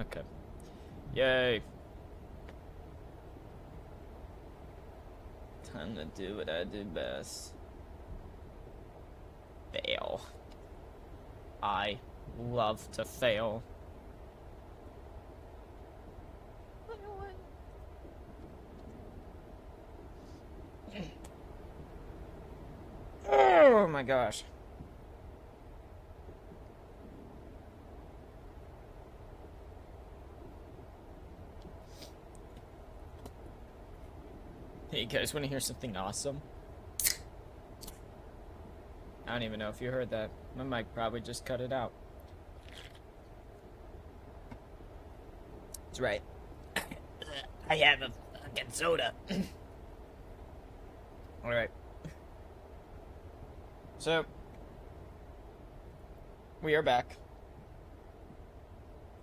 Okay. Yay. Time to do what I do best. Fail. I love to fail. Oh my gosh. Hey, you guys want to hear something awesome? I don't even know if you heard that. My mic probably just cut it out. That's right. I have a fucking soda. Alright. So, we are back.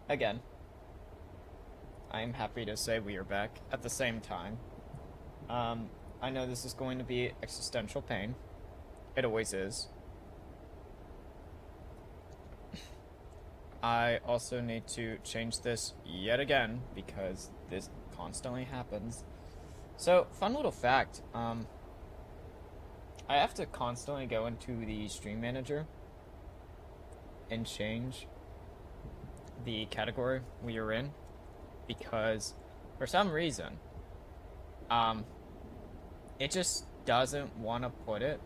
Again. I am happy to say we are back at the same time. I know this is going to be existential pain. It always is. I also need to change this yet again because this constantly happens. So, fun little fact, I have to constantly go into the stream manager and change the category we are in because for some reason, it just doesn't want to put it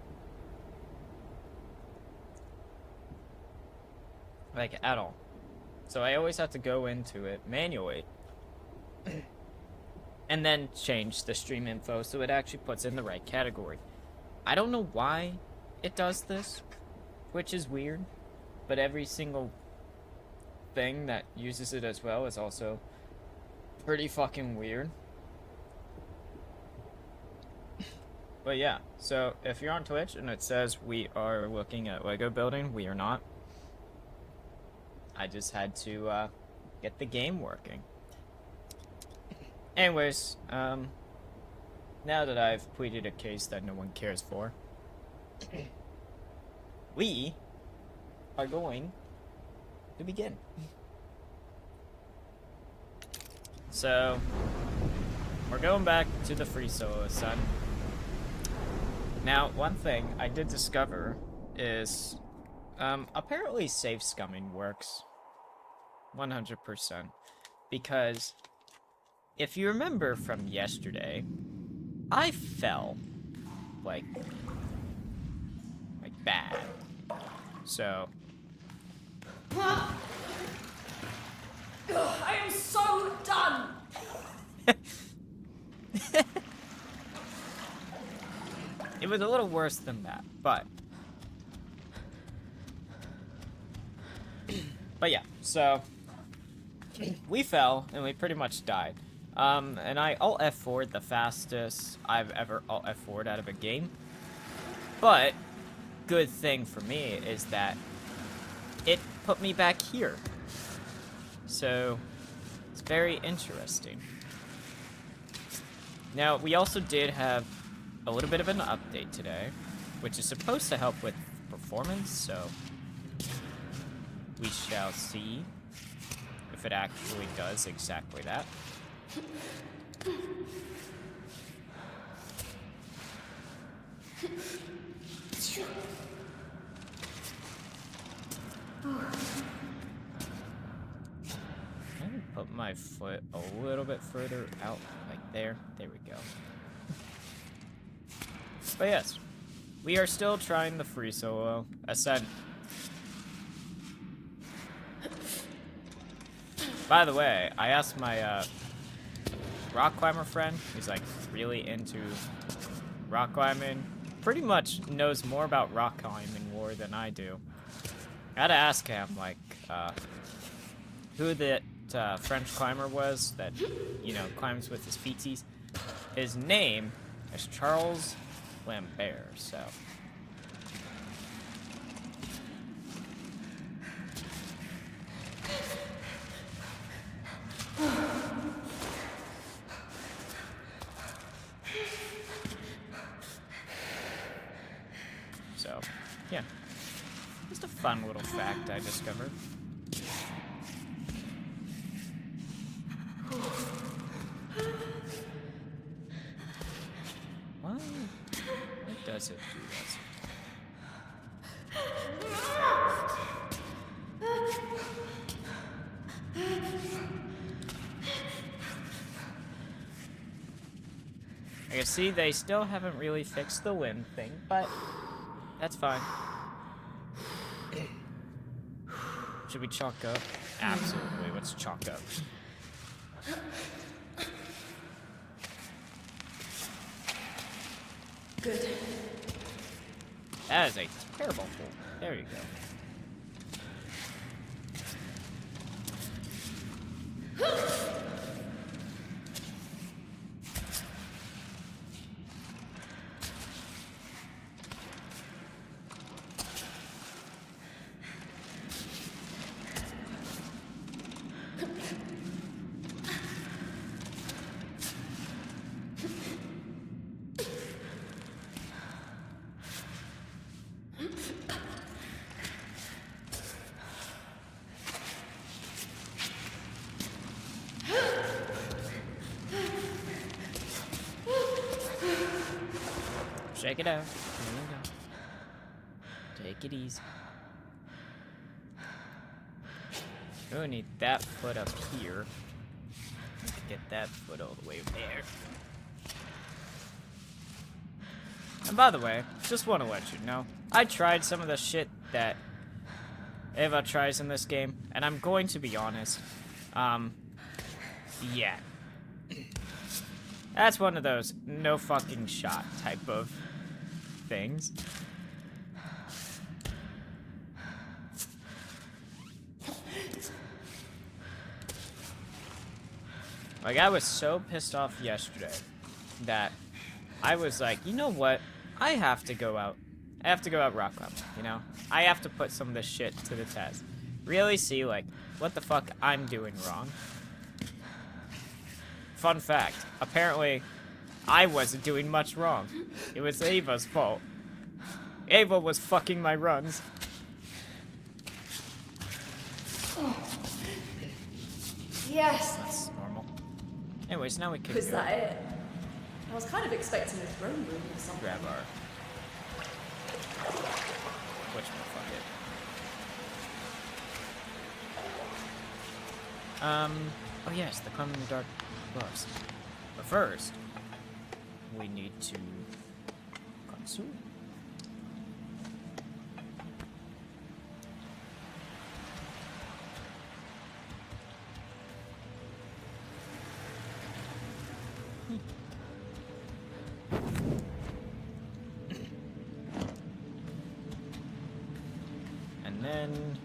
like at all. So I always have to go into it manually and then change the stream info so it actually puts in the right category. I don't know why it does this, which is weird, but every single thing that uses it as well is also pretty fucking weird. But yeah, so if you're on Twitch and it says we are looking at Lego building, we are not. I just had to get the game working. Anyways, now that I've pleaded a case that no one cares for, we are going to begin. So, we're going back to the free solo, son. Now, one thing I did discover is, apparently safe scumming works 100%. Because, if you remember from yesterday, I fell, like bad. So... I am so done! It was a little worse than that, but... But yeah, so... we fell, and we pretty much died. And I Alt F4'd the fastest I've ever Alt F4'd out of a game. But, good thing for me is that it put me back here. So, it's very interesting. Now, we also did have a little bit of an update today, which is supposed to help with performance, so we shall see if it actually does exactly that. Let me put my foot a little bit further out, like there. There we go. But yes, we are still trying the free solo ascent. By the way, I asked my rock climber friend, who's like really into rock climbing, pretty much knows more about rock climbing lore than I do. I had to ask him, like, who that French climber was that, you know, climbs with his feetsies. His name is Charles Lambert, so. So, yeah. Just a fun little fact I discovered. does it do this? I can see they still haven't really fixed the wind thing, but that's fine. Should we chalk up? Absolutely, let's chalk up. Good. That is a terrible hole. There you go. Shake it out. There you go. Take it easy. We need that foot up here. We can get that foot all the way there. And by the way, just want to let you know, I tried some of the shit that Eva tries in this game, and I'm going to be honest. Yeah. That's one of those no fucking shot type of things. Like, I was so pissed off yesterday that I was like, you know what? I have to go out. I have to go out rock climbing, you know? I have to put some of this shit to the test. Really see, like, what the fuck I'm doing wrong. Fun fact, apparently, I wasn't doing much wrong. It was Ava's fault. Ava was fucking my runs. Oh. Yes. That's normal. Anyways, now we can Was go that it? I was kind of expecting a throne room or something. grab our... whatchamacallit. Oh yes, the Climbing in the Dark gloves. But first, we need to consume. And then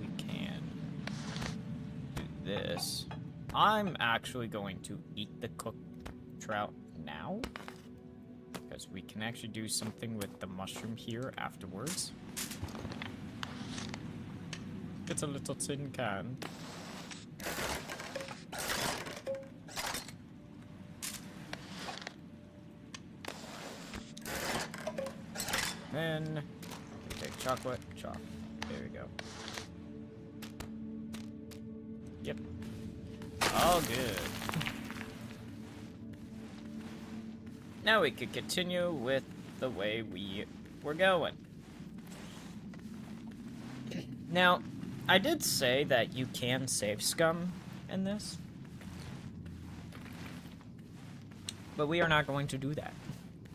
we can do this. I'm actually going to eat the cooked trout now, because we can actually do something with the mushroom here afterwards. It's a little tin can. Then we take chocolate, chop. There we go. Yep. All good. Now we could continue with the way we were going. Now, I did say that you can save scum in this, but we are not going to do that.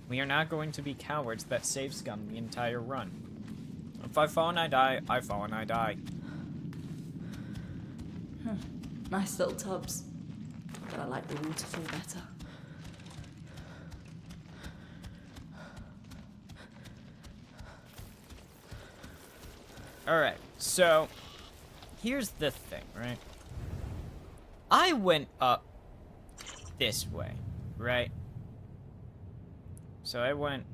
We are not going to be cowards that save scum the entire run. If I fall and I die, I fall and I die. Nice little tubs. But I like the waterfall better. Alright, so here's the thing, right? I went up this way, right? So I went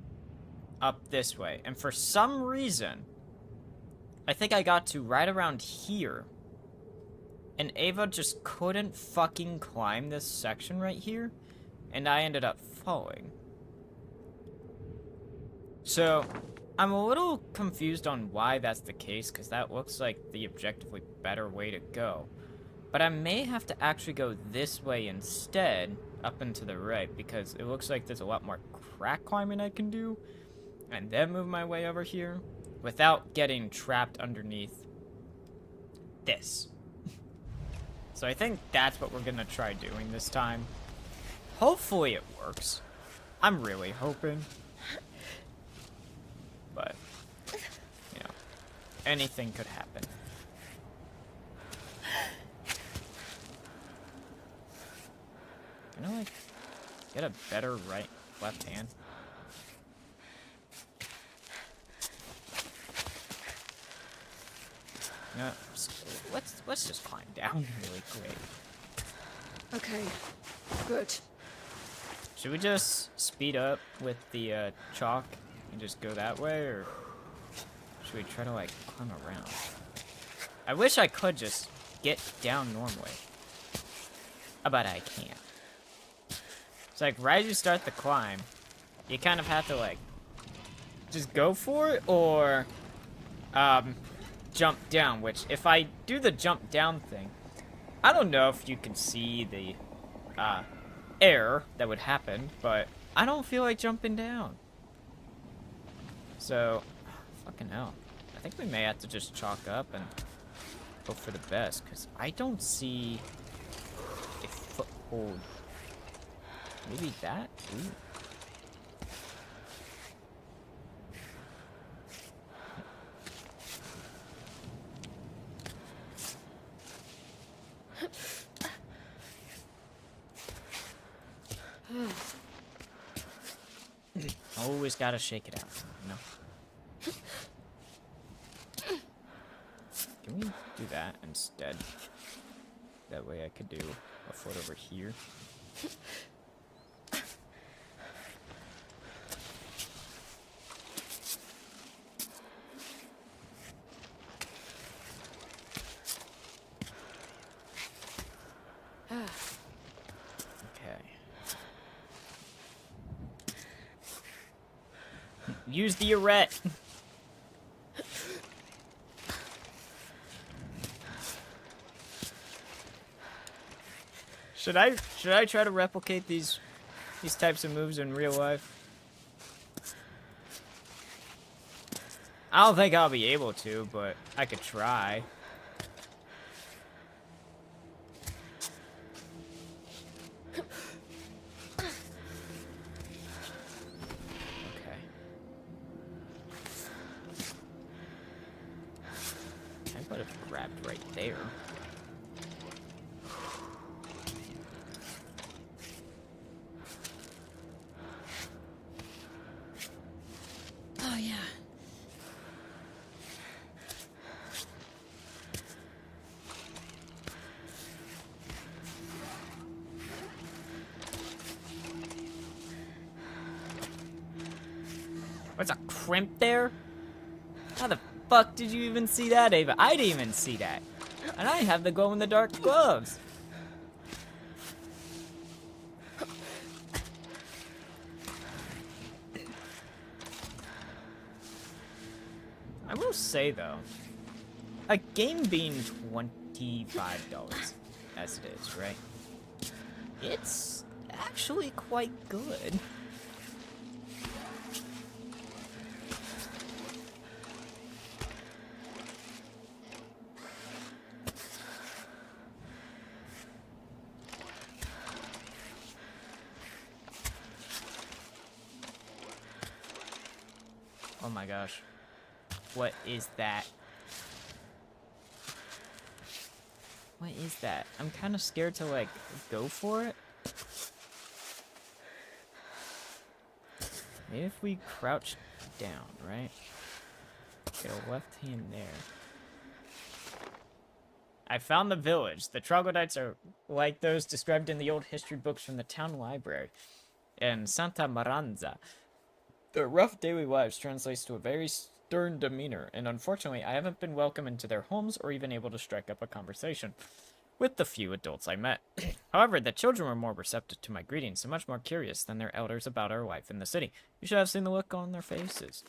up this way, and for some reason, I think I got to right around here, and Ava just couldn't fucking climb this section right here, and I ended up falling. So, I'm a little confused on why that's the case, because that looks like the objectively better way to go. But I may have to actually go this way instead, up and to the right, because it looks like there's a lot more crack climbing I can do. and then move my way over here without getting trapped underneath this. So I think that's what we're gonna try doing this time. Hopefully it works. I'm really hoping. But, you know, anything could happen. Can I, like, get a better left hand? No, let's just climb down really quick. Okay, good. Should we just speed up with the chalk and just go that way, or should we try to like climb around? I wish I could just get down normally, but I can't. It's like right as you start the climb, you kind of have to like just go for it, or jump down, which if I do the jump down thing, I don't know if you can see the error that would happen, but I don't feel like jumping down. So, fucking hell. I think we may have to just chalk up and hope for the best, because I don't see a foothold. Maybe that? Ooh. Always gotta shake it out, you know? Can we do that instead? That way I could do a foot over here. Use the arete. Should I try to replicate these types of moves in real life? I don't think I'll be able to, but I could try. There. Oh, yeah. What's a crimp there? How the fuck did you even see that, Ava? I didn't even see that. And I have the glow-in-the-dark gloves. I will say, though, a game being $25, as it is, right? It's actually quite good. Oh my gosh. What is that? What is that? I'm kind of scared to, like, go for it. Maybe if we crouch down, right? Get a left hand there. I found the village. The troglodytes are like those described in the old history books from the town library in Santa Maranza. Their rough daily lives translates to a very stern demeanor, and unfortunately, I haven't been welcomed into their homes or even able to strike up a conversation with the few adults I met. However, the children were more receptive to my greetings and much more curious than their elders about our life in the city. You should have seen the look on their faces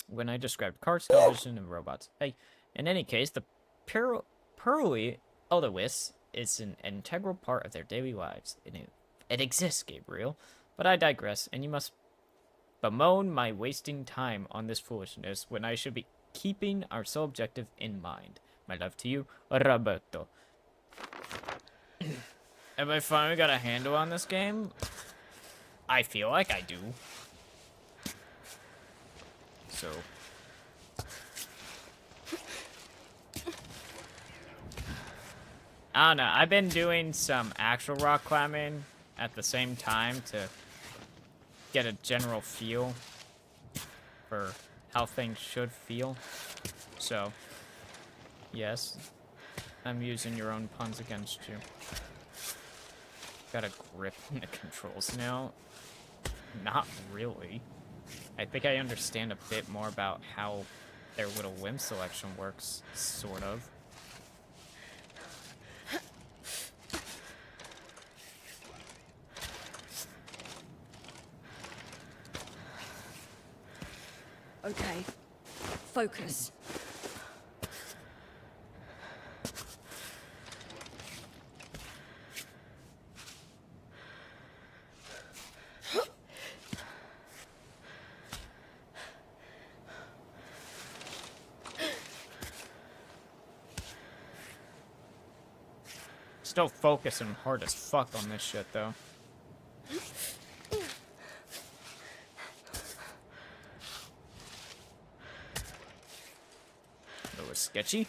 when I described cars, television, and robots. Hey, in any case, the pearly Elderwis is an integral part of their daily lives. It exists, Gabriel. But I digress, and you must bemoan my wasting time on this foolishness when I should be keeping our sole objective in mind. My love to you, Roberto. Have I finally got a handle on this game? I feel like I do. So... I don't know, I've been doing some actual rock climbing at the same time to get a general feel for how things should feel. So, yes, I'm using your own puns against you. Got a grip on the controls now? Not really. I think I understand a bit more about how their little limb selection works, sort of. Okay. Focus. Still focusing hard as fuck on this shit, though. That was sketchy.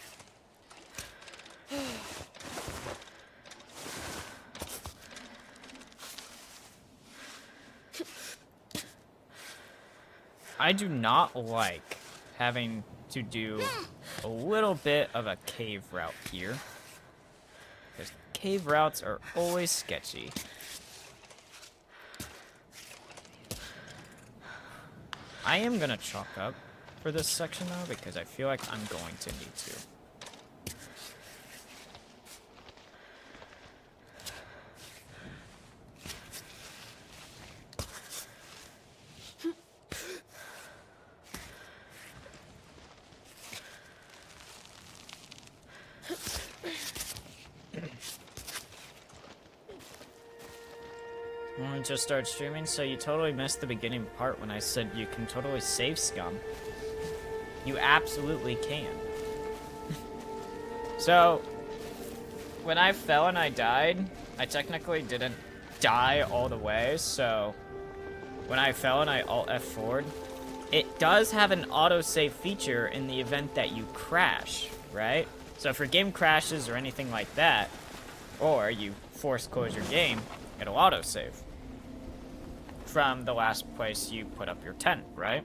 I do not like having to do a little bit of a cave route here. Because cave routes are always sketchy. I am gonna chalk up for this section though, because I feel like I'm going to need to. I just started streaming, so you totally missed the beginning part when I said you can totally save scum. You absolutely can. So, when I fell and I died, I technically didn't die all the way, so when I fell and I Alt F4'd, it does have an autosave feature in the event that you crash, right? So if your game crashes or anything like that, or you force close your game, it'll autosave from the last place you put up your tent, right?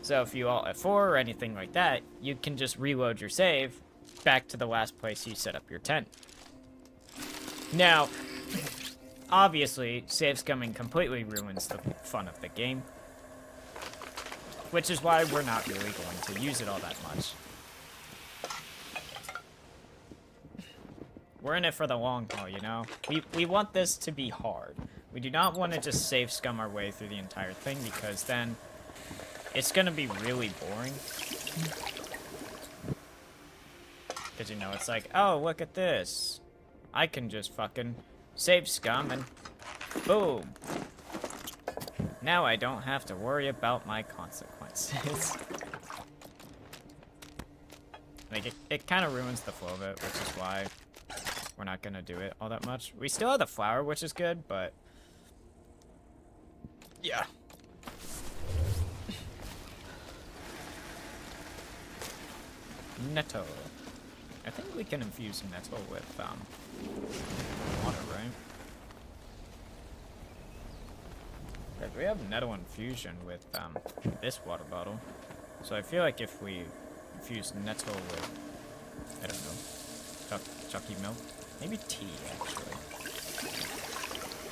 So if you Alt F4 or anything like that, you can just reload your save back to the last place you set up your tent. Now, obviously, save scumming completely ruins the fun of the game, which is why we're not really going to use it all that much. We're in it for the long haul, you know? We want this to be hard. We do not want to just save scum our way through the entire thing, because then it's going to be really boring. Because, you know, it's like, oh, look at this. I can just fucking save scum and boom. Now I don't have to worry about my consequences. Like, it kind of ruins the flow of it, which is why we're not going to do it all that much. We still have the flower, which is good, but yeah. Netto. I think we can infuse netto with water, right? Because we have netto infusion with this water bottle. So I feel like if we infuse netto with, I don't know, chucky milk, maybe tea actually.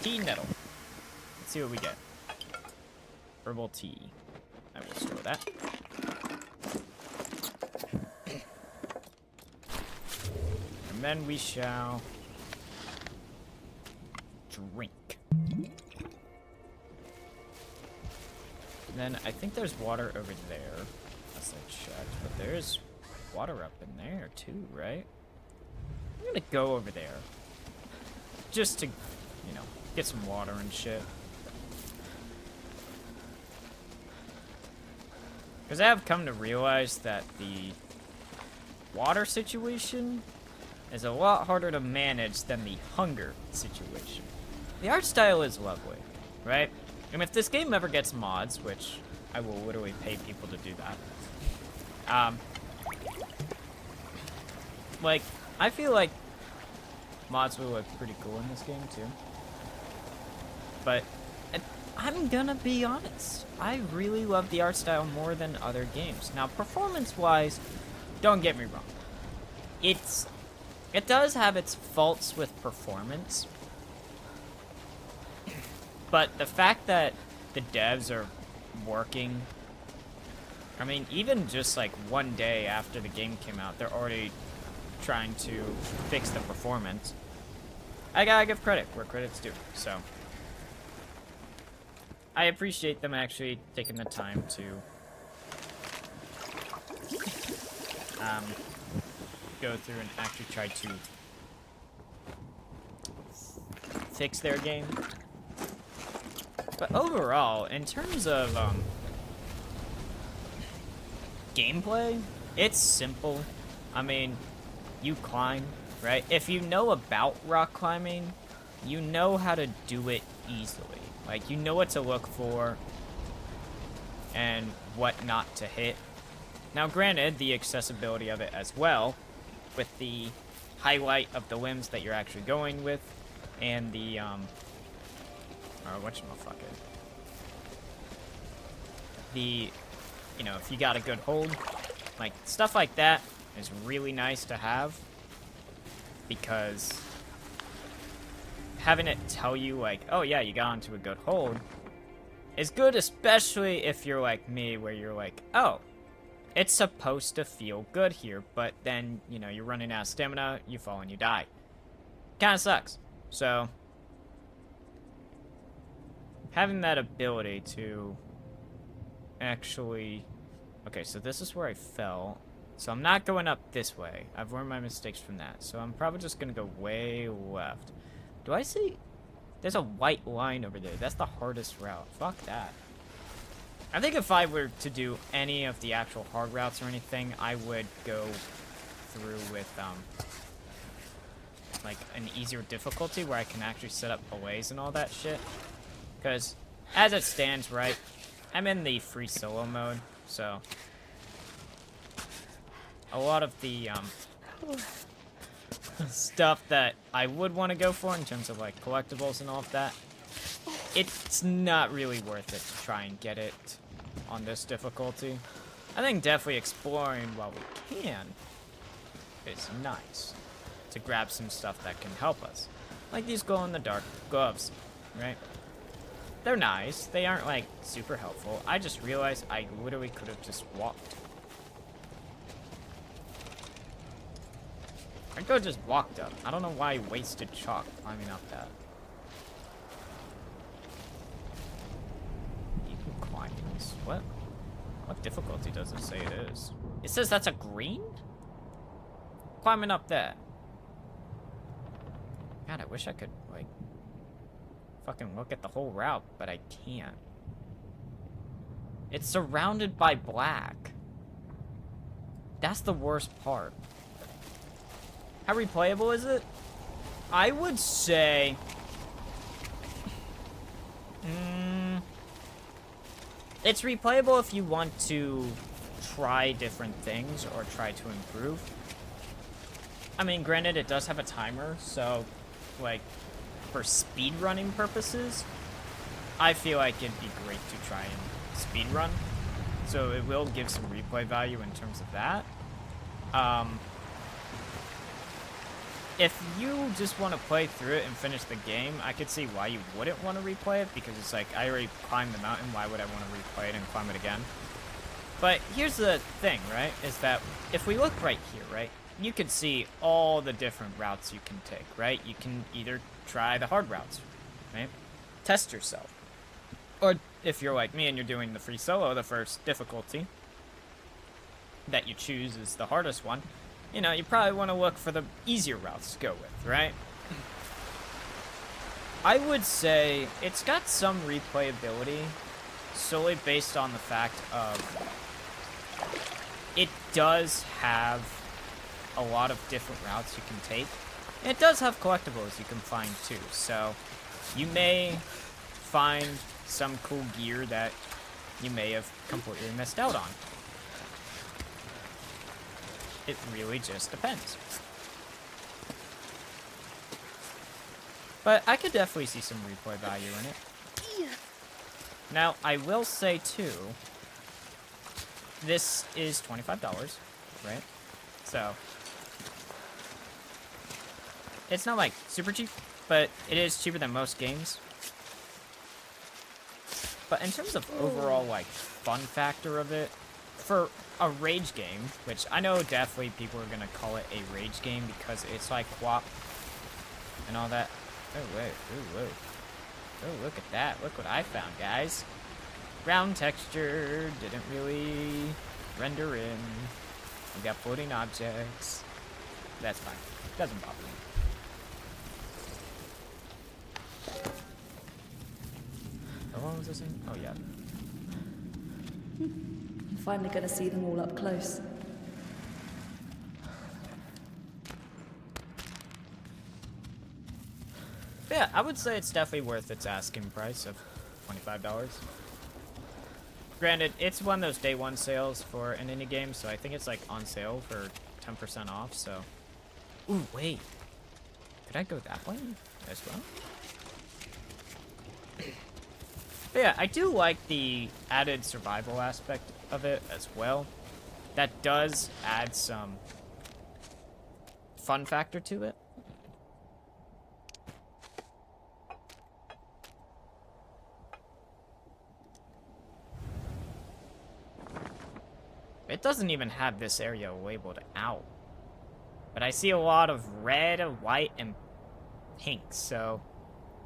Tea netto. Let's see what we get. Herbal tea. I will store that. And then we shall drink. And then I think there's water over there. Unless I checked, but there's water up in there too, right? I'm gonna go over there. Just to, you know, get some water and shit. Because I have come to realize that the water situation is a lot harder to manage than the hunger situation. The art style is lovely, right? And if this game ever gets mods, which I will literally pay people to do that, like, I feel like mods will look pretty cool in this game too. But I'm gonna be honest, I really love the art style more than other games. Now, performance-wise, don't get me wrong. It does have its faults with performance. But the fact that the devs are working, I mean, even just like one day after the game came out, they're already trying to fix the performance. I gotta give credit where credit's due, so I appreciate them actually taking the time to go through and actually try to fix their game. But overall, in terms of gameplay, it's simple. I mean, you climb, right? If you know about rock climbing, you know how to do it easily. Like, you know what to look for and what not to hit. Now, granted, the accessibility of it as well, with the highlight of the limbs that you're actually going with, and the, or whatchamafallit. The, you know, if you got a good hold, like, stuff like that is really nice to have, because having it tell you, like, oh yeah, you got onto a good hold, is good, especially if you're like me, where you're like, oh, it's supposed to feel good here, but then, you know, you're running out of stamina, you fall and you die. Kinda sucks. So, having that ability to actually... Okay, so this is where I fell. So I'm not going up this way. I've learned my mistakes from that. So I'm probably just gonna go way left. Do I see? There's a white line over there. That's the hardest route. Fuck that. I think if I were to do any of the actual hard routes or anything, I would go through with, like, an easier difficulty where I can actually set up belays and all that shit. Because, as it stands, right, I'm in the free solo mode, so a lot of the, stuff that I would want to go for in terms of, like, collectibles and all of that, it's not really worth it to try and get it on this difficulty. I think definitely exploring while we can is nice to grab some stuff that can help us. Like these glow-in-the-dark gloves, right? They're nice. They aren't, like, super helpful. I just realized I literally could have just walked. I could have just walked up. I don't know why I wasted chalk climbing up that. You can climb this. What? What difficulty does it say it is? It says that's a green? Climbing up that. God, I wish I could, like, fucking look at the whole route, but I can't. It's surrounded by black. That's the worst part. How replayable is it? I would say... it's replayable if you want to try different things or try to improve. I mean, granted, it does have a timer, so, like, for speedrunning purposes, I feel like it'd be great to try and speedrun. So it will give some replay value in terms of that. If you just want to play through it and finish the game, I could see why you wouldn't want to replay it, because it's like, I already climbed the mountain, why would I want to replay it and climb it again? But here's the thing, right, is that if we look right here, right, you can see all the different routes you can take, right? You can either try the hard routes, right? Test yourself. Or if you're like me and you're doing the free solo, the first difficulty that you choose is the hardest one, you know, you probably want to look for the easier routes to go with, right? I would say it's got some replayability solely based on the fact of it does have a lot of different routes you can take. And it does have collectibles you can find too. So you may find some cool gear that you may have completely missed out on. It really just depends. But I could definitely see some replay value in it. Now, I will say too, this is $25, right? So, it's not like super cheap, but it is cheaper than most games. But in terms of overall like fun factor of it, for a rage game, which I know definitely people are gonna call it a rage game because it's like co-op and all that. Oh wait, ooh, whoa. Oh, look at that. Look what I found, guys. Ground texture didn't really render in. We got floating objects. That's fine. Doesn't bother me. How long was this in? Oh, yeah. I'm finally going to see them all up close. Yeah, I would say it's definitely worth its asking price of $25. Granted, it's one of those day one sales for an indie game, so I think it's like on sale for 10% off, so. Ooh, wait. Could I go that way as well? But yeah, I do like the added survival aspect of it as well. That does add some fun factor to it. It doesn't even have this area labeled out. But I see a lot of red, white, and pink, so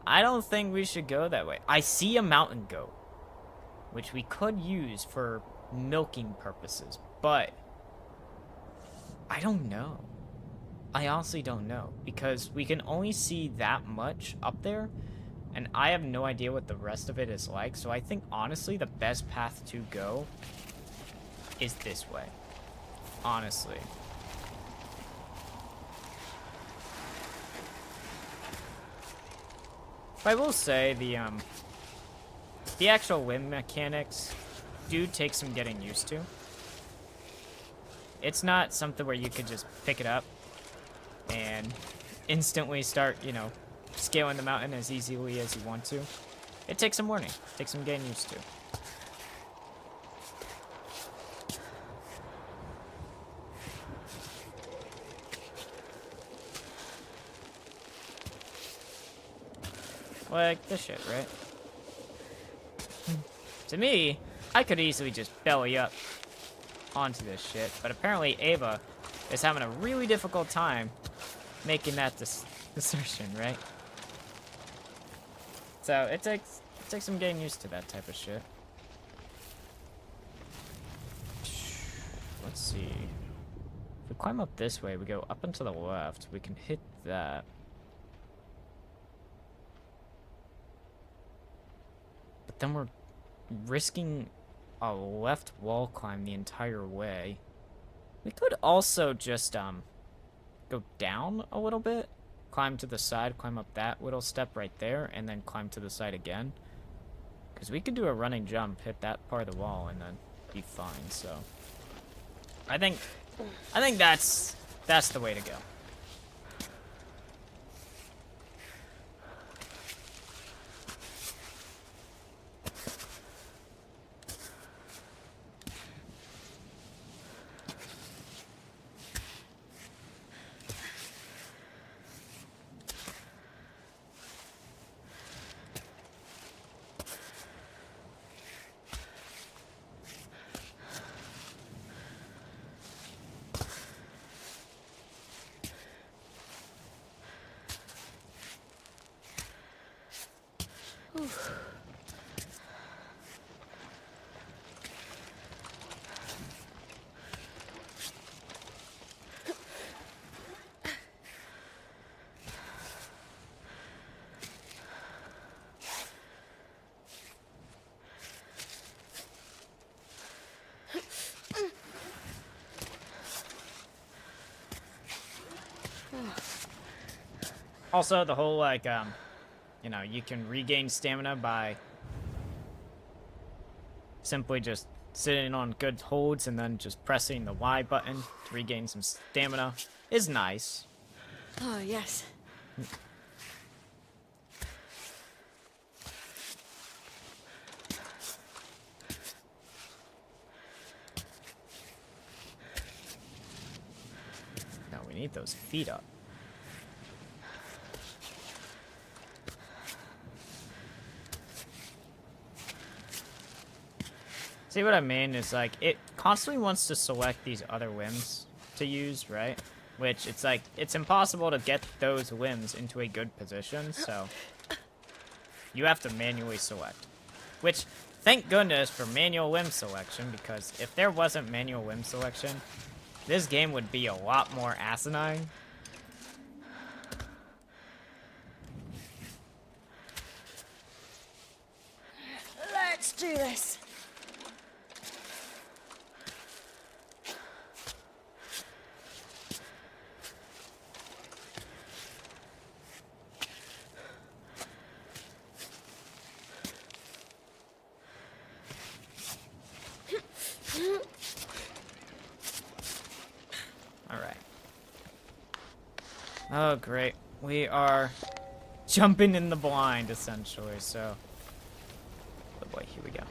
I don't think we should go that way. I see a mountain goat, which we could use for milking purposes, but I don't know. I honestly don't know, because we can only see that much up there, and I have no idea what the rest of it is like, so I think honestly the best path to go is this way. Honestly. But I will say the actual wind mechanics do take some getting used to. It's not something where you could just pick it up and instantly start, you know, scaling the mountain as easily as you want to. It takes some learning. It takes some getting used to. Like this shit, right? To me, I could easily just belly up onto this shit, but apparently Ava is having a really difficult time making that assertion, right? So it takes some getting used to that type of shit. Let's see. If we climb up this way, we go up and to the left, we can hit that. But then we're risking a left wall climb the entire way. We could also just go down a little bit, climb to the side, climb up that little step right there, and then climb to the side again. Because we could do a running jump, hit that part of the wall, and then be fine. So I think that's the way to go. Also, the whole, like, you know, you can regain stamina by simply just sitting on good holds and then just pressing the Y button to regain some stamina is nice. Oh, yes. Now we need those feet up. See what I mean? Is like, it constantly wants to select these other whims to use, right? Which, it's like, it's impossible to get those whims into a good position, so you have to manually select. Which, thank goodness for manual whim selection, because if there wasn't manual whim selection, this game would be a lot more asinine. Let's do this. Alright. Oh, great. We are jumping in the blind, essentially, so... Oh boy, here we go.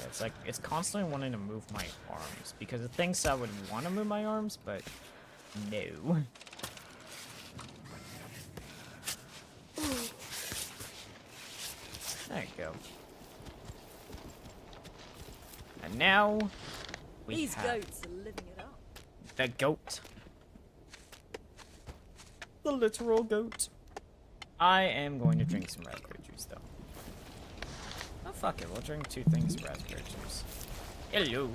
It's like, it's constantly wanting to move my arms, because it thinks I would want to move my arms, but no. There you go. And now, we These have goats are living it up. the goat. The literal goat. I am going to drink some raspberry juice, though. Oh, fuck it. We'll drink 2 things of raspberry juice. Hello.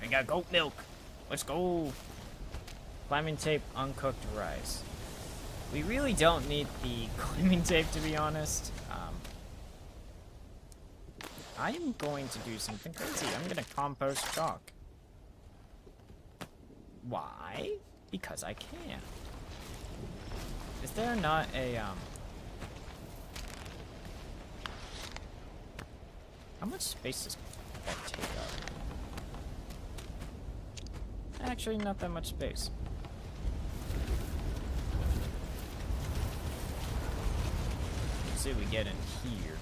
We got goat milk. Let's go. Climbing tape, uncooked rice. We really don't need the climbing tape, to be honest. I am going to do something crazy. I'm going to compost chalk. Why? Because I can. Is there not a, how much space does that take up? Actually, not that much space. Let's see what we get in here.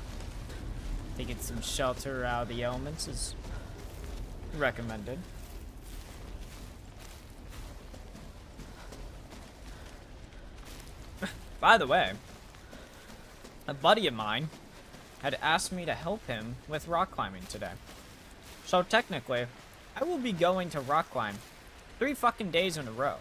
Taking some shelter out of the elements is recommended. By the way, a buddy of mine had asked me to help him with rock climbing today. So technically, I will be going to rock climb 3 fucking days in a row.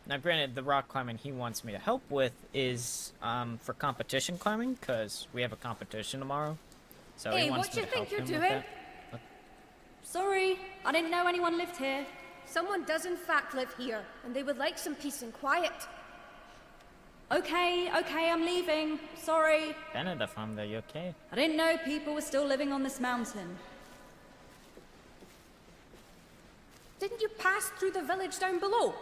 Now granted, the rock climbing he wants me to help with is for competition climbing, because we have a competition tomorrow. So Hey, he wants what me you to help think you're him with doing? that. Sorry, I didn't know anyone lived here. Someone does in fact live here, and they would like some peace and quiet. Okay, I'm leaving. Sorry. Benedict, from there, you okay? I didn't know people were still living on this mountain. Didn't you pass through the village down below?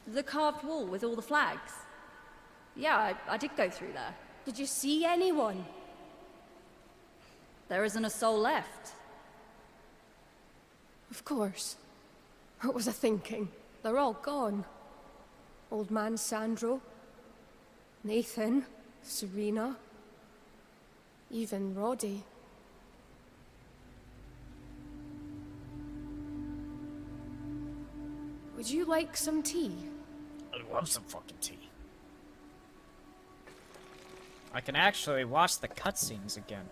The carved wall with all the flags. Yeah, I did go through there. Did you see anyone? There isn't a soul left. Of course. What was I thinking? They're all gone. Old man Sandro, Nathan, Serena, even Roddy. Would you like some tea? I'd love some fucking tea. I can actually watch the cutscenes again.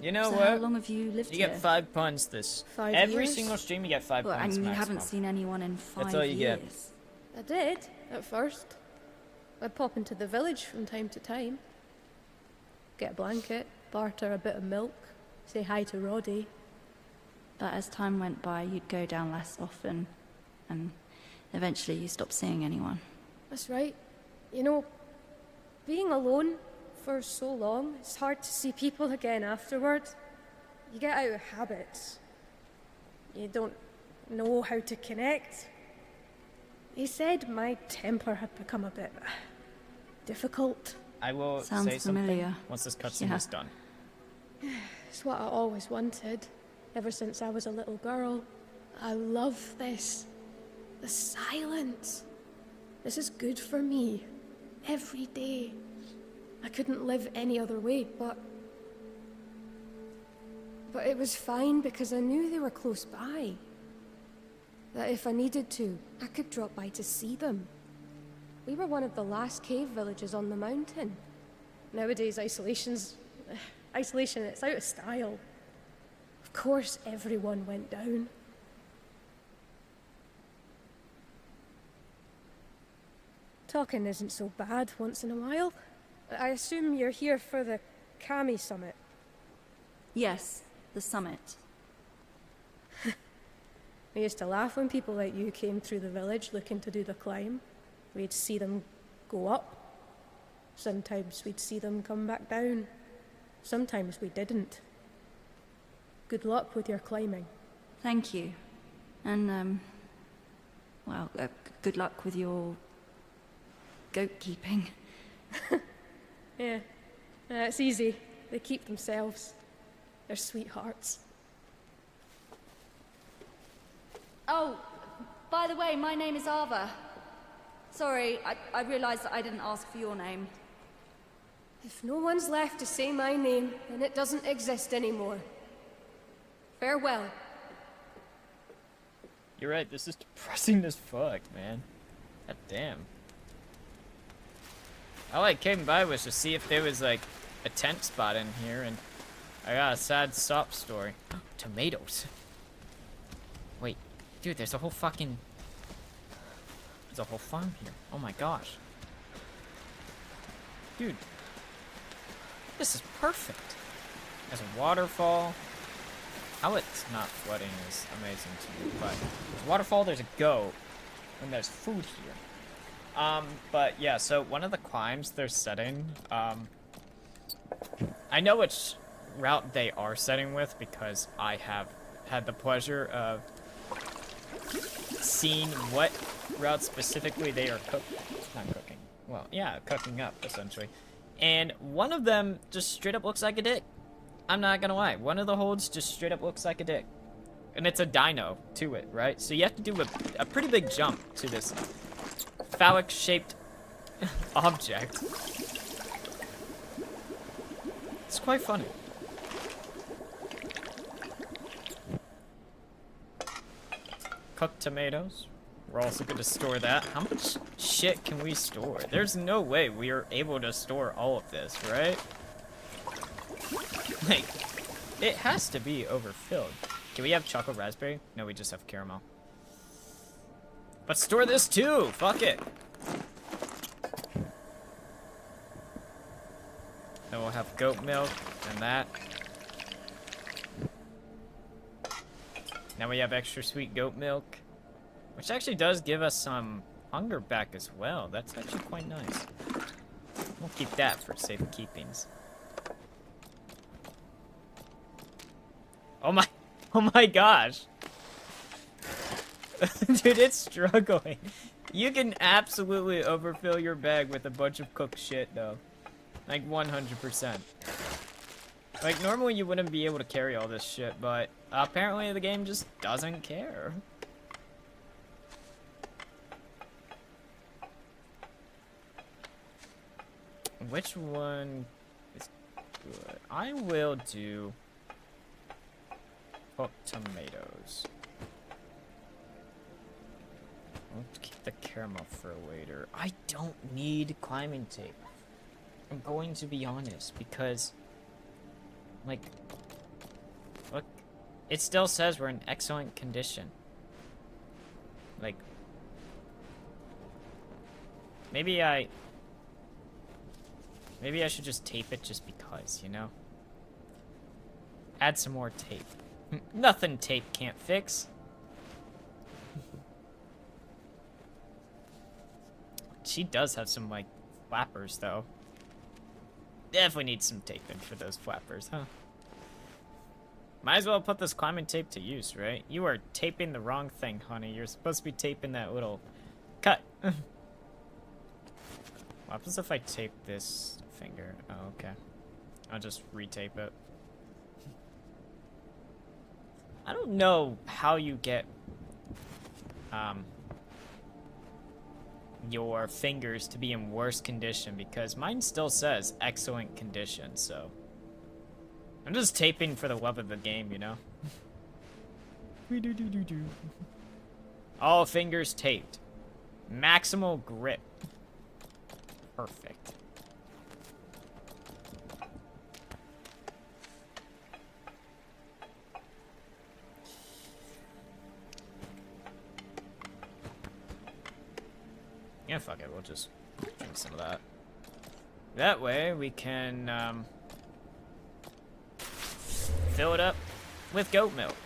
You know So what? how long have you lived You here? get 5 puns this. 5 Every years? single stream you get 5 Well, puns and you maximum. haven't seen anyone in 5 That's all you get. years. I did, at first. I'd pop into the village from time to time. Get a blanket, barter a bit of milk, say hi to Roddy. But as time went by, you'd go down less often, and eventually you stopped seeing anyone. That's right. You know, being alone for so long, it's hard to see people again afterward. You get out of habits. You don't know how to connect. He said my temper had become a bit difficult. I will Sounds say something familiar. once this cutscene Yeah. is done. It's what I always wanted, ever since I was a little girl. I love this. The silence. This is good for me. Every day. I couldn't live any other way, but it was fine because I knew they were close by. That if I needed to, I could drop by to see them. We were one of the last cave villages on the mountain. Nowadays, isolation, it's out of style. Of course, everyone went down. Talking isn't so bad once in a while. I assume you're here for the Kami summit. Yes, the summit. I used to laugh when people like you came through the village looking to do the climb. We'd see them go up. Sometimes we'd see them come back down. Sometimes we didn't. Good luck with your climbing. Thank you. And, well, good luck with your goat keeping. Yeah, it's easy. They keep themselves. They're sweethearts. Oh, by the way, my name is Ava. Sorry, I realised that I didn't ask for your name. If no one's left to say my name, then it doesn't exist anymore. Farewell. You're right, this is depressing as fuck, man. God damn. All I came by was to see if there was, like, a tent spot in here, and I got a sad sob story. Tomatoes. Wait, dude, there's a whole fucking... There's a whole farm here. Oh my gosh. Dude. This is perfect. There's a waterfall. How it's not flooding is amazing to me, but there's a waterfall, there's a goat, and there's food here. But yeah, so one of the climbs they're setting, I know which route they are setting with because I have had the pleasure of seeing what route specifically they are not cooking. Well, yeah, cooking up, essentially. And one of them just straight up looks like a dick. I'm not gonna lie. One of the holds just straight up looks like a dick. And it's a dino to it, right? So you have to do a pretty big jump to this phallic-shaped object. It's quite funny. Cooked tomatoes. We're also going to store that. How much shit can we store? There's no way we are able to store all of this, right? Like, it has to be overfilled. Can we have chocolate raspberry? No, we just have caramel. But store this too! Fuck it! Then we'll have goat milk and that. Now we have extra sweet goat milk. Which actually does give us some hunger back as well. That's actually quite nice. We'll keep that for safe keepings. Oh my gosh. Dude, it's struggling. You can absolutely overfill your bag with a bunch of cooked shit though. Like 100%. Like normally you wouldn't be able to carry all this shit, but apparently the game just doesn't care. Which one is good? I will do cooked tomatoes. I'll keep the caramel for later. I don't need climbing tape. I'm going to be honest, because, like, It still says we're in excellent condition. Like, maybe I should just tape it just because, you know? Add some more tape. Nothing tape can't fix. She does have some, like, flappers, though. Definitely need some taping for those flappers, huh? Might as well put this climbing tape to use, right? You are taping the wrong thing, honey. You're supposed to be taping that little cut. What happens if I tape this finger? Oh, okay. I'll just retape it. I don't know how you get your fingers to be in worse condition, because mine still says excellent condition, so I'm just taping for the love of the game, you know? All fingers taped. Maximal grip. Perfect. Yeah, fuck it, we'll just drink some of that. That way we can fill it up with goat milk.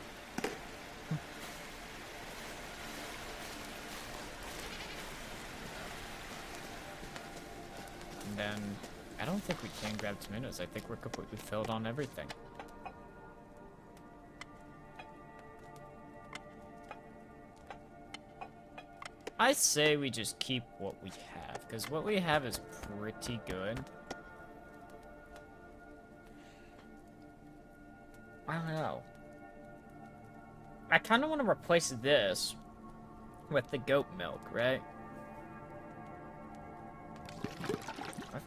And then, I don't think we can grab tomatoes. I think we're completely filled on everything. I say we just keep what we have, because what we have is pretty good. I don't know. I kind of want to replace this with the goat milk, right?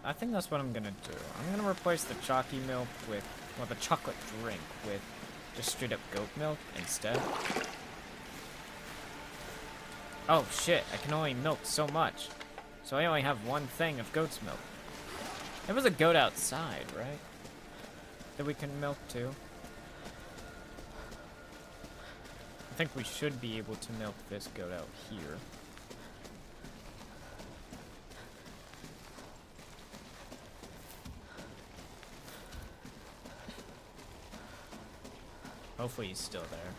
I think that's what I'm gonna do. I'm gonna replace the chalky milk with, well, the chocolate drink with just straight up goat milk instead. Oh shit, I can only milk so much. So I only have one thing of goat's milk. There was a goat outside, right? That we can milk too. I think we should be able to milk this goat out here. Hopefully he's still there.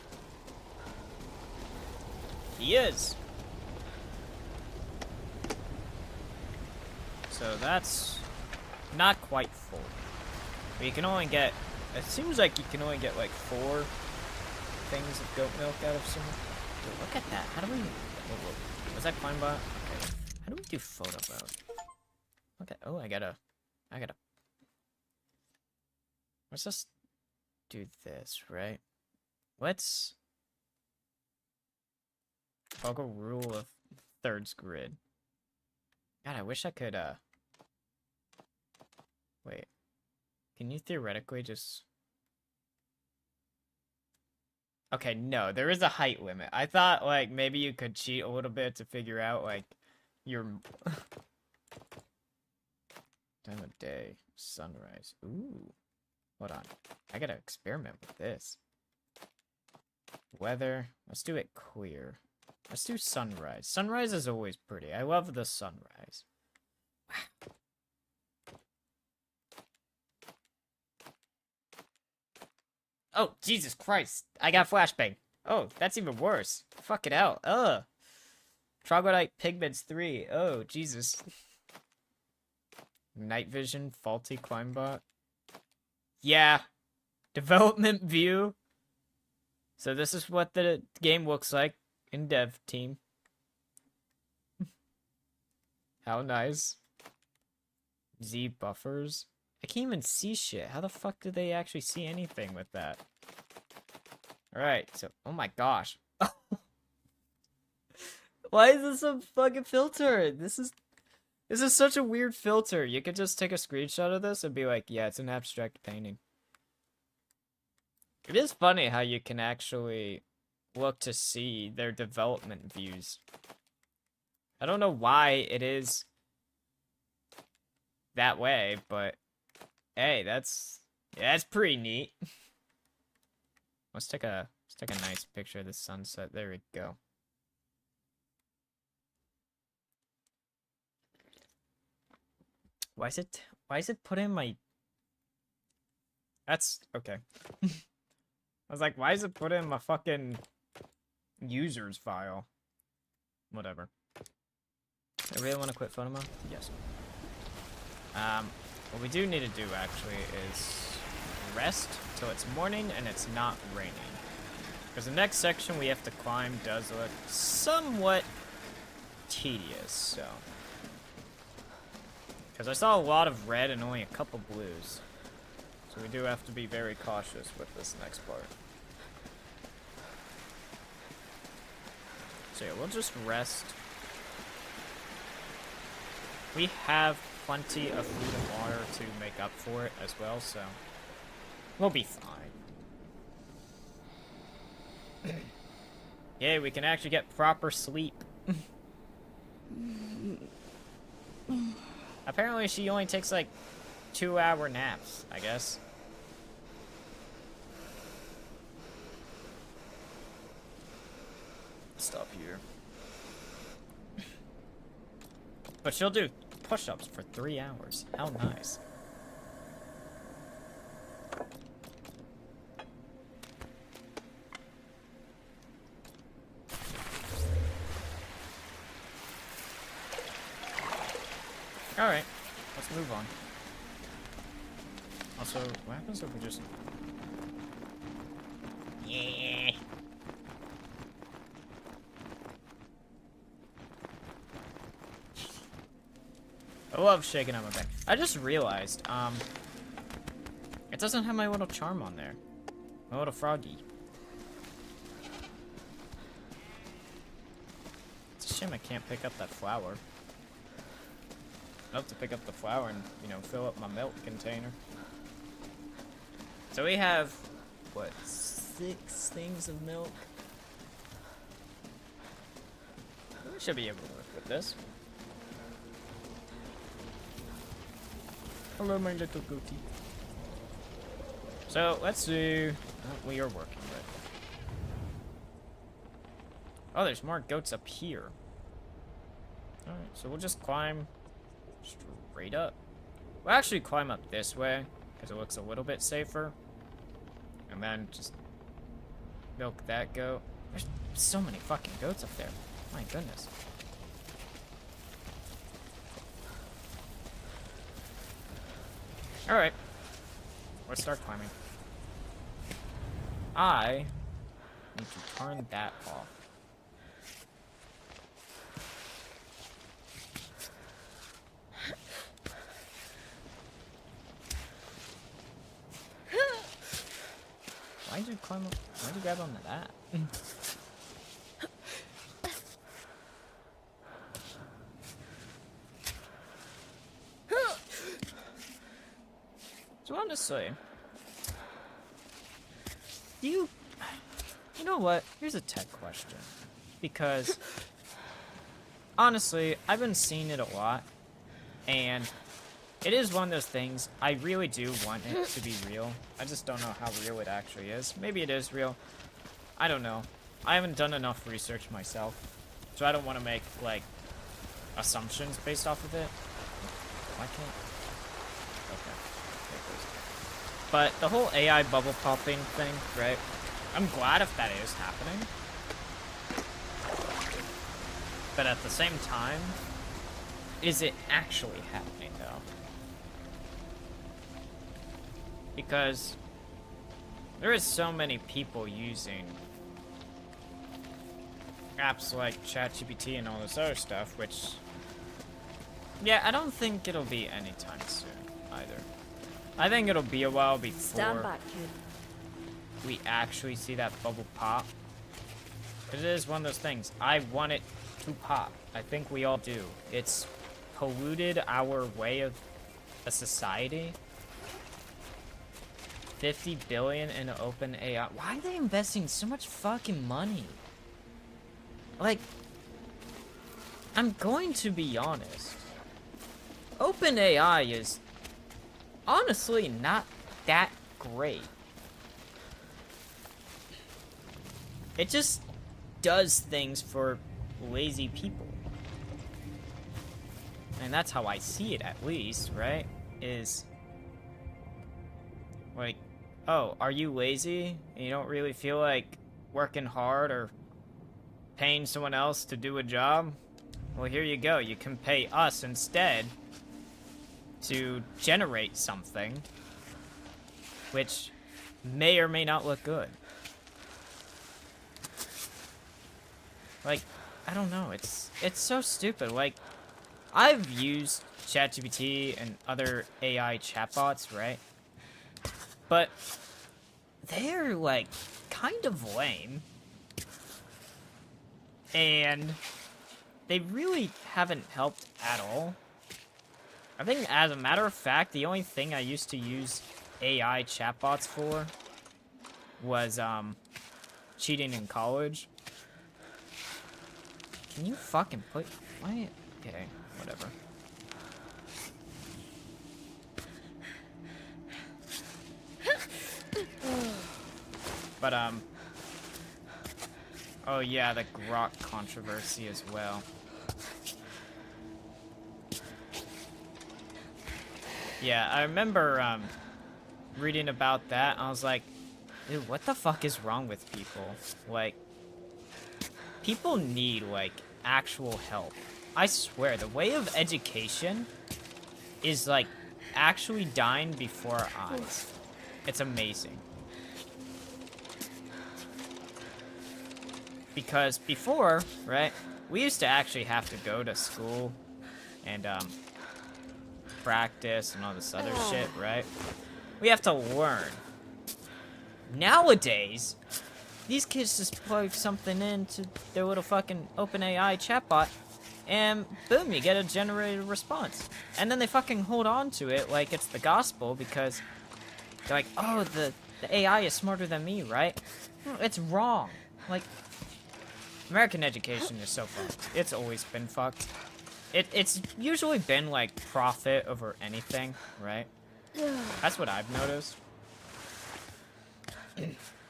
He is! So that's not quite full. But you can only get, it seems like you can only get like 4 things of goat milk out of some. Dude, look at that. How do we, whoa. Was that climb bot? Okay. How do we do photo mode? Okay, oh, I gotta, let's just do this, right? Let's toggle rule of thirds grid. God, I wish I could, wait. Can you theoretically just... Okay, no, there is a height limit. I thought, like, maybe you could cheat a little bit to figure out, like, your... Time of day. Sunrise. Ooh. Hold on. I gotta experiment with this. Weather. Let's do it clear. Let's do sunrise. Sunrise is always pretty. I love the sunrise. Wow. Oh, Jesus Christ. I got flashbang. Oh, that's even worse. Fuck it out. Ugh. Troglodyte Pigments 3. Oh, Jesus. Night vision. Faulty climbot. Yeah. Development view. So this is what the game looks like in dev team. How nice. Z buffers. I can't even see shit. How the fuck did they actually see anything with that? Alright, so, oh my gosh. Why is this a fucking filter? This is such a weird filter. You could just take a screenshot of this and be like, yeah, it's an abstract painting. It is funny how you can actually look to see their development views. I don't know why it is that way, but hey, that's pretty neat. Let's take a nice picture of the sunset. There we go. Why is it put in my... That's okay. I was like, why is it put in my fucking users file? Whatever. I really want to quit photo mode? Yes. What we do need to do actually is rest till it's morning and it's not raining. Because the next section we have to climb does look somewhat tedious, so. Because I saw a lot of red and only a couple blues. So we do have to be very cautious with this next part. So yeah, we'll just rest. We have plenty of food and water to make up for it as well, so we'll be fine. Yeah, we can actually get proper sleep. Apparently she only takes like 2-hour naps, I guess. Stop here. But she'll do push-ups for 3 hours. How nice. Alright, let's move on. Also, what happens if we just... Yeah. I love shaking out my back. I just realized, it doesn't have my little charm on there. My little froggy. It's a shame I can't pick up that flower. I'd love to pick up the flower and, you know, fill up my milk container. So we have, what, 6 things of milk? We should be able to work with this. Hello, my little goatee. So, let's do what we are working with. Oh, there's more goats up here. Alright, so we'll just climb straight up. We'll actually climb up this way, because it looks a little bit safer. And then just milk that goat. There's so many fucking goats up there. My goodness. Alright. Let's start climbing. I need to turn that off. Why'd you climb up? Why'd you grab onto that? So honestly, you know what? Here's a tech question. Because, honestly, I've been seeing it a lot, and it is one of those things, I really do want it to be real. I just don't know how real it actually is. Maybe it is real. I don't know. I haven't done enough research myself, so I don't want to make, like, assumptions based off of it. Why can't... Okay. But the whole AI bubble popping thing, right? I'm glad if that is happening. But at the same time, is it actually happening, though? Because there is so many people using apps like ChatGPT and all this other stuff, which, yeah, I don't think it'll be anytime soon, either. I think it'll be a while before we actually see that bubble pop. Because it is one of those things. I want it to pop. I think we all do. It's polluted our way of a society. 50 billion in open AI. Why are they investing so much fucking money? Like, I'm going to be honest. Open AI is honestly not that great. it just does things for lazy people. And that's how I see it, at least, right? Is like, oh, are you lazy and you don't really feel like working hard or paying someone else to do a job? Well, here you go. You can pay us instead to generate something which may or may not look good. Like, I don't know. It's so stupid. Like, I've used ChatGPT and other AI chatbots, right? But they're, like, kind of lame. And they really haven't helped at all. I think, as a matter of fact, the only thing I used to use AI chatbots for was, cheating in college. Can you fucking put... Why? Okay, whatever. But, oh yeah, the grok controversy as well. Yeah, I remember, reading about that, and I was like, dude, what the fuck is wrong with people? Like, people need, like, actual help. I swear, the way of education is, like, actually dying before our eyes. It's amazing. Because before, right, we used to actually have to go to school and, practice and all this other shit, right? We have to learn. Nowadays, these kids just plug something into their little fucking OpenAI chatbot, and boom, you get a generated response. And then they fucking hold on to it like it's the gospel because they're like, oh, the AI is smarter than me, right? It's wrong. Like, American education is so fucked. It's always been fucked. It's usually been, like, profit over anything, right? That's what I've noticed.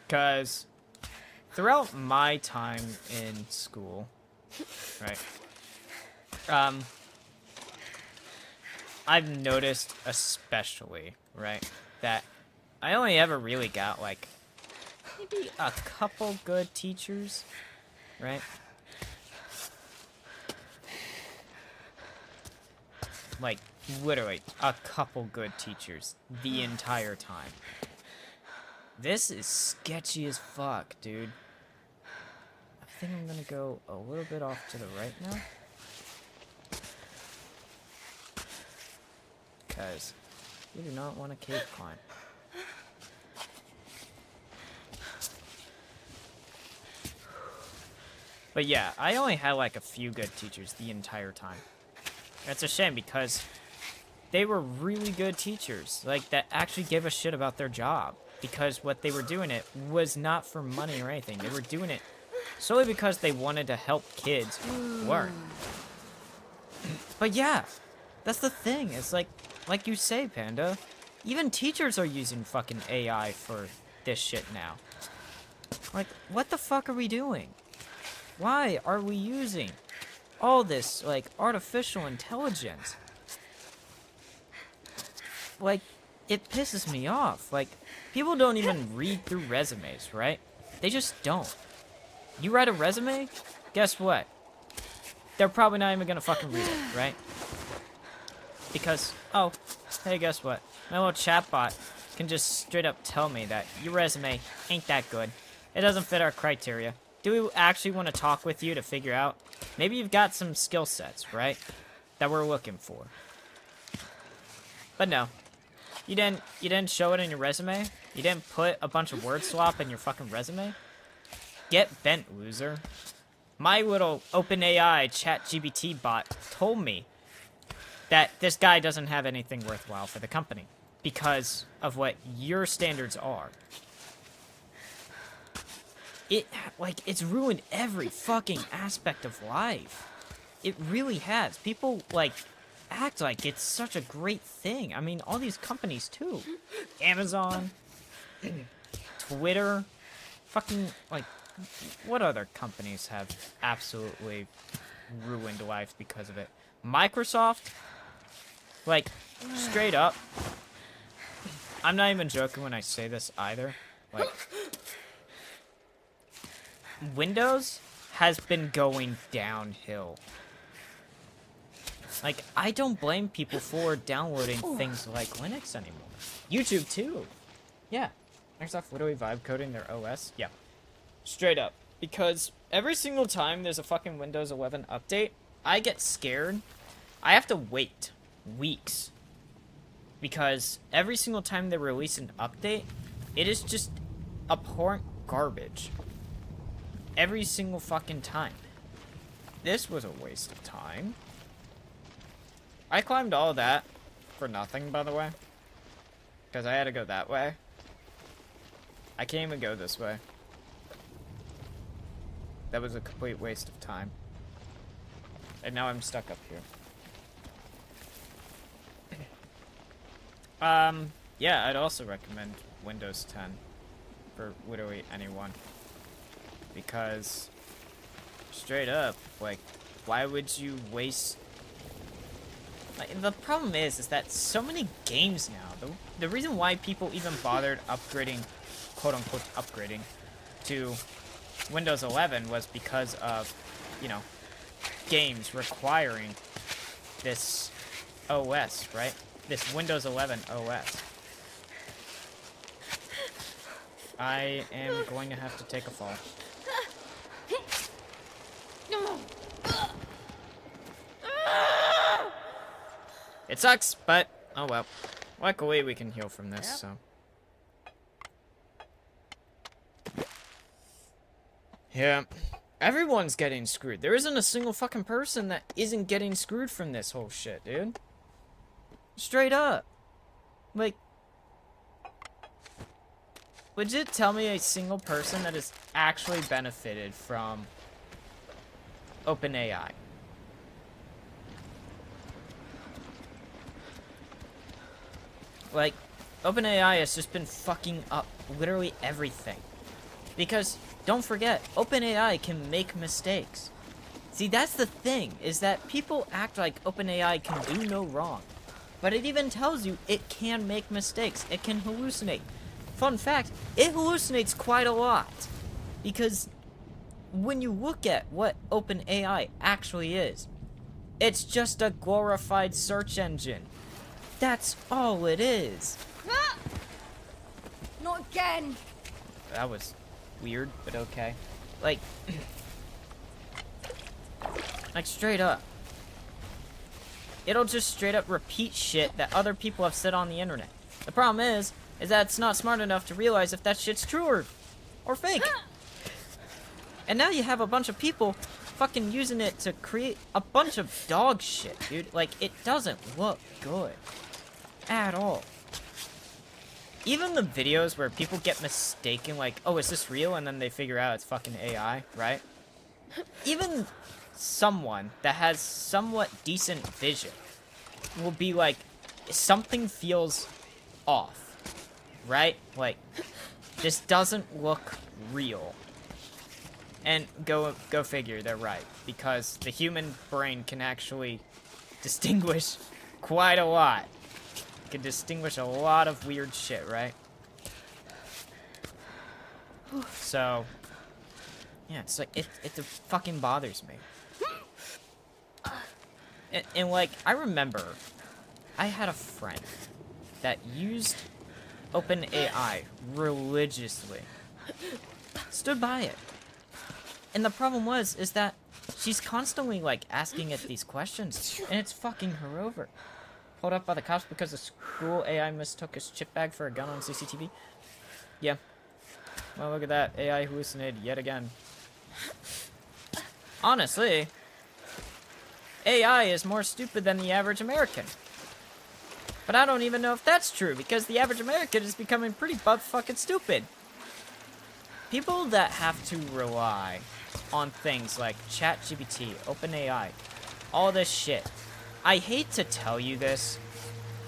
Because throughout my time in school, right, I've noticed especially, right, that I only ever really got, like, maybe a couple good teachers, right? Like, literally, a couple good teachers the entire time. This is sketchy as fuck, dude. I think I'm gonna go a little bit off to the right now. Because we do not want a cave climb. But yeah, I only had like a few good teachers the entire time. It's a shame because they were really good teachers, like, that actually gave a shit about their job. Because what they were doing it was not for money or anything. They were doing it solely because they wanted to help kids learn. But yeah, that's the thing. It's like you say, Panda, even teachers are using fucking AI for this shit now. Like, what the fuck are we doing? Why are we using all this, like, artificial intelligence? Like, it pisses me off. Like, people don't even read through resumes, right? They just don't. You write a resume, guess what? They're probably not even gonna fucking read it, right? Because, oh, hey, guess what? My little chatbot can just straight up tell me that your resume ain't that good. It doesn't fit our criteria. Do we actually want to talk with you to figure out? Maybe you've got some skill sets, right? That we're looking for. But no. You didn't show it in your resume? You didn't put a bunch of word swap in your fucking resume? Get bent, loser. My little OpenAI ChatGPT bot told me that this guy doesn't have anything worthwhile for the company because of what your standards are. It's ruined every fucking aspect of life. It really has. People, like, act like it's such a great thing. I mean, all these companies, too. Amazon, Twitter, fucking, like, what other companies have absolutely ruined life because of it? Microsoft? Like, straight up. I'm not even joking when I say this either. Like, Windows has been going downhill. Like, I don't blame people for downloading things like Linux anymore. YouTube, too. Yeah. Microsoft literally vibe coding their OS. Yeah. Straight up. Because every single time there's a fucking Windows 11 update, I get scared. I have to wait weeks. Because every single time they release an update, it is just abhorrent garbage. Every single fucking time. This was a waste of time. I climbed all that for nothing, by the way. Because I had to go that way. I can't even go this way. That was a complete waste of time. And now I'm stuck up here. Yeah, I'd also recommend Windows 10 for literally anyone. Because, straight up, like, why would you waste... Like, the problem is that so many games now, the reason why people even bothered upgrading, quote-unquote upgrading, to Windows 11 was because of, you know, games requiring this OS, right? This Windows 11 OS. I am going to have to take a fall. It sucks, but oh well. Luckily, we can heal from this, so. Yeah. Everyone's getting screwed. There isn't a single fucking person that isn't getting screwed from this whole shit, dude. Straight up. Like, legit tell me a single person that has actually benefited from OpenAI. Like, OpenAI has just been fucking up literally everything. Because, don't forget, OpenAI can make mistakes. See, that's the thing, is that people act like OpenAI can do no wrong. But it even tells you it can make mistakes. It can hallucinate. Fun fact, it hallucinates quite a lot. Because when you look at what OpenAI actually is, it's just a glorified search engine. That's all it is. Ah! Not again. That was weird, but okay. Like, like straight up. It'll just straight up repeat shit that other people have said on the internet. The problem is that it's not smart enough to realize if that shit's true or fake. And now you have a bunch of people fucking using it to create a bunch of dog shit, dude. Like, it doesn't look good. At all. Even the videos where people get mistaken, like, oh, is this real? And then they figure out it's fucking AI, right? Even someone that has somewhat decent vision will be like, something feels off, right? Like, this doesn't look real. And go figure, they're right. Because the human brain can actually distinguish quite a lot. Can distinguish a lot of weird shit, right? So, yeah, it's like, it fucking bothers me. And like, I remember, I had a friend that used OpenAI religiously. Stood by it. And the problem is that she's constantly, like, asking it these questions, and it's fucking her over. Pulled up by the cops because the school AI mistook his chip bag for a gun on CCTV? Yeah. Well, look at that. AI hallucinated yet again. Honestly, AI is more stupid than the average American. But I don't even know if that's true, because the average American is becoming pretty butt-fucking stupid. People that have to rely on things like ChatGPT, OpenAI, all this shit. I hate to tell you this,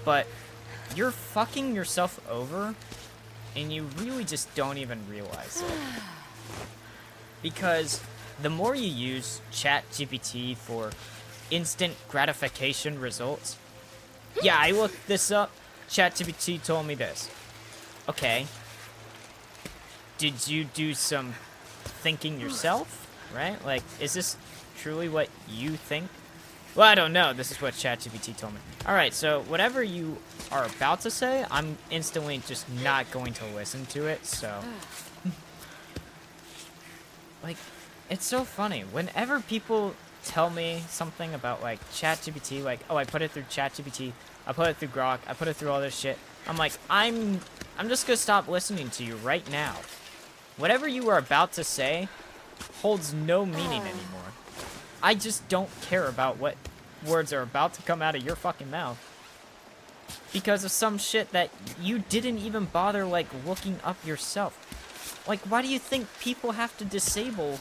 but you're fucking yourself over, and you really just don't even realize it. Because the more you use ChatGPT for instant gratification results, yeah, I looked this up. ChatGPT told me this. Okay. Did you do some thinking yourself? Right? Like, is this truly what you think? Well, I don't know. This is what ChatGPT told me. Alright, so whatever you are about to say, I'm instantly just not going to listen to it, so... Like, it's so funny. Whenever people tell me something about, like, ChatGPT, like, oh, I put it through ChatGPT, I put it through Grok, I put it through all this shit, I'm like, I'm just gonna stop listening to you right now. Whatever you are about to say holds no meaning anymore. I just don't care about what words are about to come out of your fucking mouth. Because of some shit that you didn't even bother, like, looking up yourself. Like, why do you think people have to disable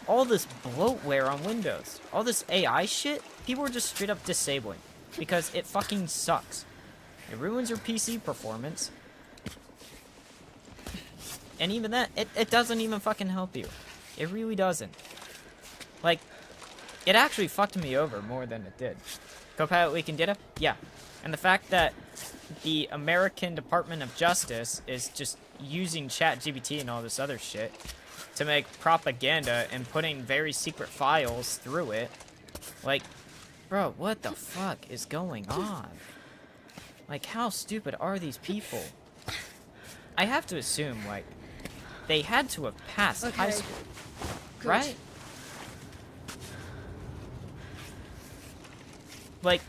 all this bloatware on Windows? All this AI shit? People are just straight up disabling. Because it fucking sucks. It ruins your PC performance. And even that, it doesn't even fucking help you. It really doesn't. Like, it actually fucked me over more than it did. Copilot leaking data? Yeah. And the fact that the American Department of Justice is just using ChatGPT and all this other shit to make propaganda and putting very secret files through it. Like, bro, what the fuck is going on? Like, how stupid are these people? I have to assume, like, they had to have passed high school, Good. right? Like,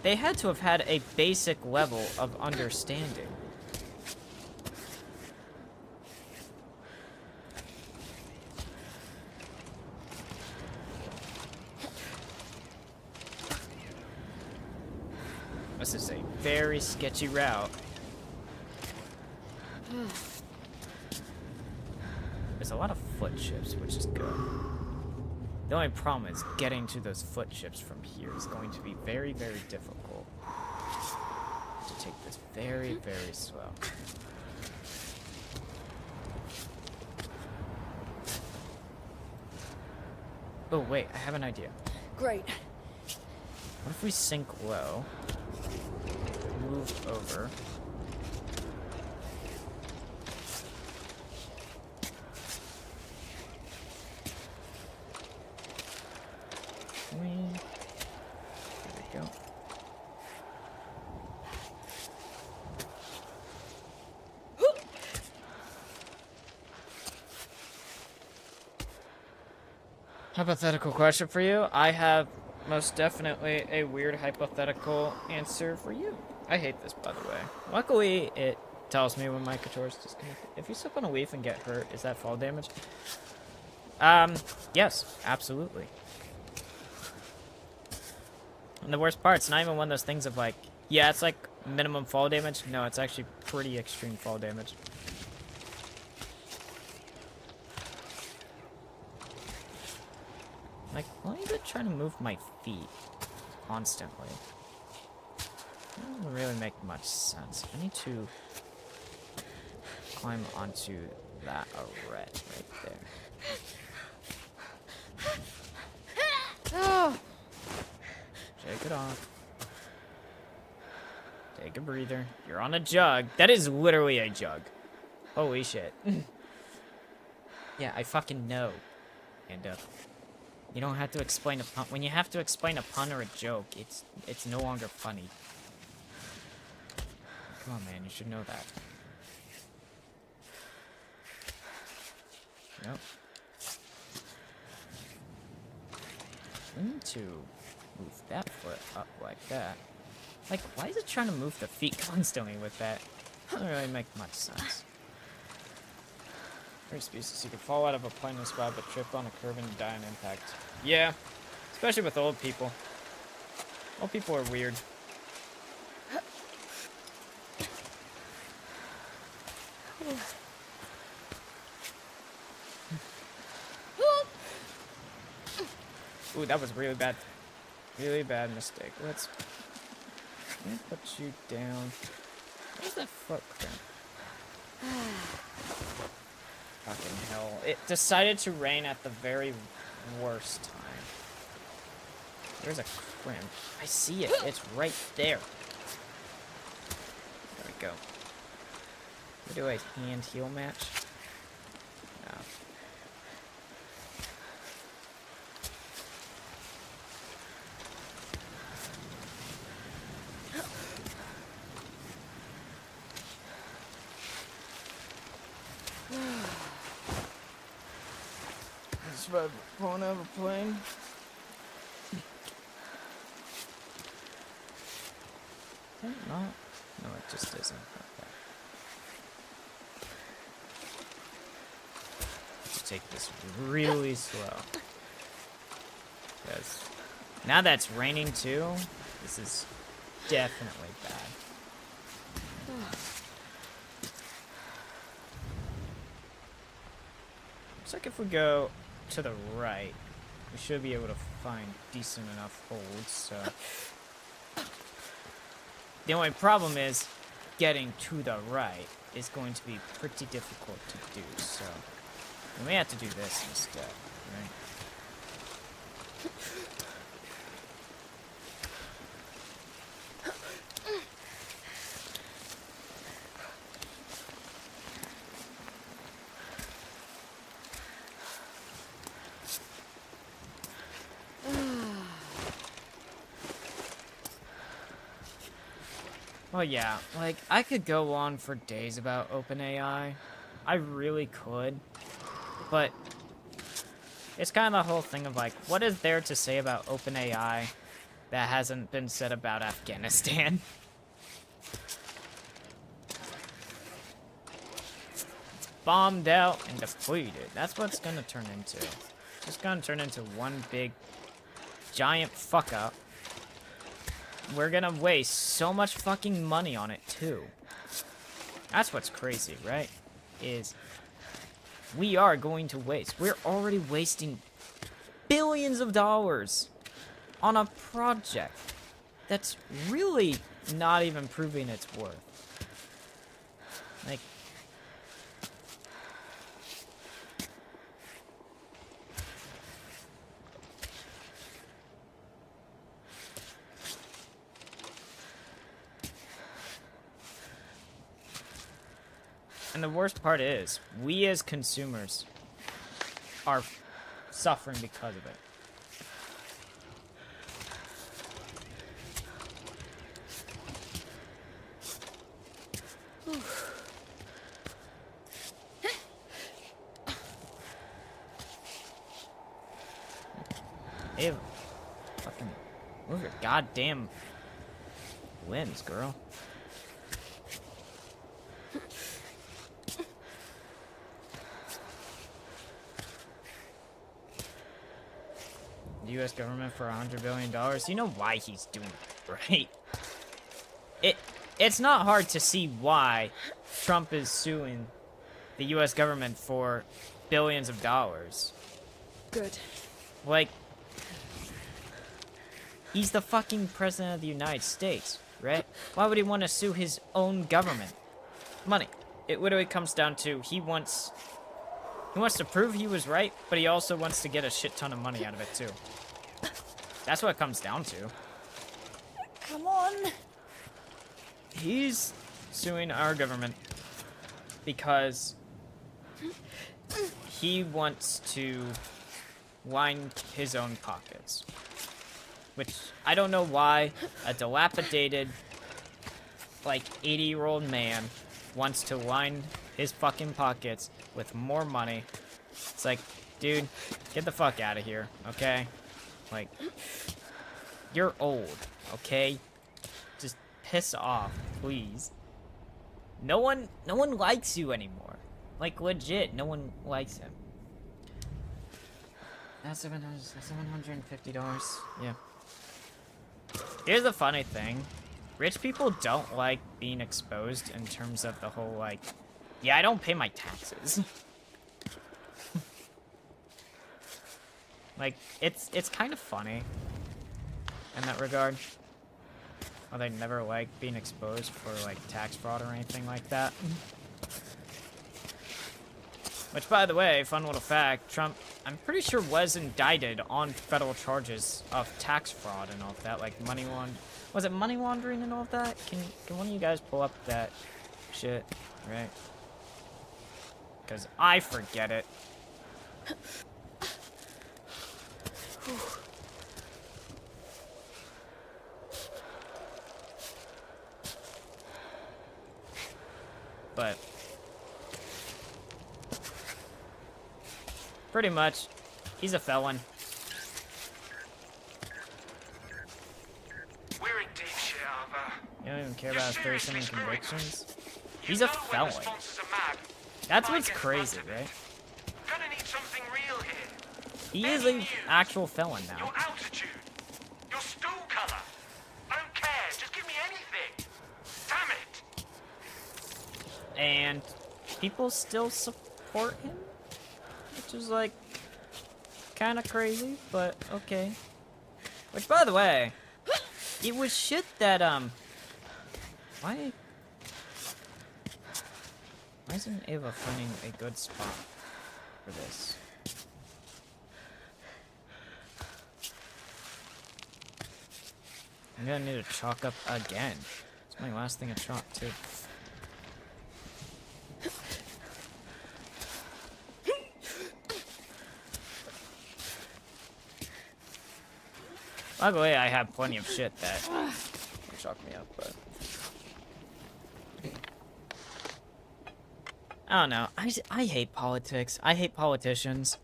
they had to have had a basic level of understanding. This is a very sketchy route. There's a lot of foot chips, which is good. The only problem is getting to those foot chips from here is going to be very, very difficult. To take this very, very slow. Oh, wait, I have an idea. Great. What if we sink low, move over, there we go. Hypothetical question for you. I have most definitely a weird hypothetical answer for you. I hate this, by the way. Luckily, it tells me when my controller's disconnected. If you step on a leaf and get hurt, is that fall damage? Yes, absolutely. And the worst part, it's not even one of those things of like, yeah, it's like minimum fall damage. No, it's actually pretty extreme fall damage. Like, why is it trying to move my feet constantly? That doesn't really make much sense. I need to climb onto that arret right there. Oh, Shake it off. Take a breather. You're on a jug. That is literally a jug. Holy shit. Yeah, I fucking know. And, you don't have to explain a pun. When you have to explain a pun or a joke, it's no longer funny. Come on, man, you should know that. Nope. We need to move that foot up like that. Like, why is it trying to move the feet constantly with that? Doesn't really make much sense. Very species, you could fall out of a plane spot but trip on a curve and die on impact. Yeah, especially with old people. Old people are weird. Ooh, that was really bad. Really bad mistake. Let me put you down. Where's that foot cramp? Fucking hell. it decided to rain at the very worst time. There's a crimp. I see it. It's right there. There we go. We do a hand heal match. No. Just about pulling over a plane. Is that not? No, it just isn't. Okay. Let's take this really slow. Because now that it's raining too, this is definitely bad. Looks like if we go to the right, we should be able to find decent enough holds, so... The only problem is getting to the right is going to be pretty difficult to do, so we may have to do this instead, right? Well, yeah, like, I could go on for days about OpenAI. I really could. But it's kind of the whole thing of, like, what is there to say about OpenAI that hasn't been said about Afghanistan? It's bombed out and depleted. That's what it's gonna turn into. It's just gonna turn into one big, giant fuck-up. We're gonna waste so much fucking money on it, too. That's what's crazy, right? Is we are going to waste. We're already wasting billions of dollars on a project that's really not even proving its worth. Like, and the worst part is, we as consumers are suffering because of it. Ew. Fucking move your goddamn limbs, girl. The U.S. government for $100 billion. You know why he's doing it, right? It's not hard to see why Trump is suing the U.S. government for billions of dollars. Good. Like, he's the fucking president of the United States, right? Why would he want to sue his own government? Money. It literally comes down to he wants to prove he was right, but he also wants to get a shit ton of money out of it too. That's what it comes down to. Come on. He's suing our government because he wants to line his own pockets. Which, I don't know why a dilapidated, like, 80-year-old man wants to line his fucking pockets with more money. It's like, dude, get the fuck out of here, okay? Like, you're old, okay? Just piss off, please. No one likes you anymore. Like, legit, no one likes him. That's $750, yeah. Here's the funny thing. Rich people don't like being exposed in terms of the whole, like, yeah, I don't pay my taxes. Like, it's kind of funny in that regard. Or they never like being exposed for, like, tax fraud or anything like that. Which, by the way, fun little fact, Trump, I'm pretty sure was indicted on federal charges of tax fraud and all of that, like money was it money laundering and all of that? Can one of you guys pull up that shit, right? Because I forget it. But pretty much, he's a felon. We're in deep shit, Arthur. You don't even care about his 37 convictions. You He's a know when the felon. sponsors are mad. That's Might what's get crazy, front of it. right? Gonna need something real here. He is Any an news? actual felon now. Your altitude. Your stool color. I don't care. Just give me anything. Damn it. And people still support him, which is like kind of crazy, but okay. Which, by the way, it was shit that why isn't Ava finding a good spot for this? I'm gonna need to chalk up again. It's my last thing to chalk too. Luckily, I have plenty of shit that will chalk me up, but I don't know. I hate politics. I hate politicians.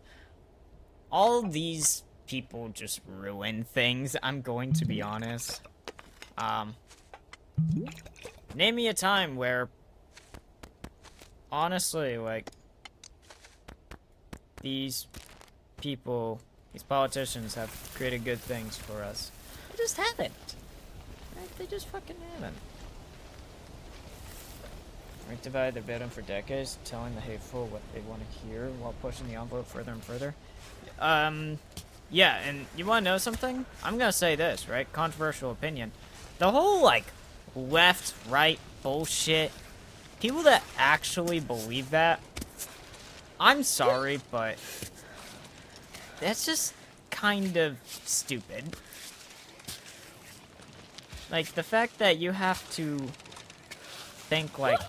All these people just ruin things. I'm going to be honest. Name me a time where, honestly, like, these people, these politicians have created good things for us. They just haven't. Right? They just fucking haven't. Rectify their bedroom for decades, telling the hateful what they want to hear while pushing the envelope further and further. Yeah, and you want to know something? I'm gonna say this, right? Controversial opinion. The whole, like, left-right bullshit, people that actually believe that, I'm sorry, but that's just kind of stupid. Like, the fact that you have to think, like,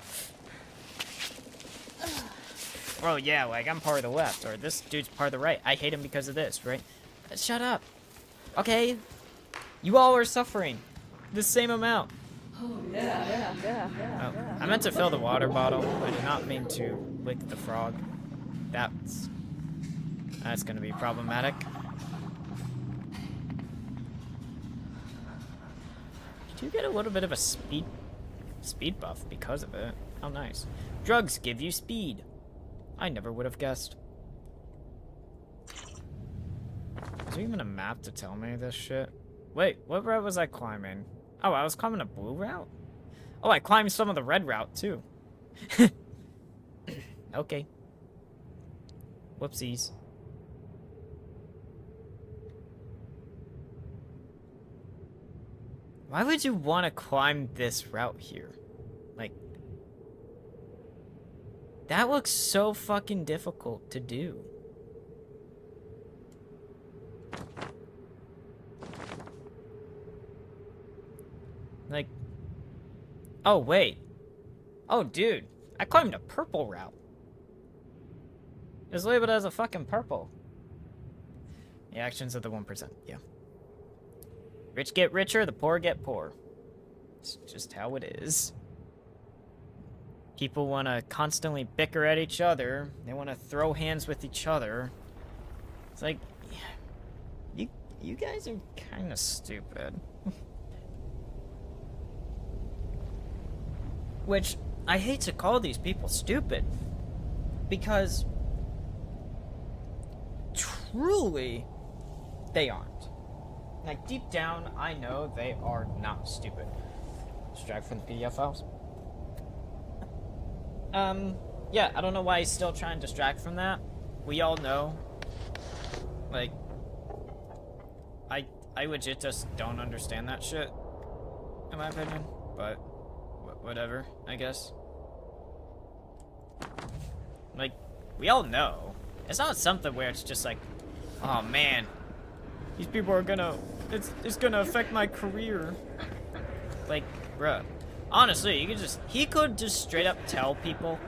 oh yeah, like, I'm part of the left, or this dude's part of the right. I hate him because of this, right? Shut up. Okay? You all are suffering the same amount. Oh, I meant to fill the water bottle. I did not mean to lick the frog. That's gonna be problematic. You do get a little bit of a speed buff because of it. How nice. Drugs give you speed. I never would have guessed. Is there even a map to tell me this shit? Wait, what route was I climbing? Oh, I was climbing a blue route? Oh, I climbed some of the red route, too. Okay. Whoopsies. Why would you want to climb this route here? Like, that looks so fucking difficult to do. Like, oh wait. Oh dude, I climbed a purple route. It's labeled as a fucking purple. The actions of the 1%, yeah. Rich get richer, the poor get poor. It's just how it is. People want to constantly bicker at each other. They want to throw hands with each other. It's like, you guys are kind of stupid. Which, I hate to call these people stupid. Because, truly, they aren't. Like, deep down, I know they are not stupid. Extract from the PDF files. Yeah, I don't know why he's still trying to distract from that. We all know. Like, I legit just don't understand that shit, in my opinion. But, whatever, I guess. Like, we all know. It's not something where it's just like, oh man, these people are gonna, it's gonna affect my career. Like, bruh, honestly, he could just straight up tell people,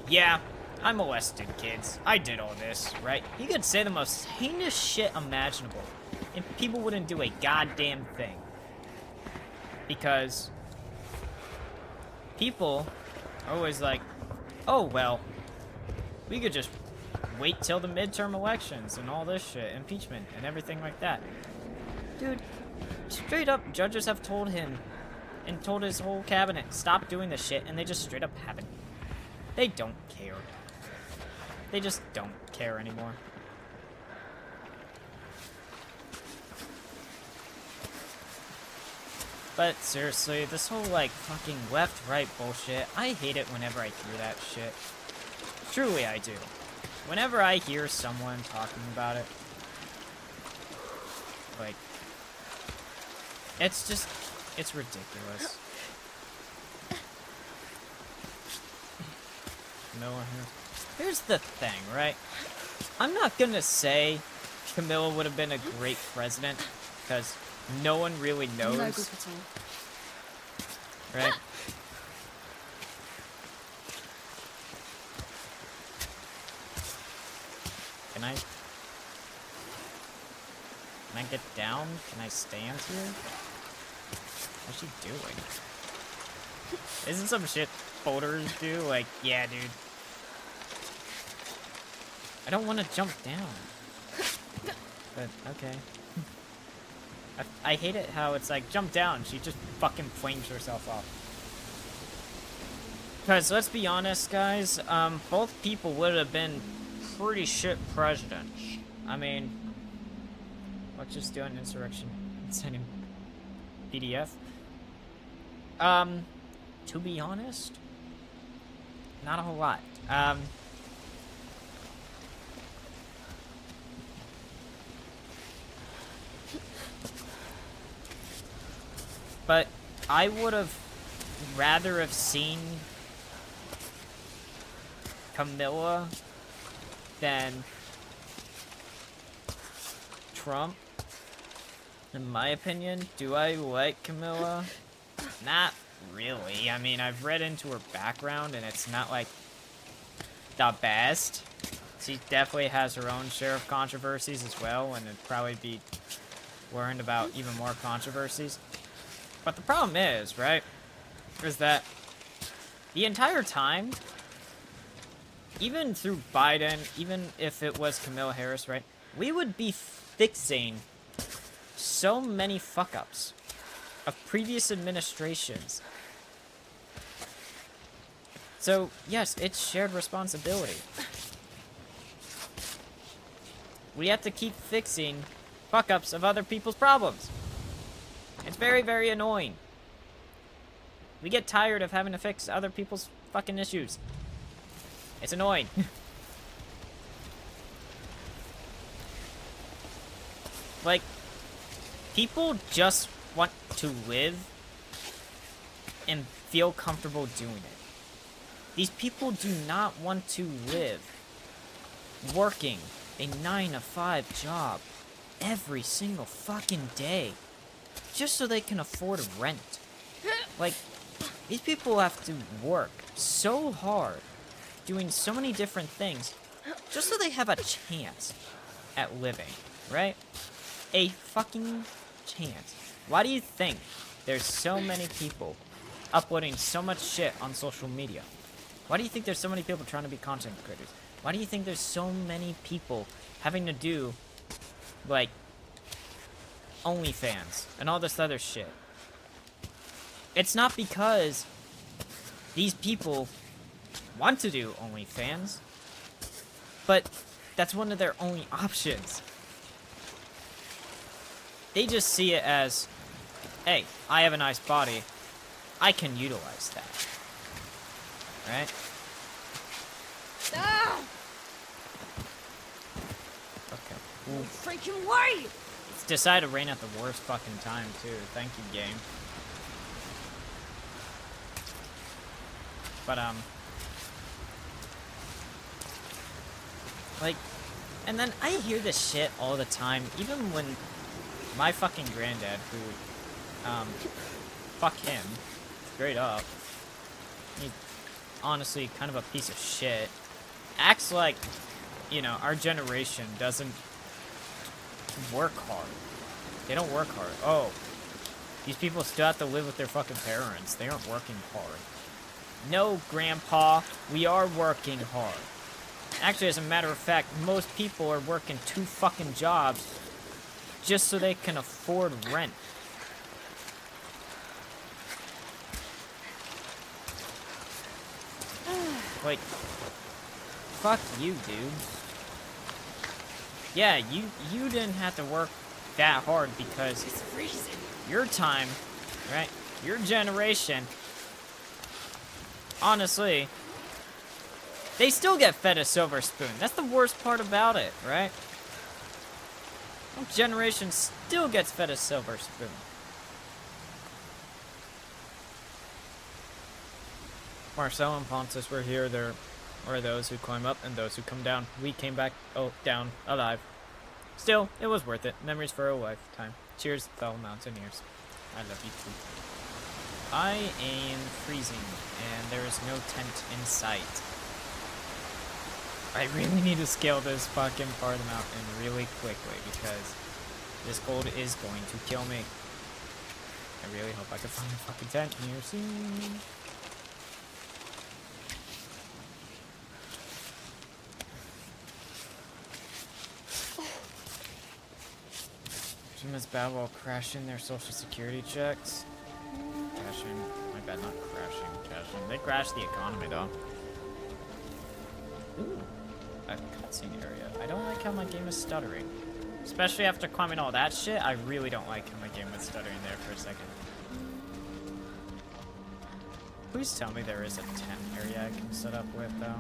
yeah, I molested kids. I did all this, right? He could say the most heinous shit imaginable, and people wouldn't do a goddamn thing. Because people are always like, oh, well, we could just wait till the midterm elections and all this shit, impeachment and everything like that. Dude, straight up, judges have told him and told his whole cabinet, stop doing this shit, and they just straight up haven't. They don't care. They just don't care anymore. But seriously, this whole, like, fucking left-right bullshit, I hate it whenever I hear that shit. Truly, I do. Whenever I hear someone talking about it, like, it's just, it's ridiculous. No one here. Here's the thing, right? I'm not gonna say Camilla would have been a great president, because no one really knows. No good at all. Right? Can I get down? Can I stand here? What's she doing? Isn't some shit boulders do? Like, yeah, dude. I don't want to jump down. But, okay. I hate it how it's like, jump down. She just fucking flings herself off. Because, let's be honest, guys. Both people would have been pretty shit presidents. I mean, let's just do an insurrection. Send him PDF. To be honest, not a whole lot. But I would have rather have seen Camilla than Trump. In my opinion, do I like Camilla? Not really. I mean, I've read into her background, and it's not like the best. She definitely has her own share of controversies as well, and it'd probably be learned about even more controversies. But the problem is, right, is that the entire time, even through Biden, even if it was Kamala Harris, right, we would be fixing so many fuck-ups of previous administrations. So, yes, it's shared responsibility. We have to keep fixing fuck-ups of other people's problems. It's very, very annoying. We get tired of having to fix other people's fucking issues. It's annoying. Like, people just want to live and feel comfortable doing it. These people do not want to live working a 9-to-5 job every single fucking day just so they can afford rent. Like, these people have to work so hard doing so many different things just so they have a chance at living, right? A fucking chance. Why do you think there's so many people uploading so much shit on social media? Why do you think there's so many people trying to be content creators? Why do you think there's so many people having to do, like, OnlyFans and all this other shit? It's not because these people want to do OnlyFans, but that's one of their only options. They just see it as, hey, I have a nice body, I can utilize that. Right? Ah! Okay. No freaking way! It's decided to rain at the worst fucking time, too. Thank you, game. But, Like, and then I hear this shit all the time, even when my fucking granddad, who, fuck him, straight up, he's honestly kind of a piece of shit, acts like, you know, our generation doesn't work hard. They don't work hard. Oh, these people still have to live with their fucking parents. They aren't working hard. No, Grandpa, we are working hard. Actually, as a matter of fact, most people are working 2 fucking jobs just so they can afford rent. Like, fuck you, dude. Yeah, you didn't have to work that hard because It's freezing. your time, right? Your generation, honestly, they still get fed a silver spoon. That's the worst part about it, right? Our generation still gets fed a silver spoon. Marcel and Pontus were here. There are those who climb up and those who come down. We came back, down, alive. Still, it was worth it. Memories for a lifetime. Cheers, fellow mountaineers. I love you too. I am freezing, and there is no tent in sight. I really need to scale this fucking part of the mountain really quickly, because this cold is going to kill me. I really hope I can find a fucking tent here soon. Humans bad while crashing their social security checks. Crashing. My bad, not crashing. Crashing. They crashed the economy, though. Ooh. A cutscene area. I don't like how my game is stuttering. Especially after climbing all that shit, I really don't like how my game was stuttering there for a second. Please tell me there is a tent area I can set up with, though.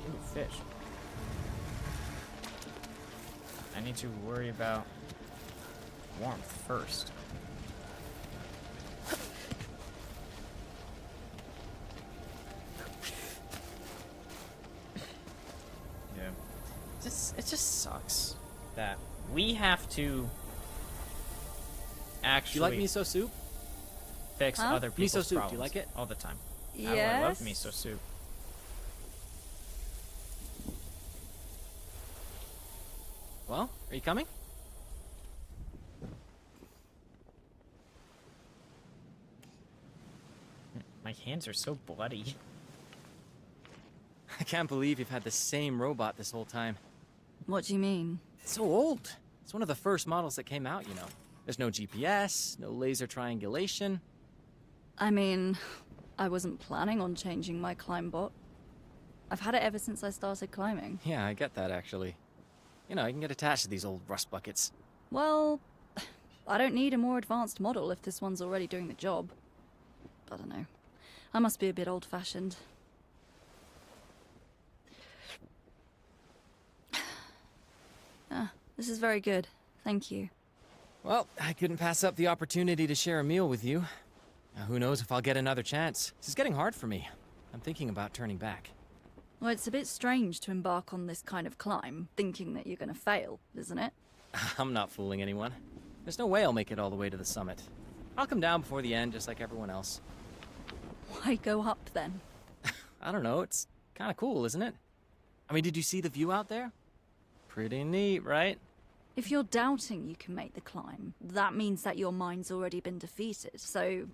Ooh, fish. I need to worry about warmth first. Yeah. It just sucks that we have to actually You like miso soup? fix Huh? other people's Miso soup, do you problems like it? all the time. Yes. I love miso soup. Well, are you coming? My hands are so bloody. I can't believe you've had the same robot this whole time. What do you mean? It's so old. It's one of the first models that came out, you know. There's no GPS, no laser triangulation. I mean, I wasn't planning on changing my climb bot. I've had it ever since I started climbing. Yeah, I get that actually. You know, you can get attached to these old rust buckets. Well, I don't need a more advanced model if this one's already doing the job. I don't know. I must be a bit old-fashioned. Ah, this is very good. Thank you. Well, I couldn't pass up the opportunity to share a meal with you. Now, who knows if I'll get another chance. This is getting hard for me. I'm thinking about turning back. Well, it's a bit strange to embark on this kind of climb, thinking that you're gonna fail, isn't it? I'm not fooling anyone. There's no way I'll make it all the way to the summit. I'll come down before the end, just like everyone else. Why go up then? I don't know, it's kind of cool, isn't it? I mean, did you see the view out there? Pretty neat, right? If you're doubting you can make the climb, that means that your mind's already been defeated. So,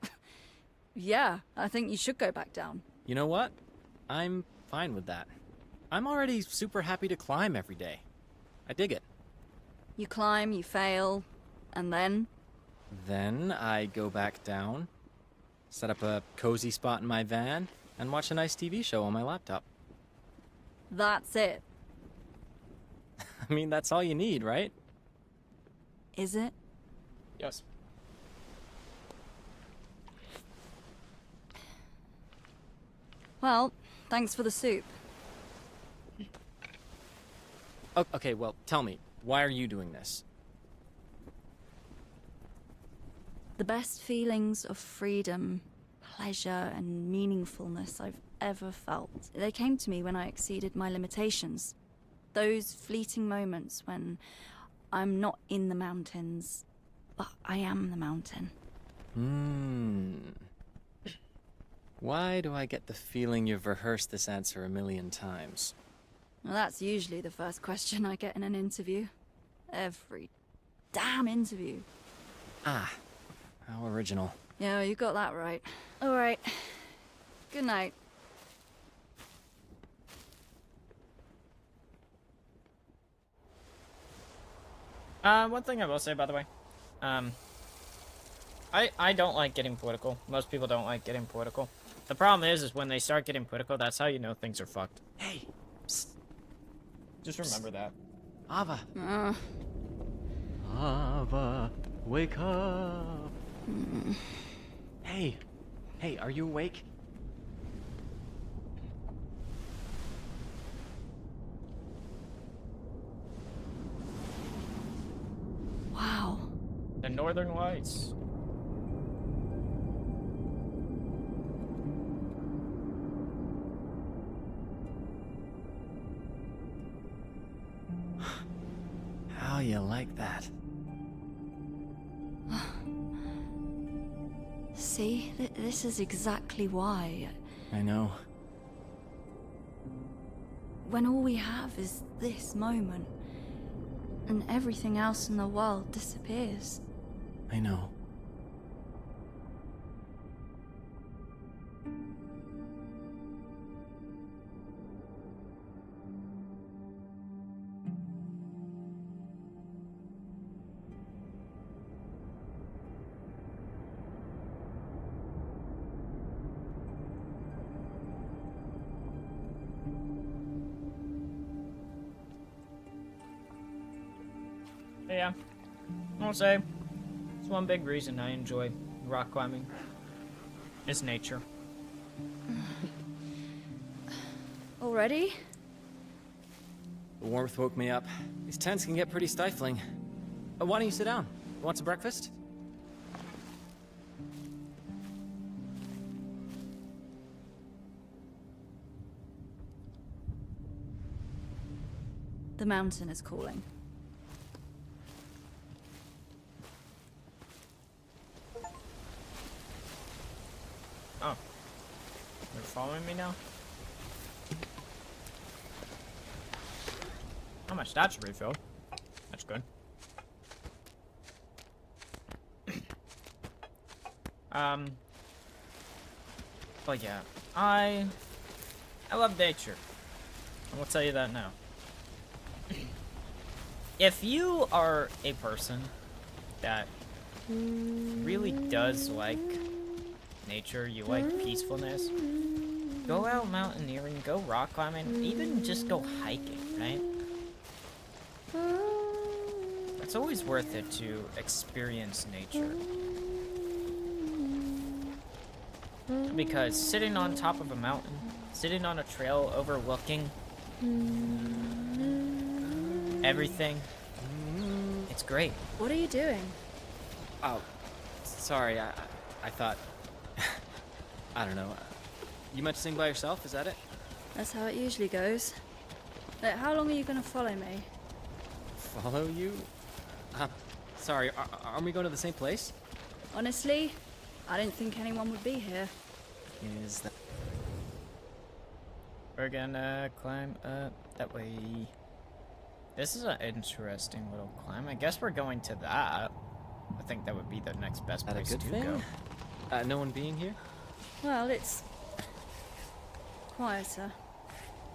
yeah, I think you should go back down. You know what? I'm fine with that. I'm already super happy to climb every day. I dig it. You climb, you fail, and then? Then I go back down, set up a cozy spot in my van, and watch a nice TV show on my laptop. That's it. I mean, that's all you need, right? Is it? Yes. Well, thanks for the soup. Okay, well, tell me, why are you doing this? The best feelings of freedom, pleasure, and meaningfulness I've ever felt. They came to me when I exceeded my limitations. Those fleeting moments when I'm not in the mountains, but I am the mountain. Why do I get the feeling you've rehearsed this answer a million times? Well, that's usually the first question I get in an interview. Every damn interview. Ah, how original. Yeah, you got that right. All right. Good night. One thing I will say, by the way, I don't like getting political. Most people don't like getting political. The problem is when they start getting political, that's how you know things are fucked. Hey, psst. Just remember that. Ava. Ava, wake up. Hey, are you awake? Wow. The Northern Lights. How you like that? See, this is exactly why. I know. When all we have is this moment, and everything else in the world disappears. I know. Yeah, I'll say it's one big reason I enjoy rock climbing. Is nature. Already? The warmth woke me up. These tents can get pretty stifling. Why don't you sit down? Want some breakfast? The mountain is calling. Oh. They're following me now? How much that should refill? That's good. But yeah, I love nature. I will tell you that now. If you are a person that really does like nature, you like peacefulness, go out mountaineering, go rock climbing, even just go hiking, right? It's always worth it to experience nature. Because sitting on top of a mountain, sitting on a trail overlooking everything, it's great. What are you doing? Oh, sorry, I thought... I don't know. You meant to sing by yourself, is that it? That's how it usually goes. Look, how long are you gonna follow me? Follow you? Sorry, aren't we going to the same place? Honestly, I didn't think anyone would be here. Is that... We're gonna climb up that way. This is an interesting little climb. I guess we're going to that. I think that would be the next best That a place good to thing? go. No one being here? Well, it's quieter.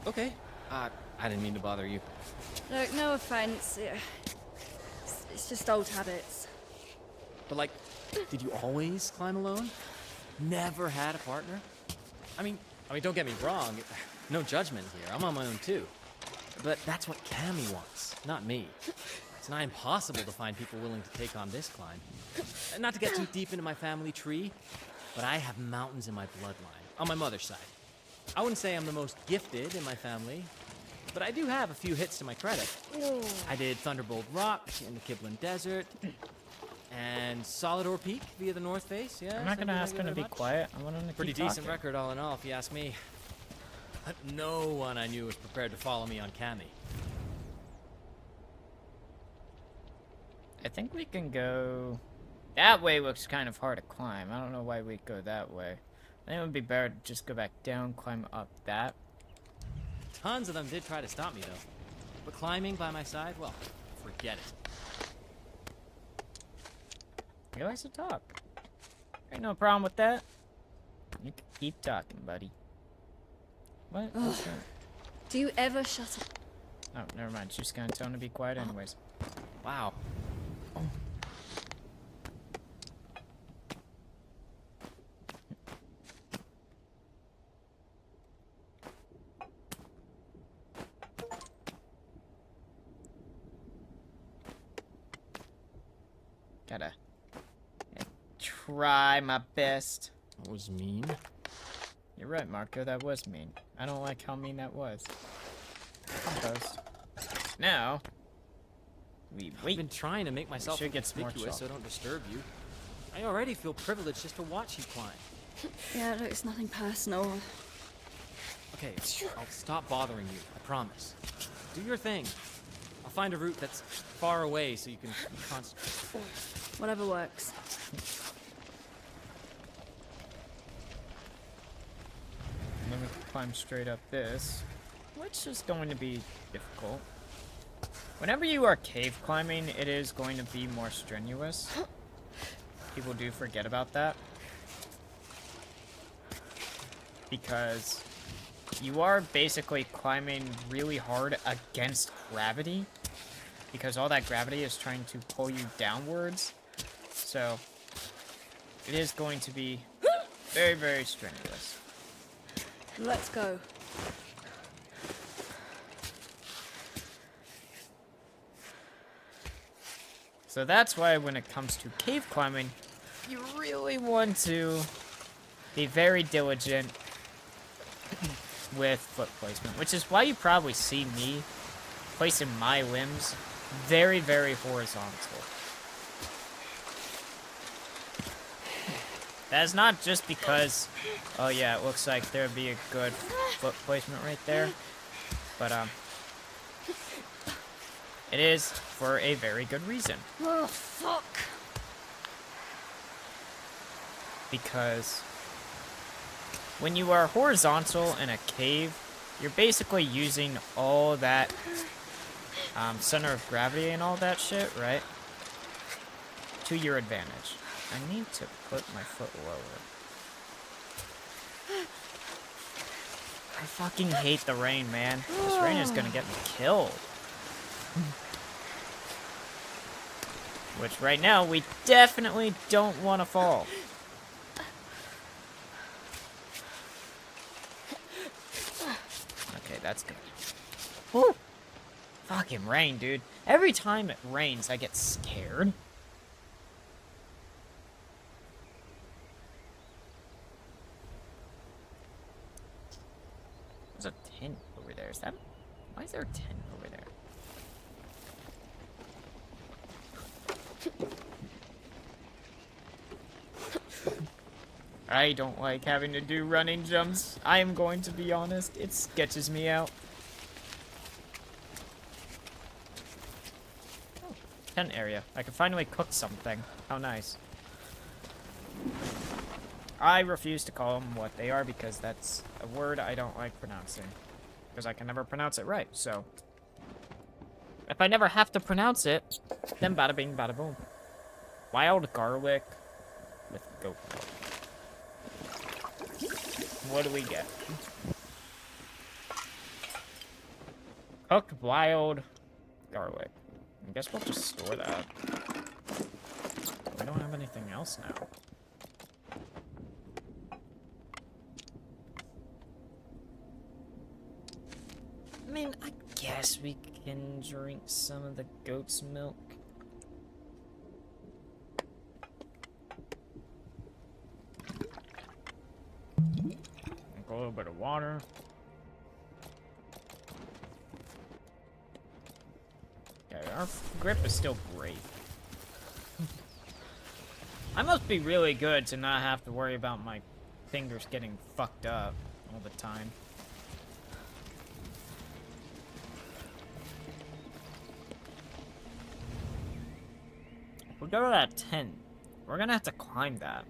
Okay. I didn't mean to bother you. Look, no offense. It's just old habits. But like, did you always climb alone? Never had a partner? I mean, don't get me wrong. No judgment here. I'm on my own too. But that's what Cammy wants, not me. It's nigh impossible to find people willing to take on this climb. And not to get too deep into my family tree, but I have mountains in my bloodline, on my mother's side. I wouldn't say I'm the most gifted in my family, but I do have a few hits to my credit. I did Thunderbolt Rock in the Kiblin Desert, and Solidor Peak via the North Face, yeah. I'm not gonna ask him to be quiet. I want him to Pretty keep decent talking. record all in all, if you ask me. But no one I knew was prepared to follow me on Cami. I think we can go... That way looks kind of hard to climb. I don't know why we'd go that way. I think it would be better to just go back down, climb up that. Tons of them did try to stop me, though. But climbing by my side, well, forget it. He likes to talk. Ain't no problem with that. You can keep talking, buddy. What? What's that? Do you ever shut up? Oh, never mind. She's gonna tell him to be quiet anyways. Wow. Gotta try my best. That was mean. You're right, Marco. That was mean. I don't like how mean that was. Compost. Now, we I've wait. been trying to make myself should get some more conspicuous so I chalk. don't disturb you. I already feel privileged just to watch you climb. Yeah, look, it's nothing personal. Okay, I'll stop bothering you, I promise. Do your thing. I'll find a route that's far away so you can concentrate. Whatever works. And then we can climb straight up this, which is going to be difficult. Whenever you are cave climbing, it is going to be more strenuous. People do forget about that. Because you are basically climbing really hard against gravity. Because all that gravity is trying to pull you downwards. So, it is going to be very, very strenuous. Let's go. So that's why when it comes to cave climbing, you really want to be very diligent with foot placement, which is why you probably see me placing my limbs very, very horizontal. That is not just because, oh yeah, it looks like there'd be a good foot placement right there, but it is for a very good reason. Oh, fuck. Because when you are horizontal in a cave, you're basically using all that center of gravity and all that shit, right? To your advantage. I need to put my foot lower. I fucking hate the rain, man. This rain is gonna get me killed. Which right now, we definitely don't want to fall. Okay, that's good. Woo! Fucking rain, dude. Every time it rains, I get scared. There's a tent over there. Is that... Why is there a tent over there? I don't like having to do running jumps. I am going to be honest. It sketches me out. Oh, tent area. I can finally cook something. How nice. I refuse to call them what they are because that's a word I don't like pronouncing. Because I can never pronounce it right, so... If I never have to pronounce it, then bada bing, bada boom. Wild garlic with goat milk. What do we get? Cooked wild garlic. I guess we'll just store that. We don't have anything else now. I mean, I guess we can drink some of the goat's milk. A little bit of water. Okay, our grip is still great. I must be really good to not have to worry about my fingers getting fucked up all the time. We'll go to that tent. We're gonna have to climb that.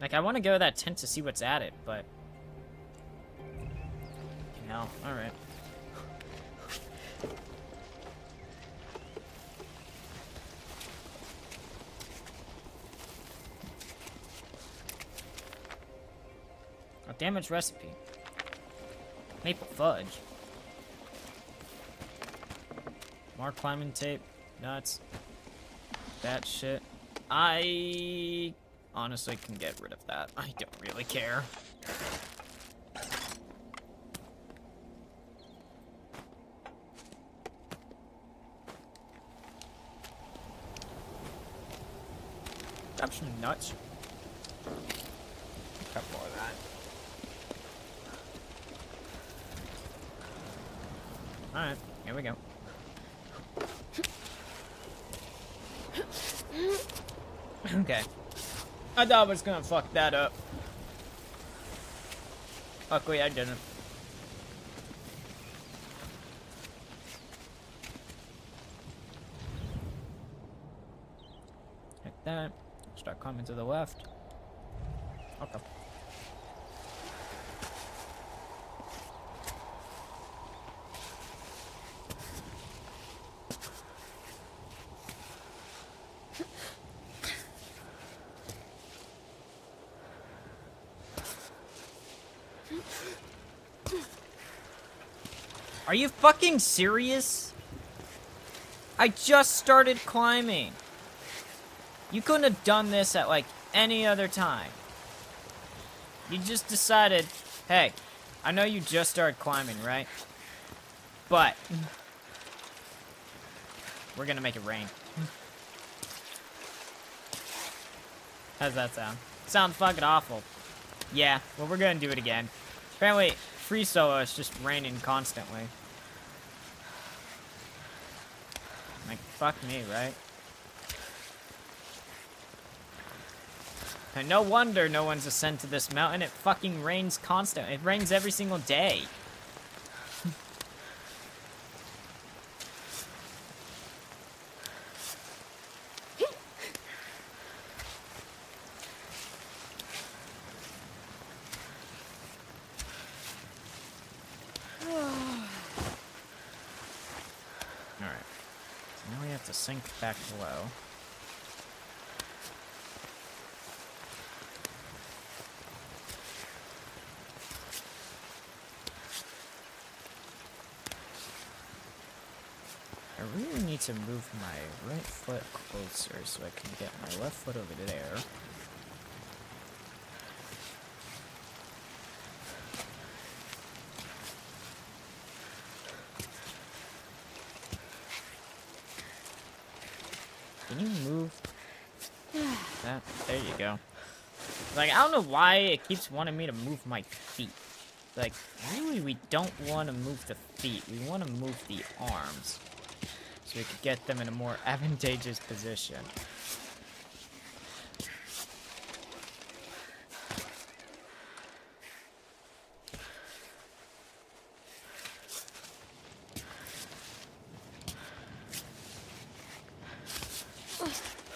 Like, I want to go to that tent to see what's at it, but... You know, alright. A damaged recipe. Maple fudge. More climbing tape. Nuts. That shit. I honestly can get rid of that. I don't really care. Grab some nuts. Grab more of that. Alright, here we go. Okay. I thought I was gonna fuck that up. Luckily, I didn't. Hit that. Start climbing to the left. Okay. Are you fucking serious? I just started climbing. You couldn't have done this at, like, any other time. You just decided, hey, I know you just started climbing, right? But we're gonna make it rain. How's that sound? Sounds fucking awful. Yeah, well, we're gonna do it again. Apparently, free solo is just raining constantly. Like, fuck me, right? And no wonder no one's ascended to this mountain. It fucking rains constantly. It rains every single day. Alright. So now we have to sink back below. I really need to move my right foot closer so I can get my left foot over there. Can you move that? There you go. Like, I don't know why it keeps wanting me to move my feet. Like, really, we don't want to move the feet. We want to move the arms. So we could get them in a more advantageous position.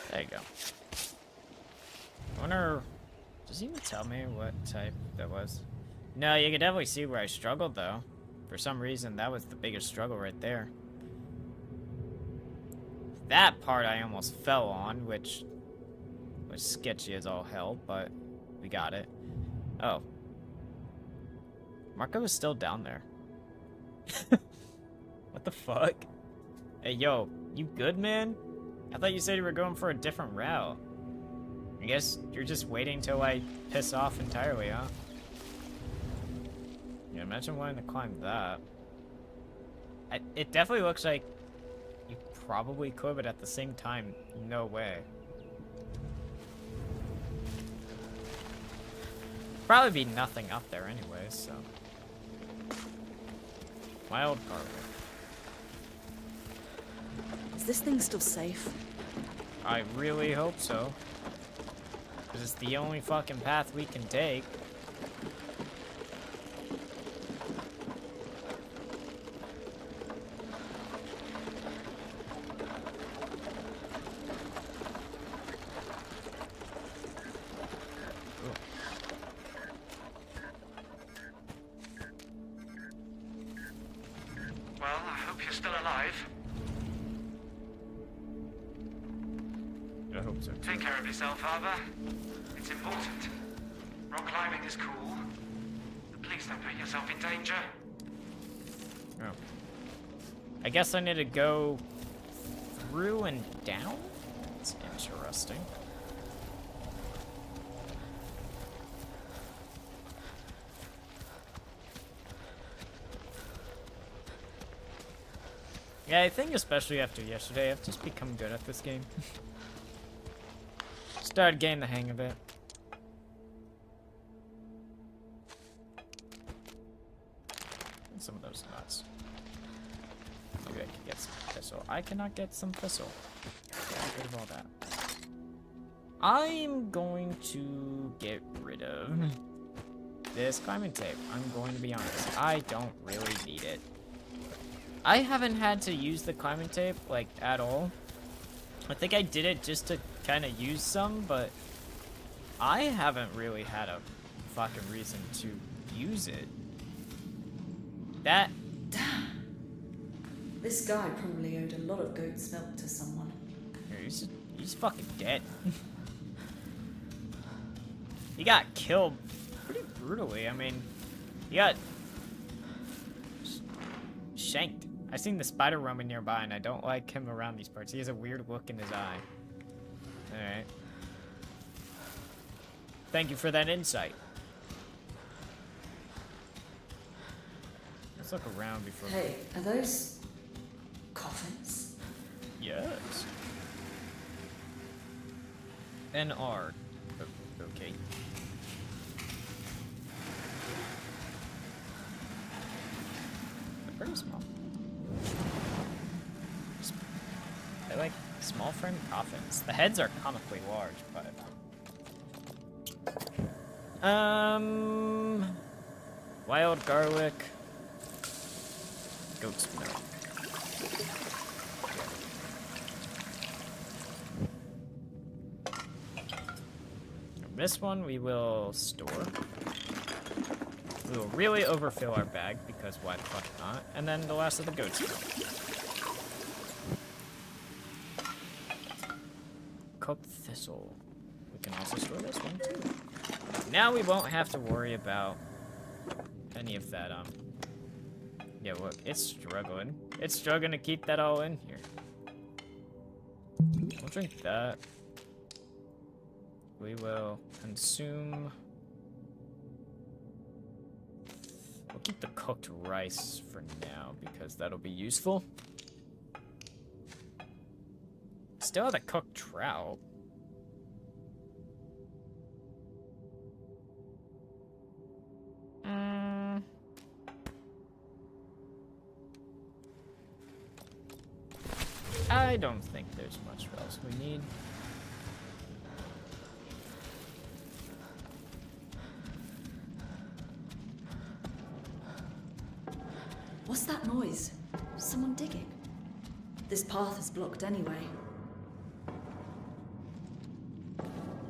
There you go. I wonder, does he even tell me what type that was? No, you can definitely see where I struggled, though. For some reason, that was the biggest struggle right there. That part I almost fell on, which was sketchy as all hell, but we got it. Oh. Marco is still down there. What the fuck? Hey, yo, you good, man? I thought you said you were going for a different route. I guess you're just waiting till I piss off entirely, huh? Yeah, imagine wanting to climb that. It definitely looks like you probably could, but at the same time, no way. Probably be nothing up there anyways, so. My old cargo. Is this thing still safe? I really hope so. Because it's the only fucking path we can take. Well, I hope you're still alive. I hope so. Take care of yourself, Harbour. It's important. Rock climbing is cool. But please don't put yourself in danger. Oh. I guess I need to go through and down? That's interesting. Yeah, I think especially after yesterday, I've just become good at this game. Started getting the hang of it. And some of those nuts. Maybe I can get some thistle. I cannot get some thistle. Get rid of all that. I'm going to get rid of this climbing tape. I'm going to be honest. I don't really need it. I haven't had to use the climbing tape, like, at all. I think I did it just to kind of use some, but I haven't really had a fucking reason to use it. That... This guy probably owed a lot of goat's milk to someone. He's fucking dead. He got killed pretty brutally. I mean, he got shanked. I seen the spider roaming nearby, and I don't like him around these parts. He has a weird look in his eye. Alright. Thank you for that insight. Let's look around before... Hey, are those coffins? Yes. NR. Okay. They're pretty small. They're like small frame coffins. The heads are comically large, but wild garlic, goat's milk. This one we will store. We will really overfill our bag because why the fuck not? And then the last of the goat's milk. Cooked thistle. We can also store this one too. Now we won't have to worry about any of that, yeah, look, it's struggling. It's struggling to keep that all in here. We'll drink that. We will consume... We'll keep the cooked rice for now, because that'll be useful. Still have the cooked trout. I don't think there's much else we need. What's that noise? Someone digging? This path is blocked anyway.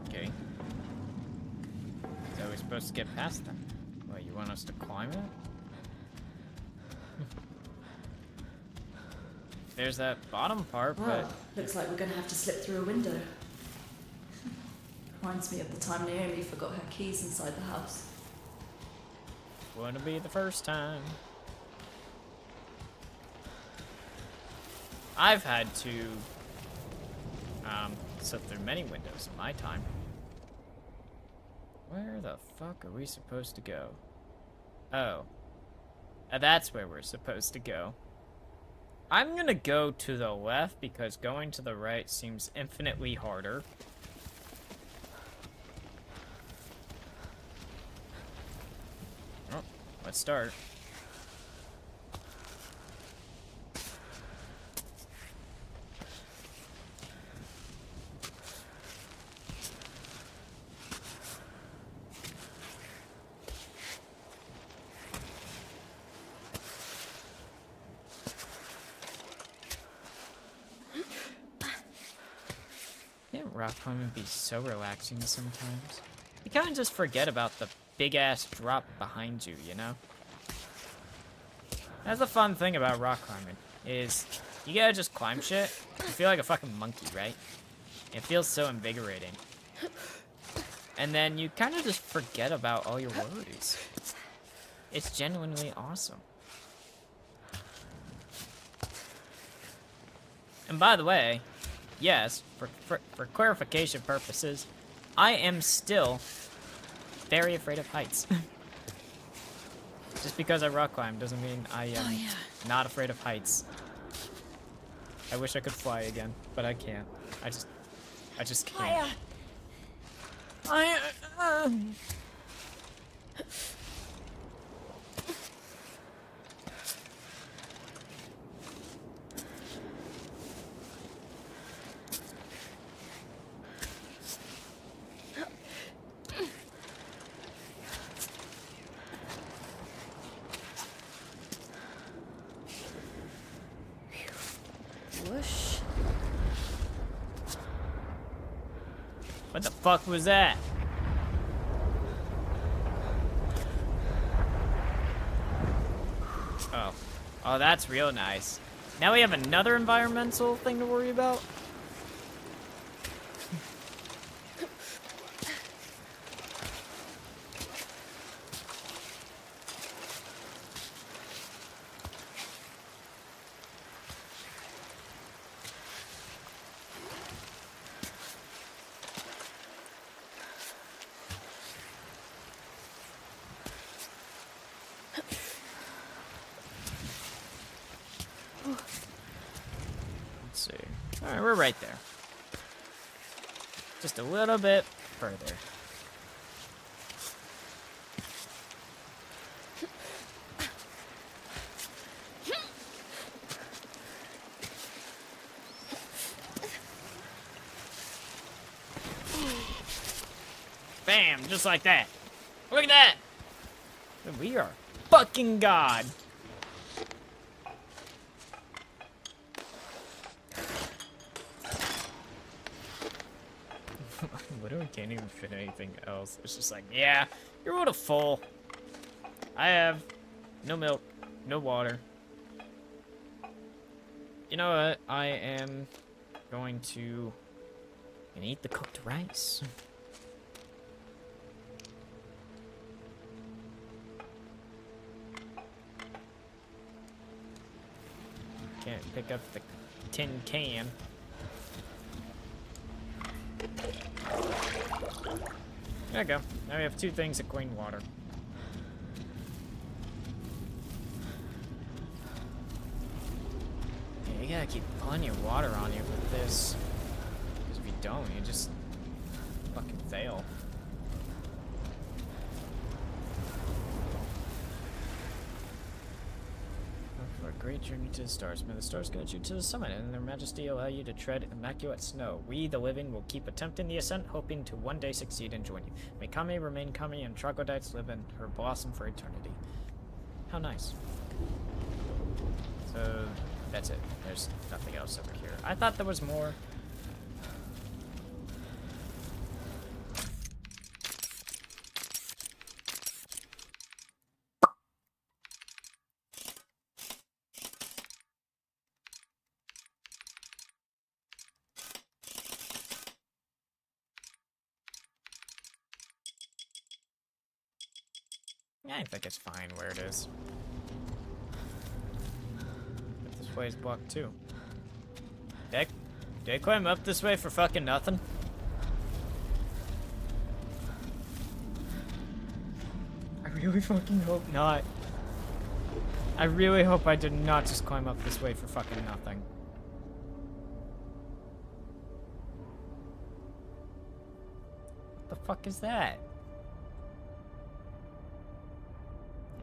Okay. So we're supposed to get past them. What, you want us to climb it? There's that bottom part, Well, looks like we're gonna have to slip through a window. Reminds me of the time Naomi forgot her keys inside the house. Wouldn't be the first time. I've had to slip through many windows in my time. Where the fuck are we supposed to go? Oh. That's where we're supposed to go. I'm gonna go to the left because going to the right seems infinitely harder. Oh, let's start. Can't rock climbing be so relaxing sometimes? You kind of just forget about the big-ass drop behind you, you know? That's the fun thing about rock climbing, is you gotta just climb shit. You feel like a fucking monkey, right? It feels so invigorating. And then you kind of just forget about all your worries. It's genuinely awesome. And by the way, yes, for clarification purposes, I am still very afraid of heights. Just because I rock climb doesn't mean I am not afraid of heights. I wish I could fly again, but I can't. I just can't. Whoosh. What the fuck was that? Oh. Oh, that's real nice. Now we have another environmental thing to worry about? Let's see. Alright, we're right there. Just a little bit further. Bam! Just like that. Look at that! We are fucking God. Literally can't even fit anything else. It's just like, yeah, you're a little full. I have no milk, no water. You know what? I am going to eat the cooked rice. Can't pick up the tin can. There we go. Now we have 2 things of clean water. Yeah, you gotta keep plenty of water on you with this. Because if you don't, you just fucking fail. For a great journey to the stars. May the stars guide you to the summit, and their majesty allow you to tread immaculate snow. We, the living, will keep attempting the ascent, hoping to one day succeed and join you. May Kami remain Kami, and troglodytes live in her blossom for eternity. How nice. So, that's it. There's nothing else over here. I thought there was more. I think it's fine where it is. But this way is blocked too. Did I climb up this way for fucking nothing? I really fucking hope not. I really hope I did not just climb up this way for fucking nothing. What the fuck is that?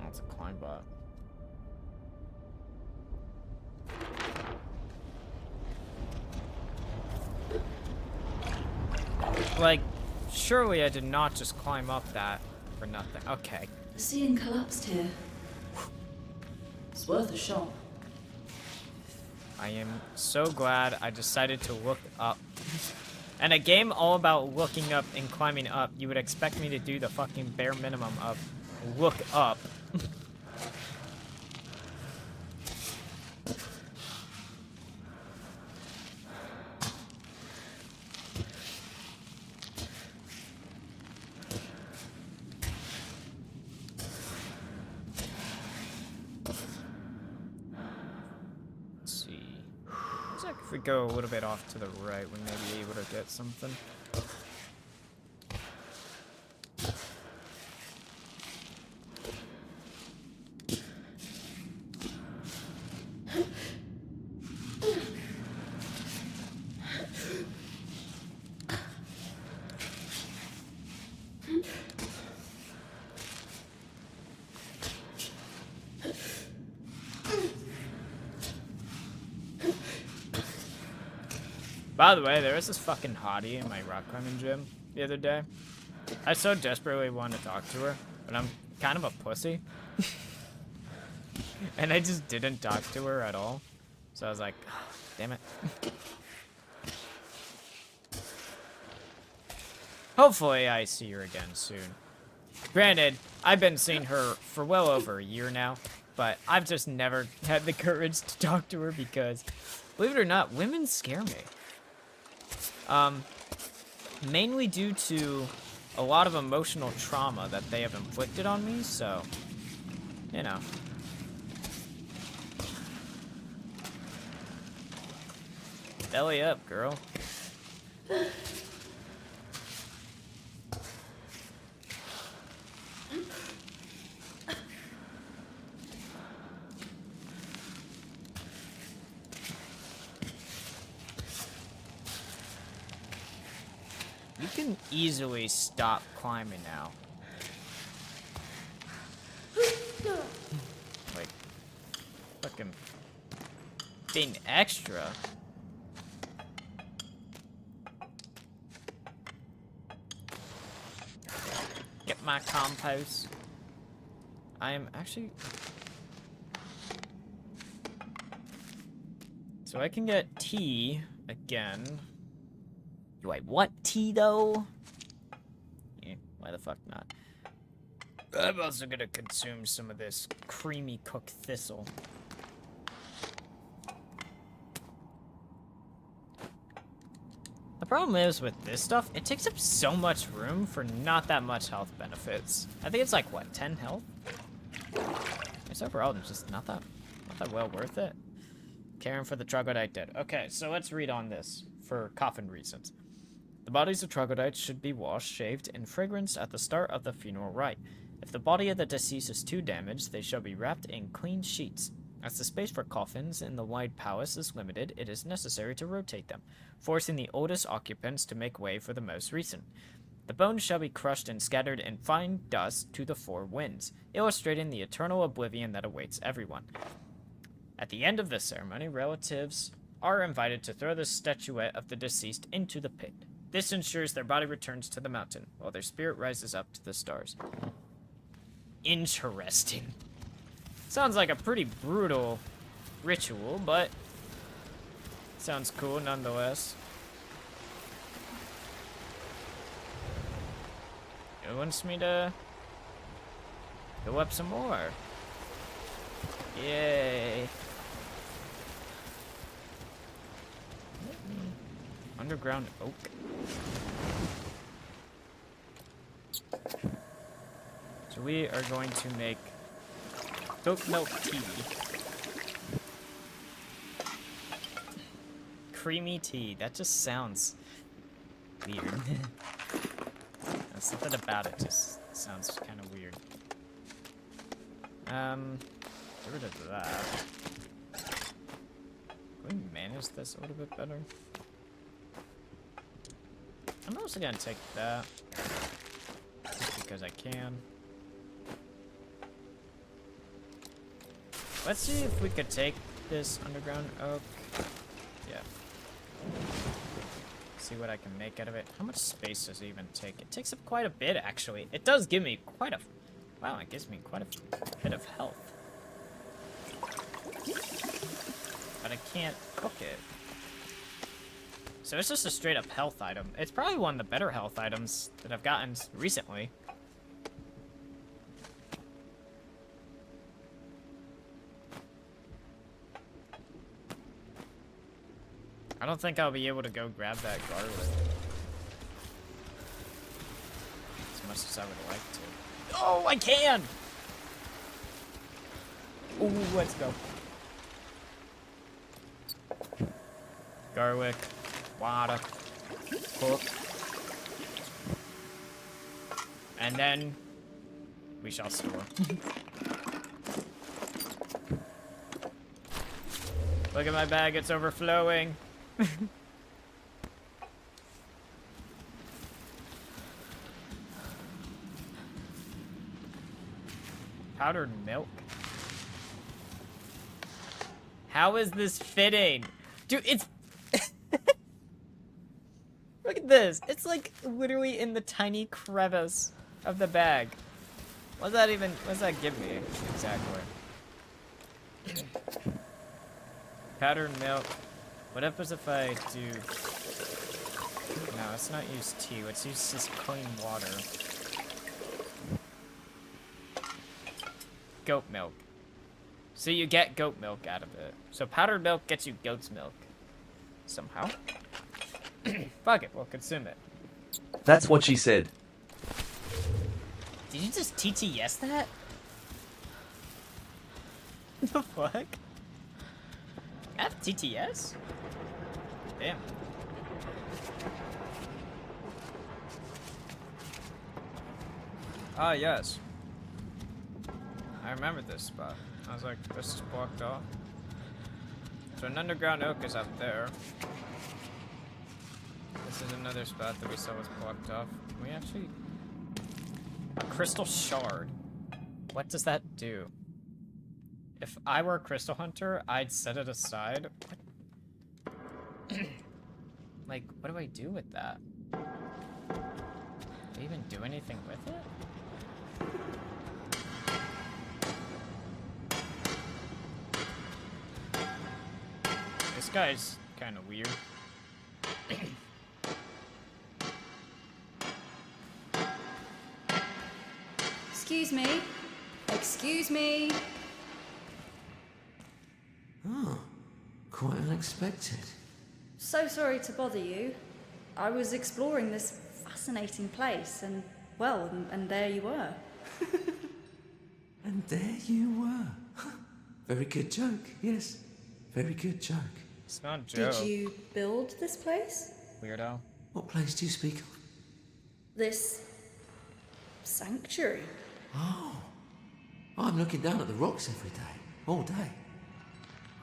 Oh, it's a climb bot. Like, surely I did not just climb up that for nothing. Okay. The ceiling collapsed here. It's worth a shot. I am so glad I decided to look up. And a game all about looking up and climbing up, you would expect me to do the fucking bare minimum of look up. Let's see. Looks like if we go a little bit off to the right, we may be able to get something. By the way, there was this fucking hottie in my rock climbing gym the other day. I so desperately wanted to talk to her, but I'm kind of a pussy. And I just didn't talk to her at all. So I was like, oh, damn it. Hopefully I see her again soon. Granted, I've been seeing her for well over a year now, but I've just never had the courage to talk to her because, believe it or not, women scare me. Mainly due to a lot of emotional trauma that they have inflicted on me, so, you know. Belly up, girl. You can easily stop climbing now. Like, fucking being extra. Get my compost. I am actually... So I can get tea again. Do I want tea, though? Yeah, why the fuck not? I'm also gonna consume some of this creamy cooked thistle. The problem is with this stuff, it takes up so much room for not that much health benefits. I think it's like, what, 10 health? It's overall just not that well worth it. Caring for the troglodyte dead. Okay, so let's read on this for coffin reasons. The bodies of troglodytes should be washed, shaved, and fragranced at the start of the funeral rite. If the body of the deceased is too damaged, they shall be wrapped in clean sheets. As the space for coffins in the wide palace is limited, it is necessary to rotate them, forcing the oldest occupants to make way for the most recent. The bones shall be crushed and scattered in fine dust to the four winds, illustrating the eternal oblivion that awaits everyone. At the end of the ceremony, relatives are invited to throw the statuette of the deceased into the pit. This ensures their body returns to the mountain, while their spirit rises up to the stars. Interesting. Sounds like a pretty brutal ritual, but sounds cool nonetheless. It wants me to go up some more. Yay. Underground oak. So we are going to make goat milk tea. Creamy tea. That just sounds weird. Something about it just sounds kind of weird. Get rid of that. Can we manage this a little bit better? I'm also gonna take that. Just because I can. Let's see if we could take this underground oak. Yeah. See what I can make out of it. How much space does it even take? It takes up quite a bit, actually. It does give me quite a... Wow, it gives me quite a bit of health. But I can't cook it. So it's just a straight up health item. It's probably one of the better health items that I've gotten recently. I don't think I'll be able to go grab that garlic as much as I would like to. Oh, I can! Ooh, let's go. Garlic, water, cook. And then we shall store. Look at my bag, it's overflowing. Powdered milk? How is this fitting? Dude, it's... Look at this. It's like literally in the tiny crevice of the bag. What does that give me exactly? Powdered milk. What happens if I do... No, let's not use tea. Let's use this clean water. Goat milk. So you get goat milk out of it. So powdered milk gets you goat's milk. Somehow. Fuck it, we'll consume it. That's what she said. Did you just TTS that? The fuck? I have TTS? Damn. Ah, yes. I remember this spot. I was like, this is blocked off. So an underground oak is out there. This is another spot that we saw was blocked off. Can we actually... A crystal shard. What does that do? If I were a crystal hunter, I'd set it aside. Like, what do I do with that? Do I even do anything with it? This guy's kind of weird. Excuse me. Excuse me. Oh, quite unexpected. So sorry to bother you. I was exploring this fascinating place and, well, and there you were. And there you were. Very good joke, yes. Very good joke. It's not a joke. Did you build this place? Weirdo. What place do you speak of? This sanctuary? Oh, I'm looking down at the rocks every day, all day.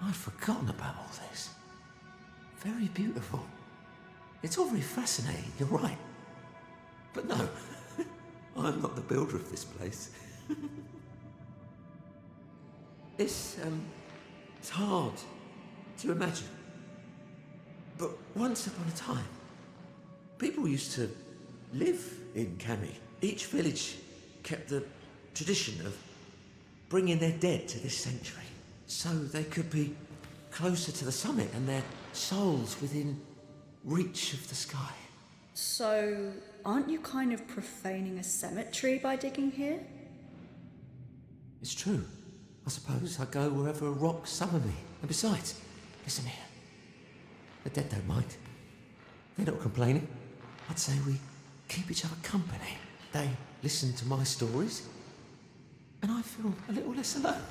I'd forgotten about all this. Very beautiful. It's all very fascinating, you're right. But no, I'm not the builder of this place. It's hard to imagine. But once upon a time, people used to live in Cami. Each village kept the tradition of bringing their dead to this sanctuary so they could be closer to the summit and their souls within reach of the sky. So, aren't you kind of profaning a cemetery by digging here? It's true. I suppose I go wherever a rock summon me. And besides, listen here. The dead don't mind. They're not complaining. I'd say we keep each other company. They listen to my stories, and I feel a little less alone.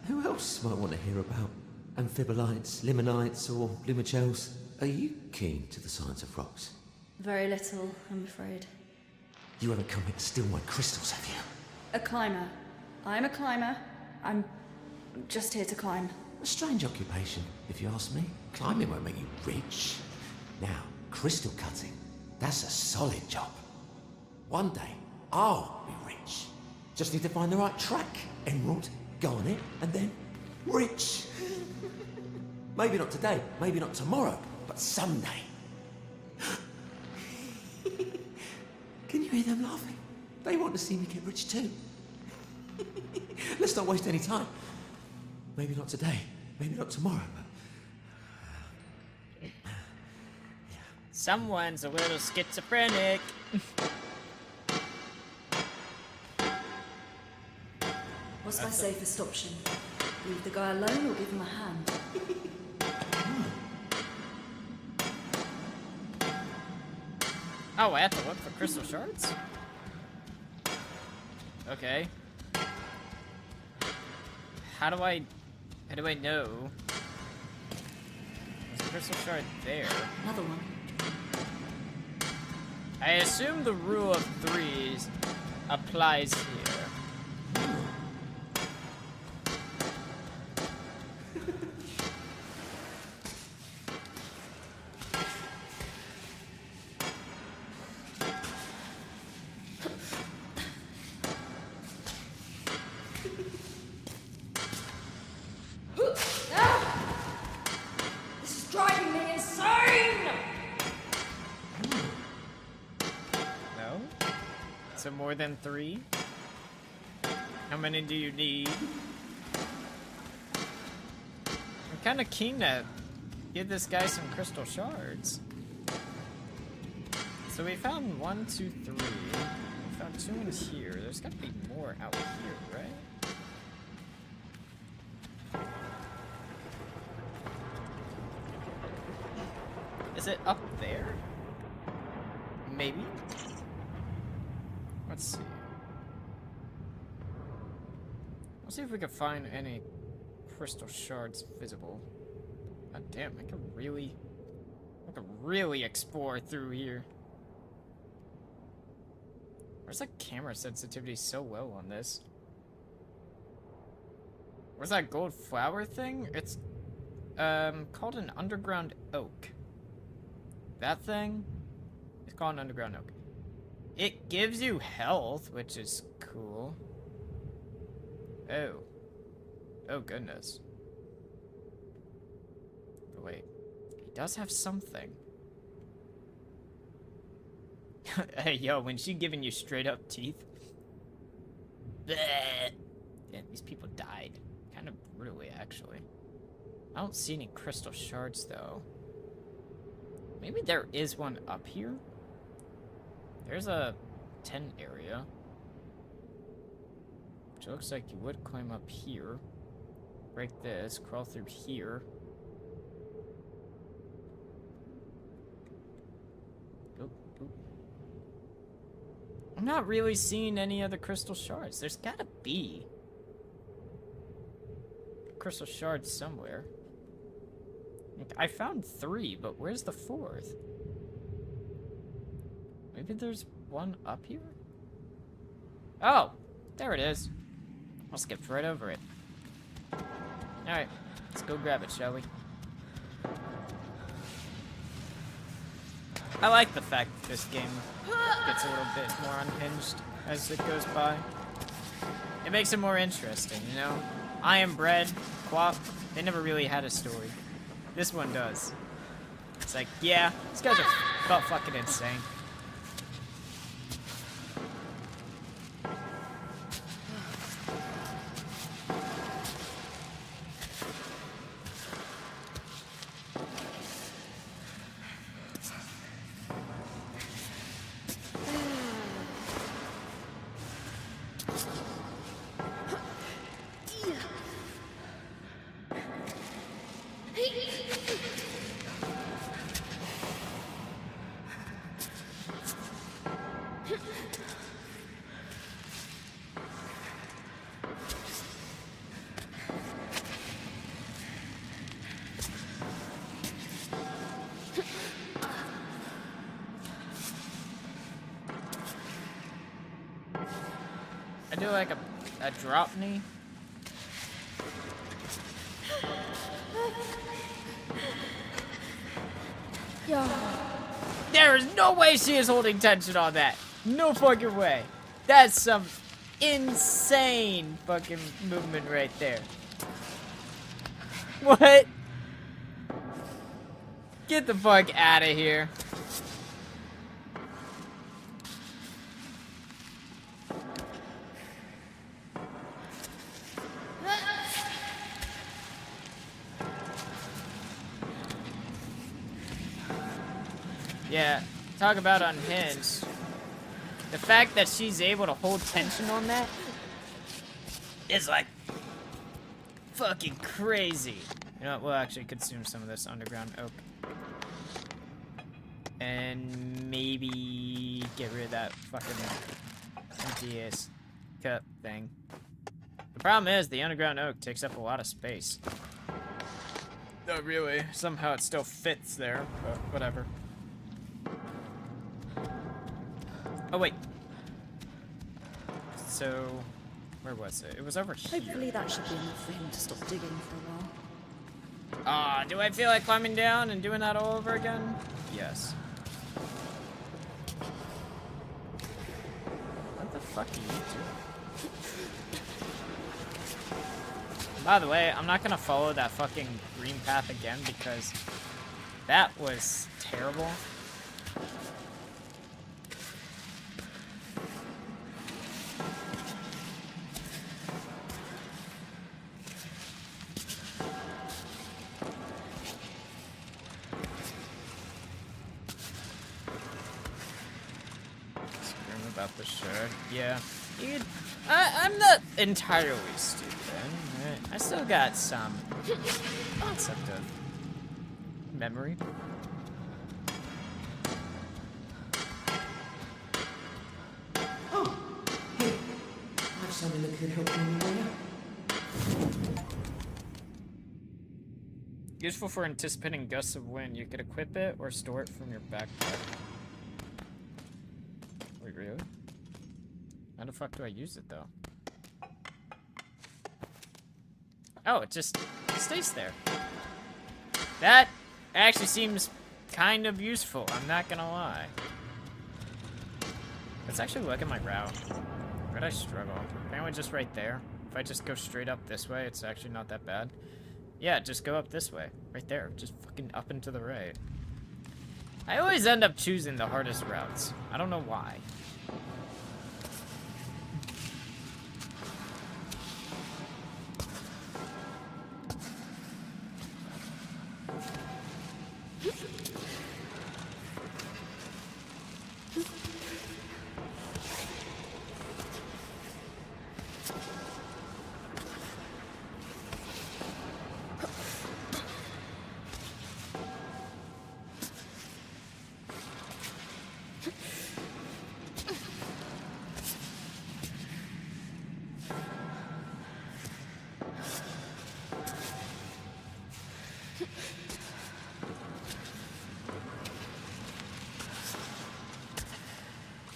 Who else might want to hear about amphibolites, limonites, or lumigels? Are you keen to the science of rocks? Very little, I'm afraid. You haven't come here to steal my crystals, have you? A climber. I'm a climber. I'm just here to climb. A strange occupation, if you ask me. Climbing won't make you rich. Now, crystal cutting, that's a solid job. One day, I'll be rich. Just need to find the right track. Emerald, go on it, and then rich. Maybe not today, maybe not tomorrow, but someday. Can you hear them laughing? They want to see me get rich too. Let's not waste any time. Maybe not today, maybe not tomorrow, but... Someone's a little schizophrenic. What's my safest option? Leave the guy alone or give him a hand? Oh, I have to look for crystal shards? Okay. How do I How do I know? There's a crystal shard there. Another one. I assume the rule of threes applies here. This is driving me insane! No? So more than 3? How many do you need? I'm kind of keen to give this guy some crystal shards. So we found 1, 2, 3. We found 2 in here. There's got to be more out here, right? Is it up there? Maybe? Let's see. Let's see if we can find any crystal shards visible. God damn, I can really explore through here. Where's the camera sensitivity so low on this? Where's that gold flower thing? It's called an underground oak. That thing is called an underground oak. It gives you health, which is cool. Oh. Oh, goodness. But wait. He does have something. Hey, yo, when she giving you straight up teeth. Bleh. Damn, these people died. Kind of brutally, actually. I don't see any crystal shards, though. Maybe there is one up here? There's a tent area. Which looks like you would climb up here. Break this, crawl through here. Oop, oop. I'm not really seeing any other crystal shards. There's gotta be crystal shards somewhere. I found 3, but where's the 4th? Maybe there's one up here? Oh! There it is. I'll skip right over it. Alright, let's go grab it, shall we? I like the fact that this game gets a little bit more unhinged as it goes by. It makes it more interesting, you know? I Am Bread, Quap, they never really had a story. This one does. It's like, yeah, these guys are about fucking insane. I do like a drop knee. There is no way she is holding tension on that. No fucking way. That's some insane fucking movement right there. What? Get the fuck out of here. Yeah, talk about unhinged. The fact that she's able to hold tension on that is like fucking crazy. You know what, we'll actually consume some of this underground oak. And maybe get rid of that fucking empty ass cup thing. We'll Problem is, the underground oak takes up a lot of space. Not really. Somehow it still fits there, but whatever. Oh, wait. So, where was it? It was over here. Hopefully that should be enough for him to stop digging for a while. Ah, do I feel like climbing down and doing that all over again? Yes. What the fuck are you doing? By the way, I'm not gonna follow that fucking green path again because that was terrible. Scream about the shirt. Yeah. I'm not entirely stupid. Right? I still got some concept of memory. Oh, here. I have something that could help you on your way up. Useful for anticipating gusts of wind. You could equip it or store it from your backpack. Wait, really? How the fuck do I use it, though? Oh, it just stays there. That actually seems kind of useful, I'm not gonna lie. Let's actually look at my route. Where'd I struggle? Apparently just right there. If I just go straight up this way, it's actually not that bad. Yeah, just go up this way. Right there. Just fucking up and to the right. I always end up choosing the hardest routes. I don't know why.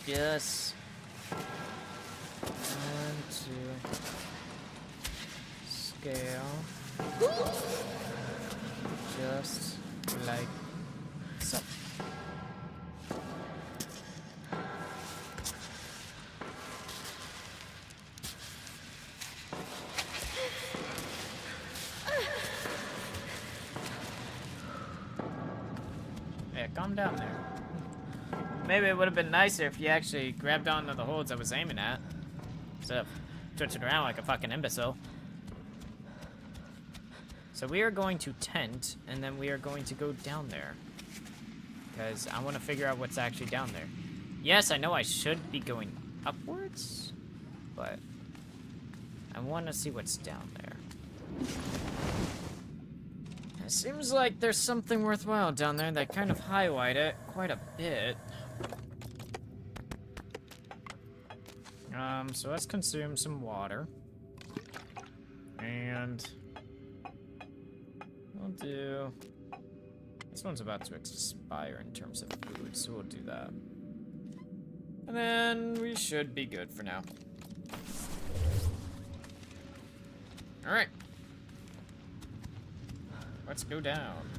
Yes. 1, 2. Scale. Just like so. Yeah, calm down there. Maybe it would have been nicer if you actually grabbed onto the holds I was aiming at. Instead of twitching around like a fucking imbecile. So we are going to tent, and then we are going to go down there. Because I want to figure out what's actually down there. Yes, I know I should be going upwards, but I want to see what's down there. It seems like there's something worthwhile down there that kind of highlight it quite a bit. So let's consume some water. And we'll do... This one's about to expire in terms of food, so we'll do that. And then we should be good for now. Alright. Let's go down.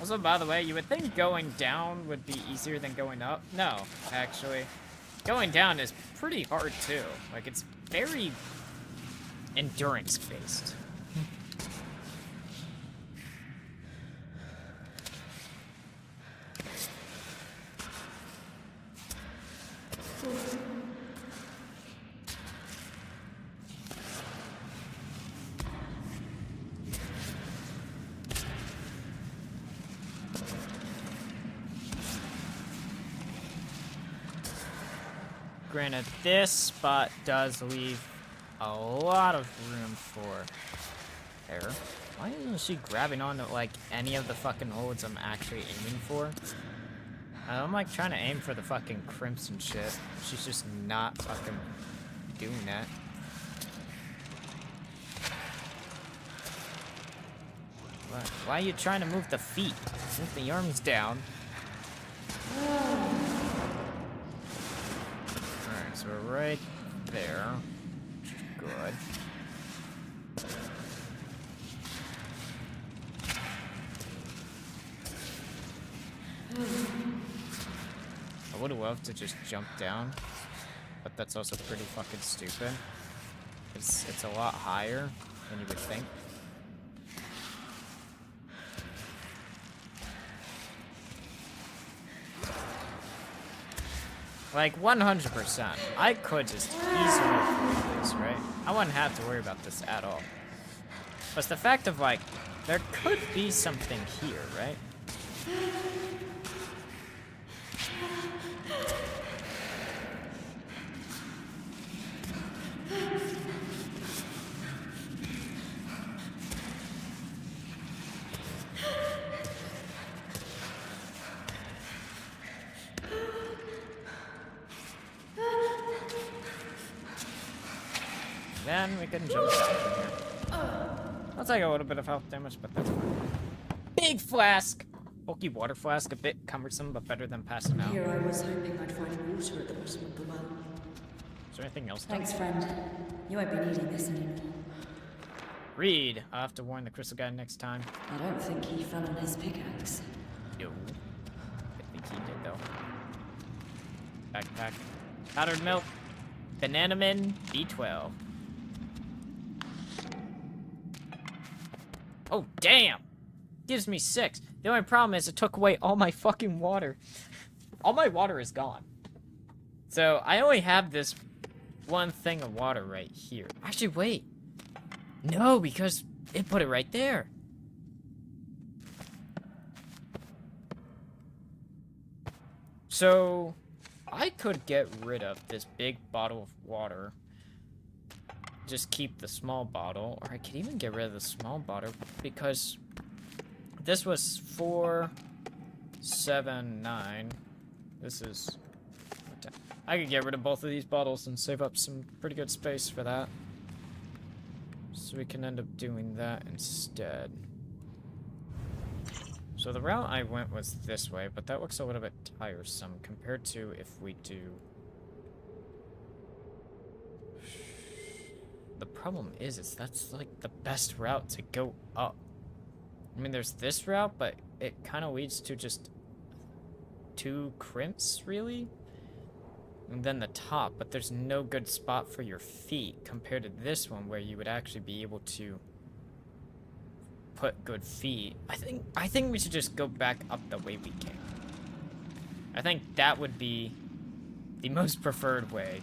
Also, by the way, you would think going down would be easier than going up. No, actually. Going down is pretty hard, too. Like, it's very endurance-based. Granted, this spot does leave a lot of room for error. Why isn't she grabbing onto, like, any of the fucking holds I'm actually aiming for? I'm, like, trying to aim for the fucking crimps and shit. She's just not fucking doing that. Why are you trying to move the feet? Move the arms down. Alright, so we're right there. Which is good. I would have loved to just jump down, but that's also pretty fucking stupid. It's a lot higher than you would think. Like, 100%. I could just easily avoid this, right? I wouldn't have to worry about this at all. But it's the fact of, like, there could be something here, right? Then we can jump down from here. I'll take a little bit of health damage, but that's fine. Big flask! Bulky water flask, a bit cumbersome, but better than passing out. Here I was hoping I'd find water at the bottom of the well. Is there anything else down Thanks, here? friend. You won't be needing this anymore. Read. I'll have to warn the crystal guy next time. I don't think he fell on his pickaxe. No. I think he did, though. Backpack. Powdered milk. Banana min. B12. Oh, damn! Gives me 6. The only problem is it took away all my fucking water. All my water is gone. So, I only have this one thing of water right here. Actually, wait. No, because it put it right there. So, I could get rid of this big bottle of water. Just keep the small bottle, or I could even get rid of the small bottle because this was 4, 7, 9. This is... I could get rid of both of these bottles and save up some pretty good space for that. So we can end up doing that instead. So the route I went was this way, but that looks a little bit tiresome compared to if we do... The problem is that's like the best route to go up. I mean, there's this route, but it kind of leads to just 2 crimps, really? And then the top, but there's no good spot for your feet compared to this one where you would actually be able to put good feet. I think we should just go back up the way we came. I think that would be the most preferred way.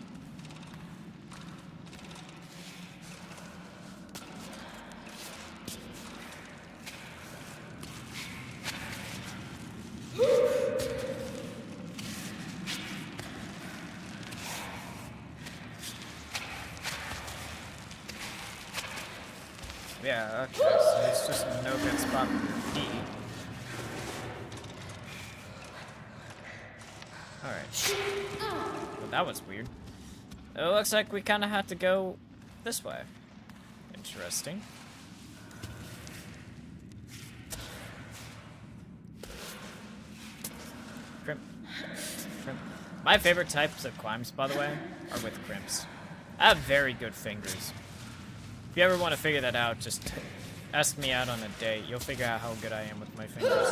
Yeah, okay, so it's just no good spot for your feet. Alright. Well, that was weird. It looks like we kind of have to go this way. Interesting. Crimp. Crimp. My favorite types of climbs, by the way, are with crimps. I have very good fingers. If you ever want to figure that out, just ask me out on a date. You'll figure out how good I am with my fingers.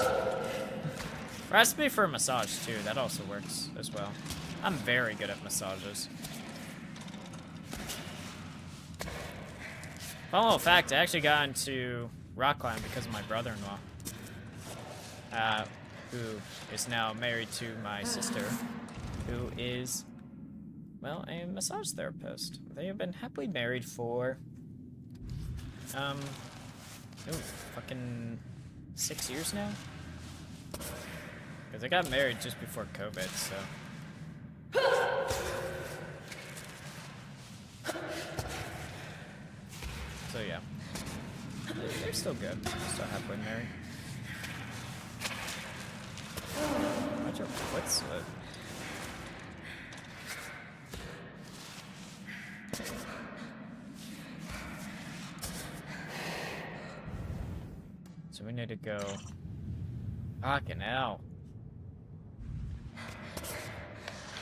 Or ask me for a massage, too. That also works as well. I'm very good at massages. Fun little fact, I actually got into rock climbing because of my brother-in-law. Who is now married to my sister, who is, well, a massage therapist. They have been happily married for... fucking 6 years now? Because I got married just before COVID, so... yeah. They're still good. Still halfway married. Watch your foot slip. So we need to go. Fucking hell.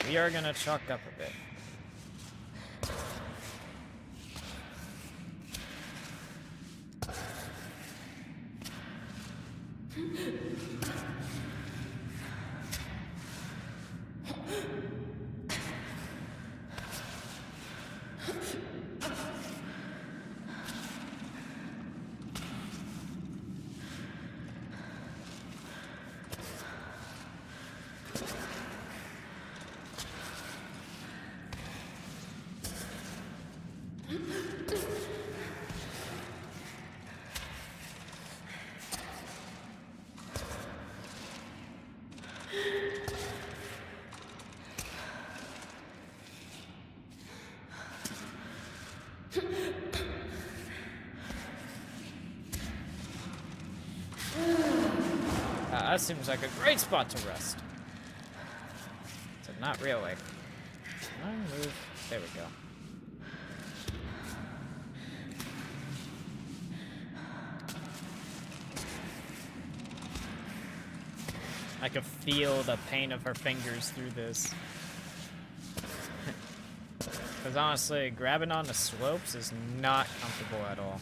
We are gonna chalk up a bit. That seems like a great spot to rest. So not really. Can I move? There we go. I can feel the pain of her fingers through this. Because honestly, grabbing on the slopes is not comfortable at all.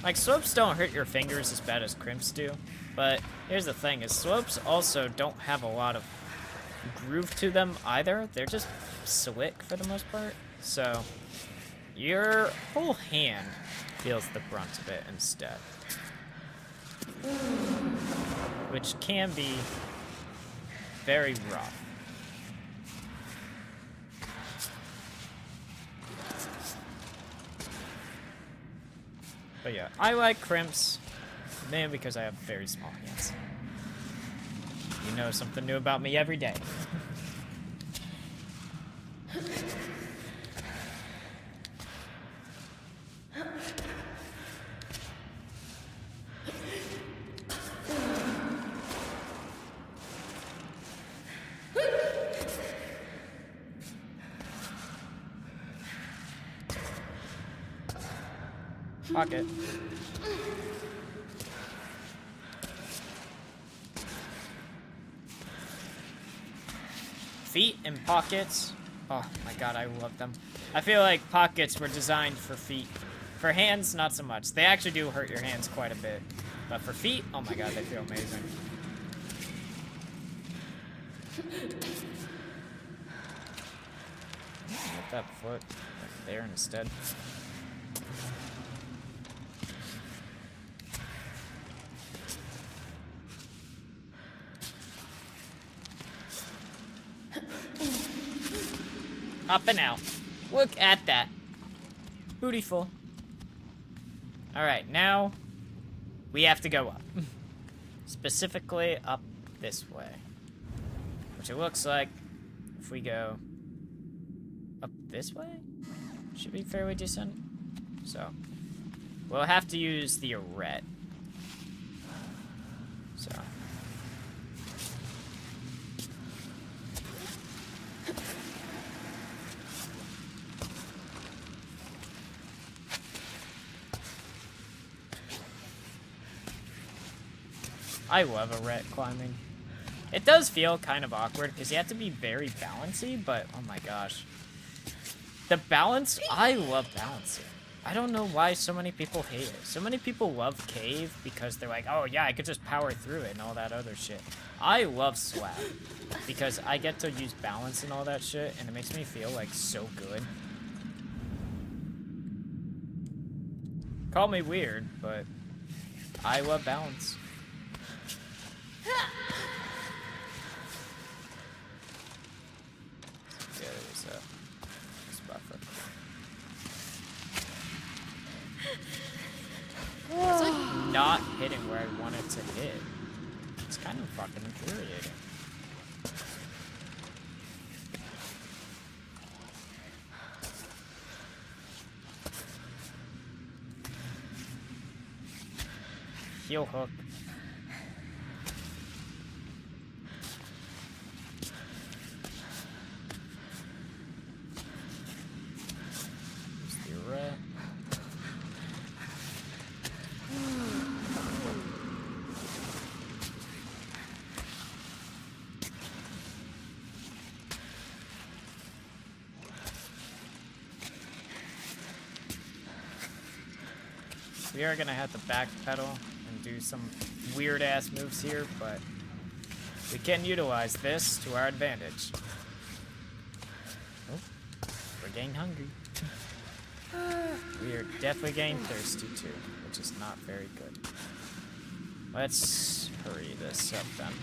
Like, slopes don't hurt your fingers as bad as crimps do. But here's the thing, is slopes also don't have a lot of groove to them either. They're just slick for the most part. So your whole hand feels the brunt of it instead. Which can be very rough. But yeah, I like crimps, mainly because I have very small hands. You know something new about me every day. Pocket. Feet and pockets. Oh my god, I love them. I feel like pockets were designed for feet. For hands, not so much. They actually do hurt your hands quite a bit. But for feet, oh my god, they feel amazing. Get that foot there instead. Up and out. Look at that. Beautiful. Alright, now we have to go up. Specifically up this way. Which it looks like if we go up this way, should be fairly decent. So we'll have to use the arete. So I love arete climbing. It does feel kind of awkward because you have to be very balancy, but oh my gosh. The balance, I love balancing. I don't know why so many people hate it. So many people love cave because they're like, oh yeah, I could just power through it and all that other shit. I love slab because I get to use balance and all that shit and it makes me feel like so good. Call me weird, but I love balance. There's a spot for. It's like not hitting where I want it to hit. It's kind of fucking infuriating. heel hook. There's the rat. We are gonna have to backpedal and do some weird ass moves here, but we can utilize this to our advantage. Oh, we're getting hungry. We are definitely getting thirsty too, which is not very good. Let's hurry this up then.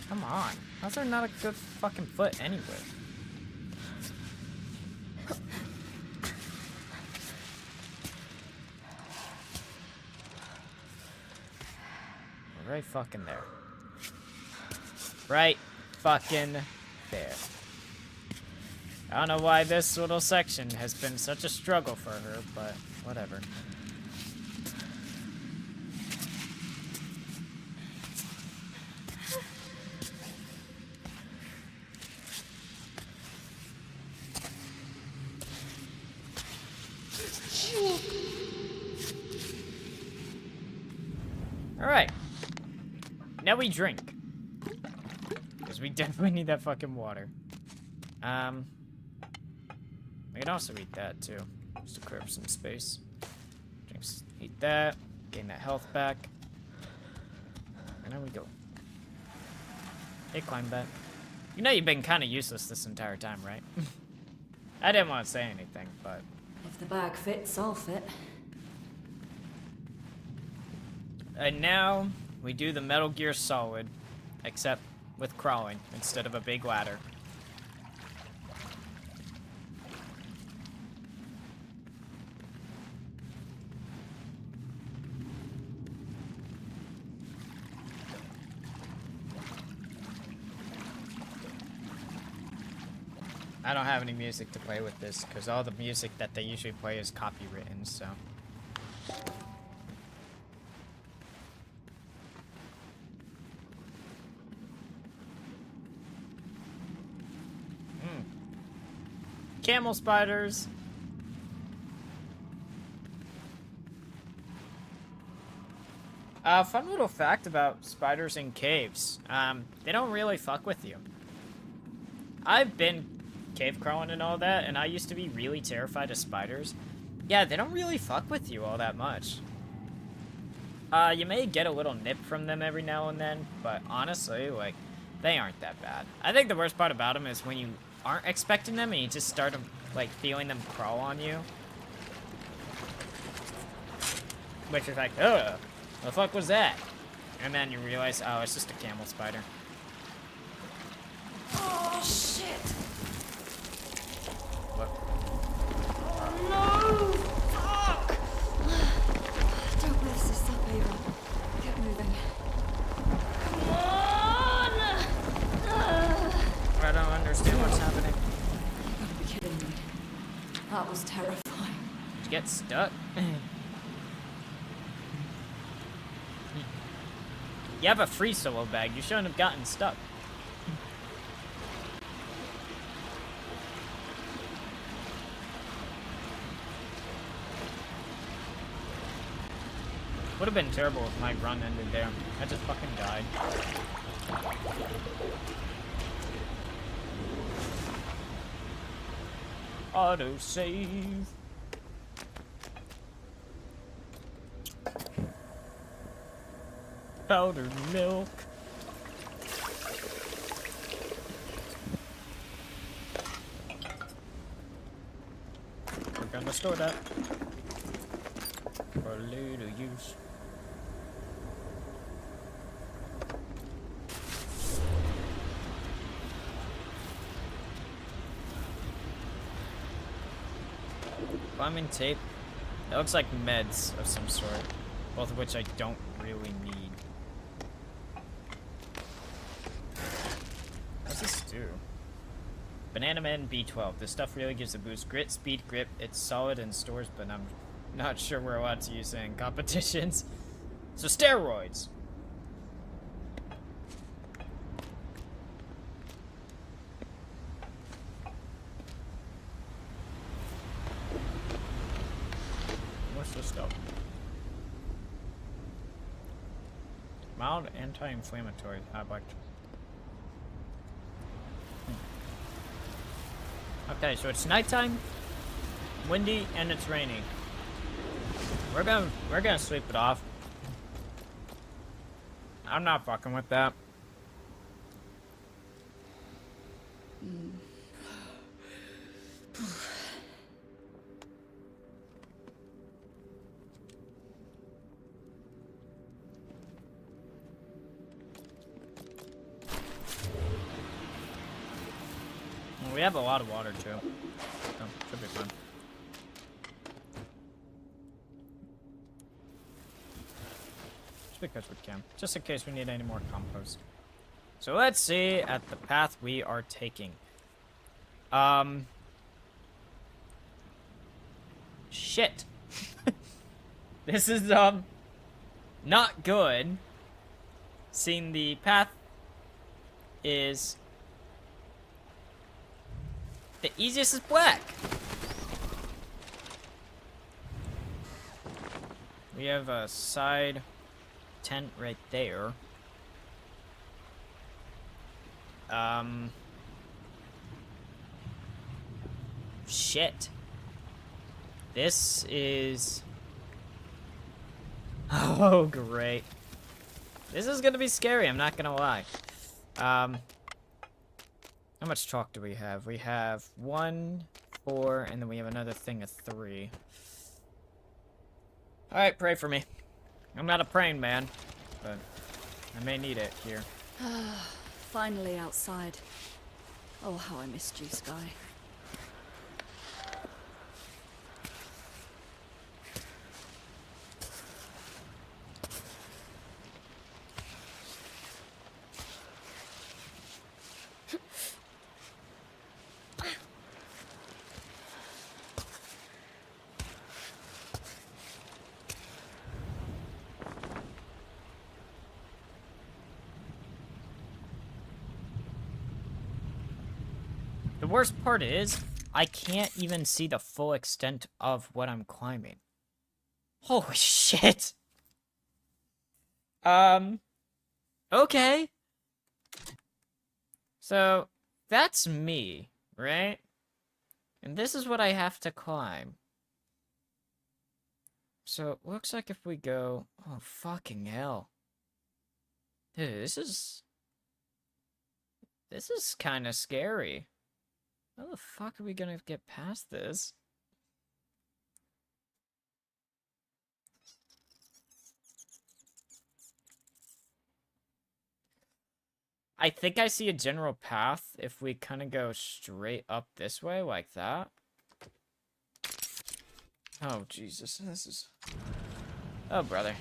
Come on. How's there not a good fucking foot anywhere? Right fucking there. Right fucking there. I don't know why this little section has been such a struggle for her, but whatever. Alright. Now we drink. Because we definitely need that fucking water. We can also eat that too. Just to clear up some space. Drinks, eat that. Gain that health back. And there we go. Hey, climb back. You know you've been kind of useless this entire time, right? I didn't want to say anything, but... If the bag fits, I'll fit. And now, we do the Metal Gear Solid, except with crawling instead of a big ladder. I don't have any music to play with this, because all the music that they usually play is copywritten, so... Camel spiders. Fun little fact about spiders in caves. They don't really fuck with you. I've been cave crawling and all that, and I used to be really terrified of spiders. Yeah, they don't really fuck with you all that much. You may get a little nip from them every now and then, but honestly, like, they aren't that bad. I think the worst part about them is when you aren't expecting them and you just start like feeling them crawl on you, which is like, ugh, the fuck was that? And then you realize, oh, it's just a camel spider. Oh, shit! What? Oh, no! Fuck! Don't mess this up, Ava. Get moving. Come on! I don't understand what's happening. You gotta be kidding me. That was terrifying. Did you get stuck? You have a free solo bag. You shouldn't have gotten stuck. Would have been terrible if my run ended there. I just fucking died. Auto save. Powdered milk. We're gonna store that for later use. Climbing tape It looks like meds of some sort, both of which I don't really need. What's this do? Banana Man B12. This stuff really gives a boost. Grit, speed, grip. It's solid in stores, but I'm not sure we're allowed to use it in competitions. So steroids. What's this stuff? Mild anti-inflammatory. I liked. Okay, so it's nighttime, windy, and it's raining. We're gonna sleep it off. I'm not fucking with that. Well, we have a lot of water too, so should be fun. Because we can, just in case we need any more compost. So let's see at the path we are taking. Shit. This is not good. Seeing the path is the easiest is black. We have a side tent right there. Shit. This is... Oh, great. This is gonna be scary, I'm not gonna lie. How much chalk do we have? We have 1, 4, and then we have another thing of 3. Alright, pray for me. I'm not a praying man, but I may need it here. Finally outside. Oh, how I missed you, Sky. The worst part is, I can't even see the full extent of what I'm climbing. Holy shit! Okay. So, that's me, right? And this is what I have to climb. So, it looks like if we go... Oh, fucking hell. Dude, this is kind of scary. How the fuck are we gonna get past this? I think I see a general path if we kind of go straight up this way like that. Oh, Jesus. This is... Oh, brother.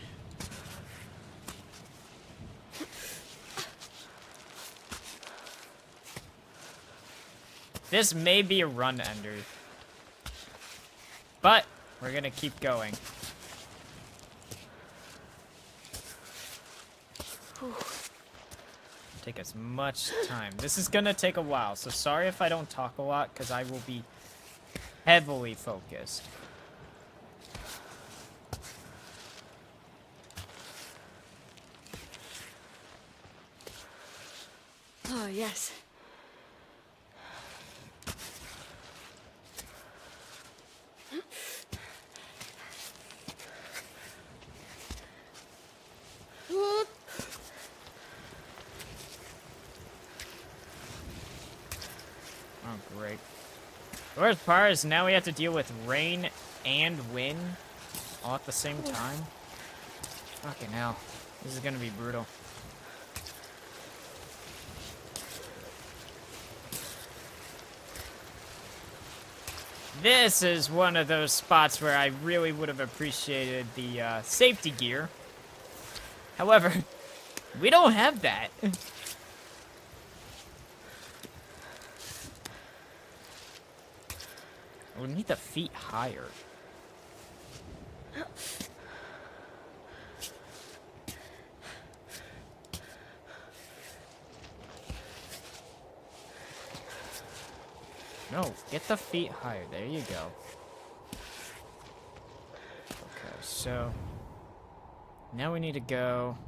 This may be a run ender. But we're gonna keep going. Take as much time. This is gonna take a while, so sorry if I don't talk a lot, because I will be heavily focused. Oh, yes. Oh, great. The worst part is now we have to deal with rain and wind all at the same time. Fucking hell. This is gonna be brutal. This is one of those spots where I really would have appreciated the safety gear. However, we don't have that. We need the feet higher. No, get the feet higher. There you go. Okay, so now we need to go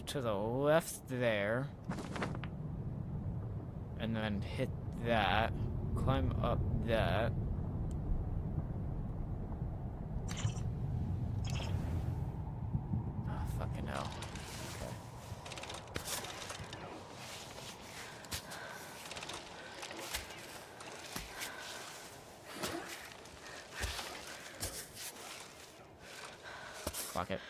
to the left there. And then hit that. Climb up that. Oh, fucking hell. Okay. Fuck it.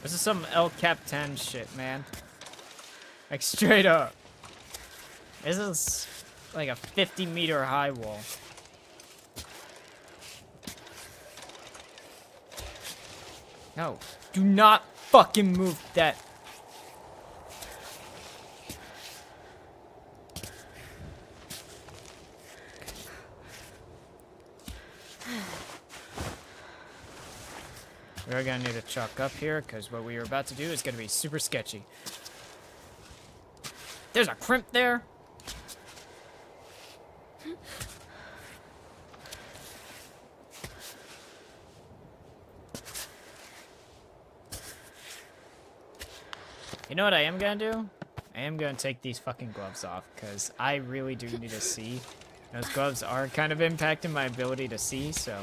This is some El Capitan shit, man. Like, straight up. This is like a 50-meter high wall. No. Do not fucking move that. We're gonna need to chalk up here, because what we are about to do is gonna be super sketchy. There's a crimp there. You know what I am gonna do? I am gonna take these fucking gloves off, because I really do need to see. Those gloves are kind of impacting my ability to see, so...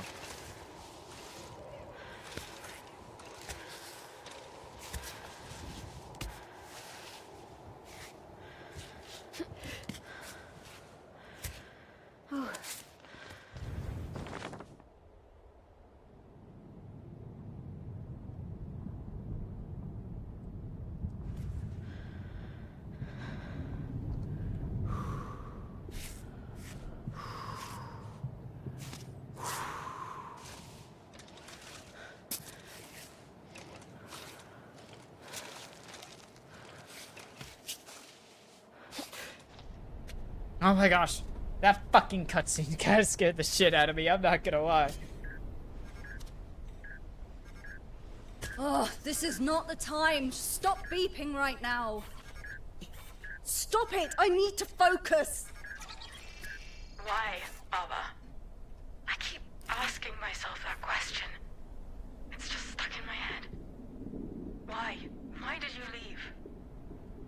Oh my gosh, that fucking cutscene kinda scared the shit out of me, I'm not gonna lie. Oh, this is not the time. Stop beeping right now. Stop it! I need to focus! Why, Baba? I keep asking myself that question. It's just stuck in my head. Why? Why did you leave?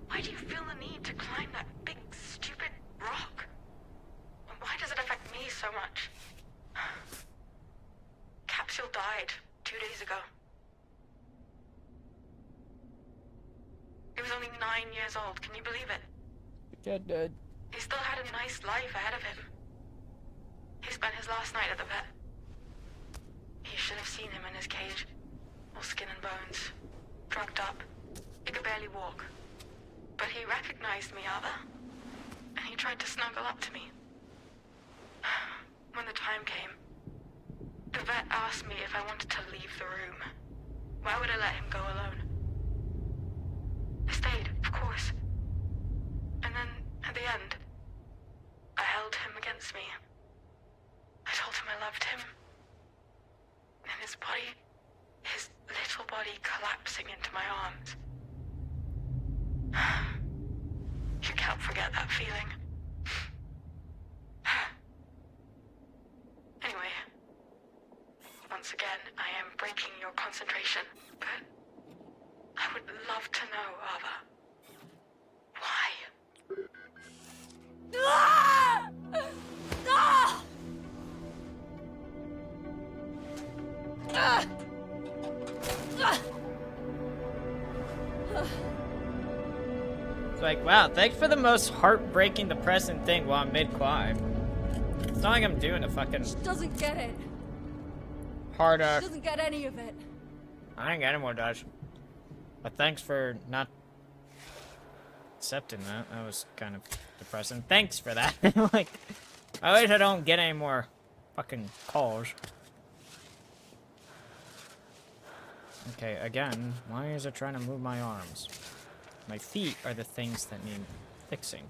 Why do you feel the need to climb that big, stupid rock? Why does it affect me so much? Capsule died 2 days ago. He was only 9 years old, can you believe it? Good, dude. He still had a nice life ahead of him. He spent his last night at the vet. You should have seen him in his cage. All skin and bones. Drugged up. He could barely walk. But he recognized me, Ava. And he tried to snuggle up to me. When the time came, the vet asked me if I wanted to leave the room. Why would I let him go alone? I stayed, of course. And then, at the end, I held him against me. I told him I loved him. And his body, his little body collapsing into my arms. You can't that feeling. Anyway, once again, I am breaking your concentration, but I would love to know, Ava, why? Ah! Ah! Ah! Ah! It's like, wow, thanks for the most heartbreaking, depressing thing while I'm mid-climb. It's not like I'm doing a fucking She doesn't get it. hard She doesn't get any of it. I think anyone does. But thanks for not accepting that. That was kind of depressing. Thanks for that. Like, I wish I don't get any more fucking calls. Okay, again, why is it trying to move my arms? My feet are the things that need fixing.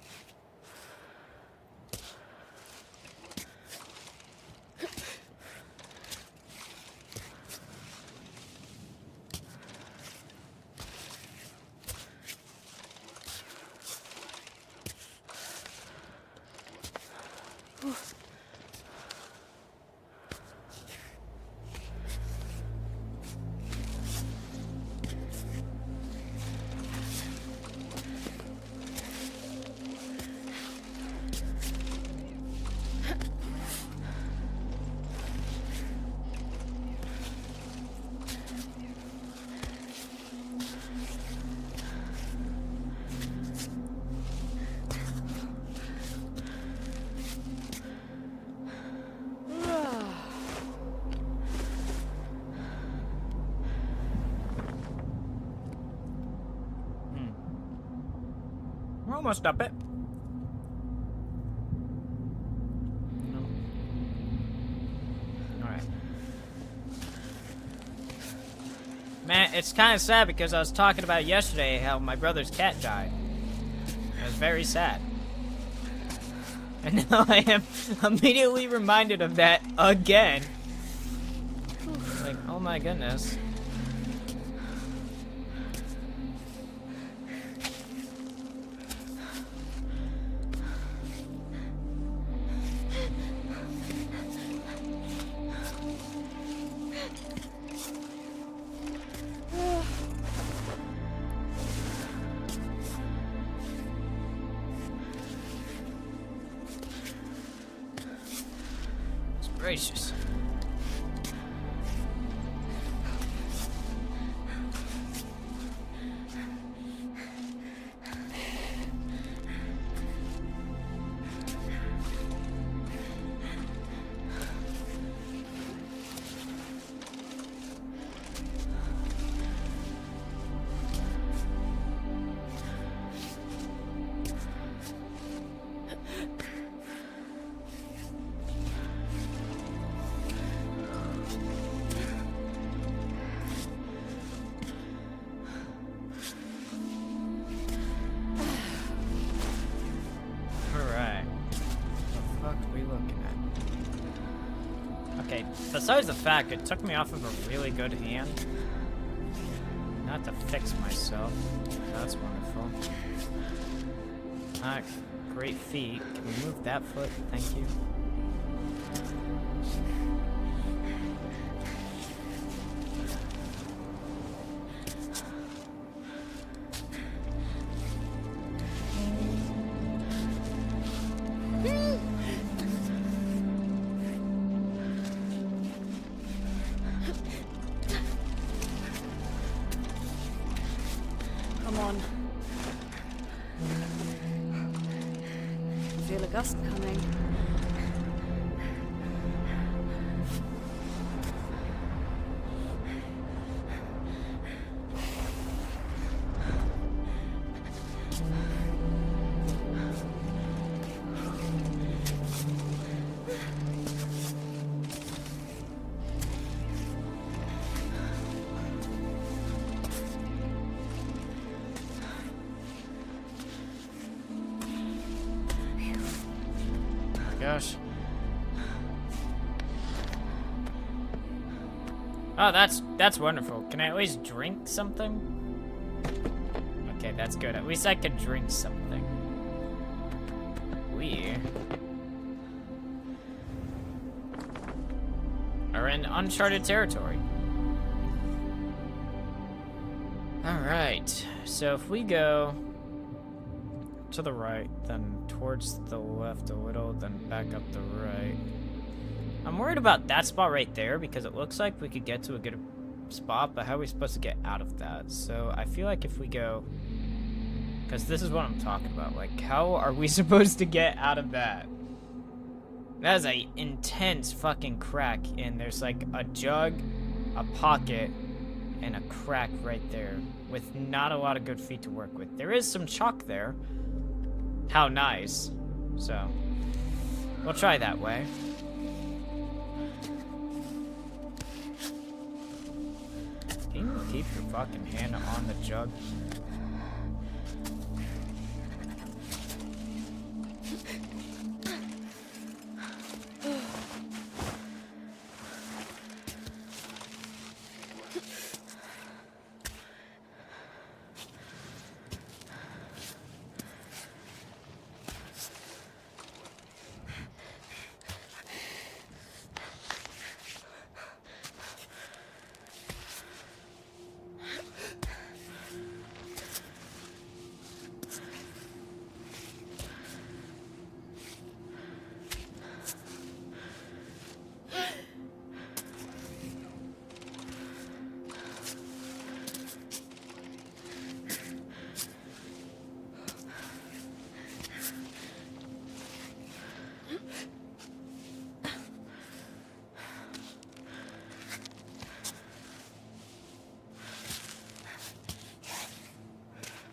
We're almost up it. No. Alright. Man, it's kind of sad because I was talking about yesterday how my brother's cat died. It was very sad. And now I am immediately reminded of that again. Like, oh my goodness. Gracious. Okay, besides the fact it took me off of a really good hand, not to fix myself. That's wonderful. Ah, great feet. Can we move that foot? Thank you. Come on. I feel a gust coming. Gosh. Oh, that's wonderful. Can I at least drink something? Okay, that's good. At least I could drink something. we are in uncharted territory. Alright, so if we go to the right, then towards the left a little, then back up the right. I'm worried about that spot right there because it looks like we could get to a good spot, but how are we supposed to get out of that? So I feel like if we go... Because this is what I'm talking about. Like, how are we supposed to get out of that? That is a intense fucking crack, and there's like a jug, a pocket, and a crack right there with not a lot of good feet to work with. There is some chalk there. How nice. So, we'll try that way. Can you keep your fucking hand on the jug?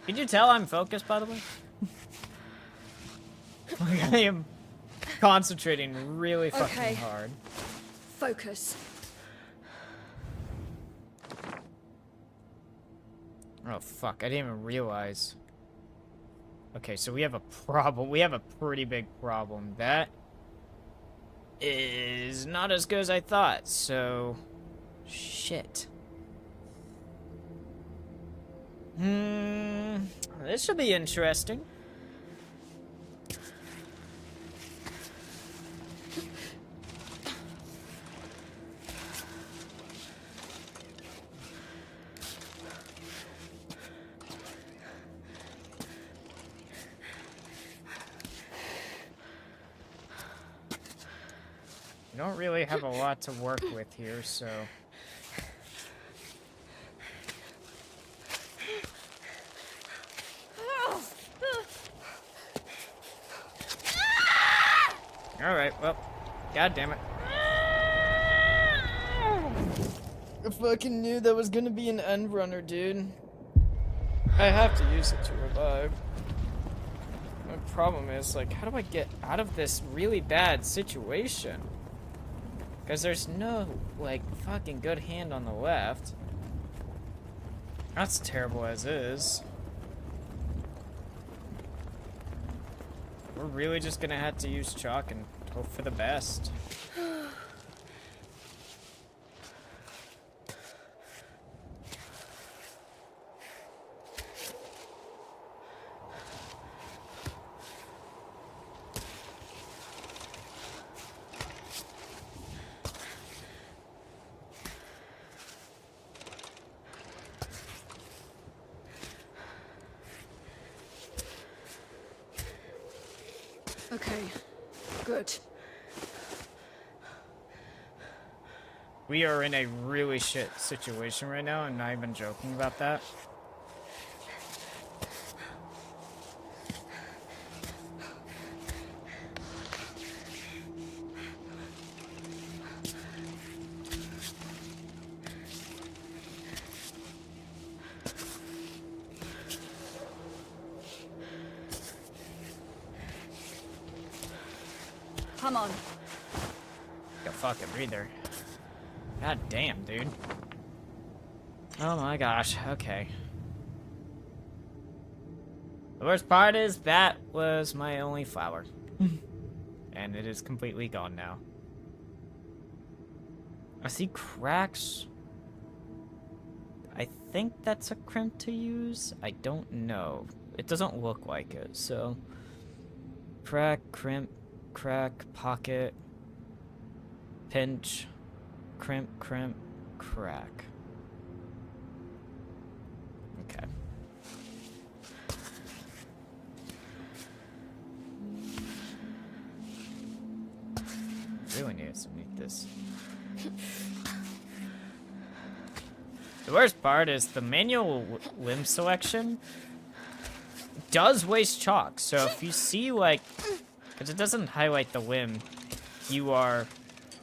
Did you tell I'm focused, by the way? Like, I am concentrating really fucking hard. Focus. Oh, fuck. I didn't even realize. Okay, so we have a problem. We have a pretty big problem. That is not as good as I thought, so... Shit. This should be interesting. We don't really have a lot to work with here, so... Alright, well, god damn it. I fucking knew that was gonna be an end runner, dude. I have to use it to revive. My problem is, like, how do I get out of this really bad situation? Because there's no, like, fucking good hand on the left. That's terrible as is. We're really just gonna have to use chalk and hope for the best. Okay, good. We are in a really shit situation right now. I'm not even joking about that. Come on. Like a fucking breather. God damn, dude. Oh my gosh, okay. The worst part is that was my only flower. And it is completely gone now. I see cracks. I think that's a crimp to use. I don't know. It doesn't look like it, so... Crack, crimp, crack, pocket, pinch, crimp, crimp, crack. Okay. Really need to make this. The worst part is the manual limb selection does waste chalk. So if you see like, because it doesn't highlight the limb you are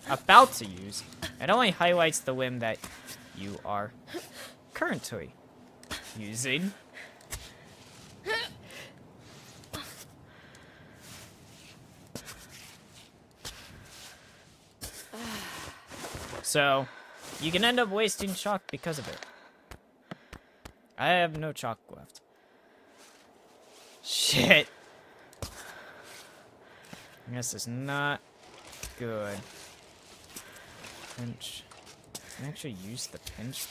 about to use, it only highlights the limb that you are currently using. So, you can end up wasting chalk because of it. I have no chalk left. Shit. This is not good. Pinch. Can I actually use the pinch?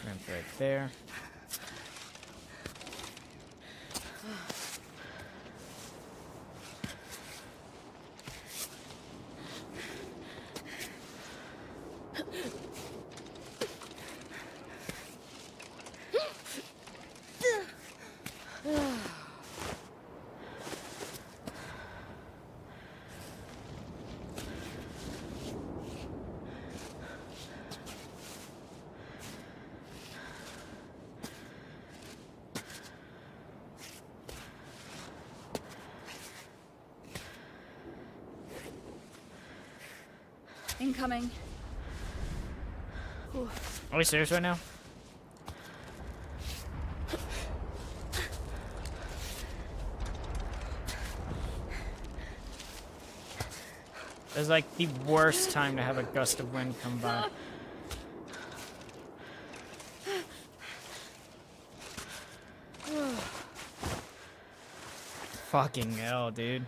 Crimp right there. Incoming. Are we serious right now? It's like the worst time to have a gust of wind come by. Fucking hell, dude.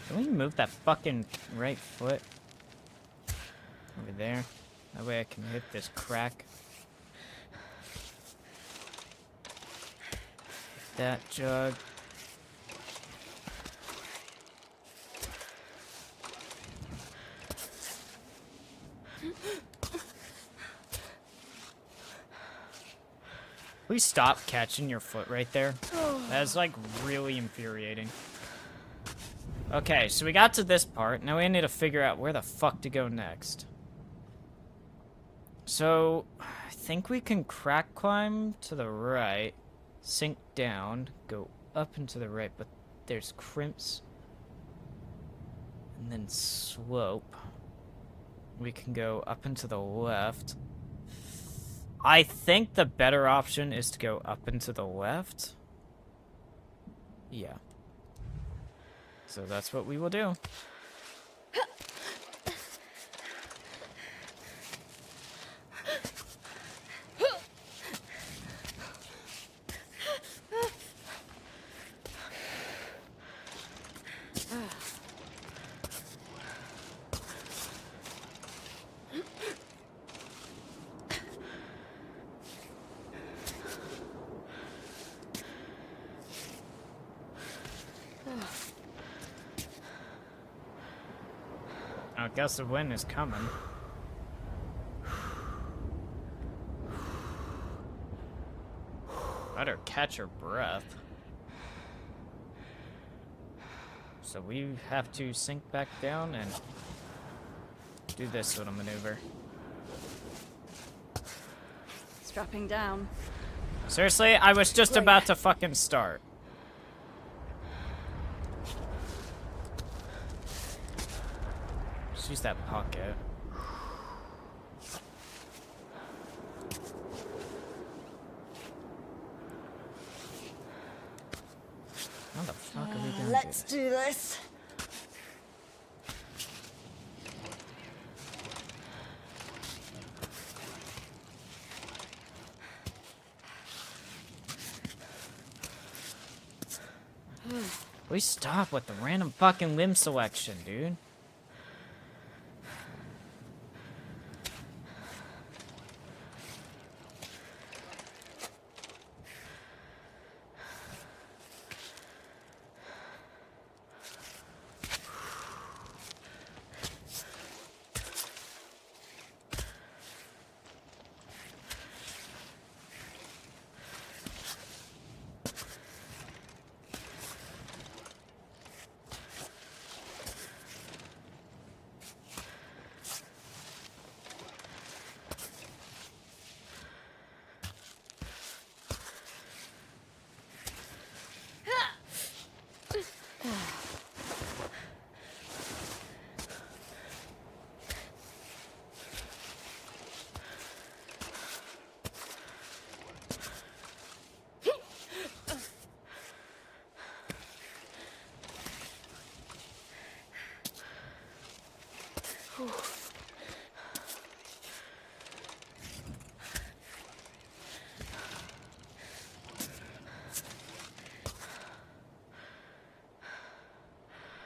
Can we move that fucking right foot over there? That way I can hit this crack. That jug. Please stop catching your foot right there. That's like really infuriating. Okay, so we got to this part. Now we need to figure out where the fuck to go next. So, I think we can crack climb to the right, sink down, go up and to the right, but there's crimps, and then slope. We can go up and to the left. I think the better option is to go up and to the left. Yeah. So that's what we will do. A gust of wind is coming. Better catch your breath. So we have to sink back down and do this little maneuver. Strapping down. Seriously, I was just about to fucking start. Just use that pocket. How the fuck are we gonna Let's do do this. Please stop with the random fucking limb selection, dude.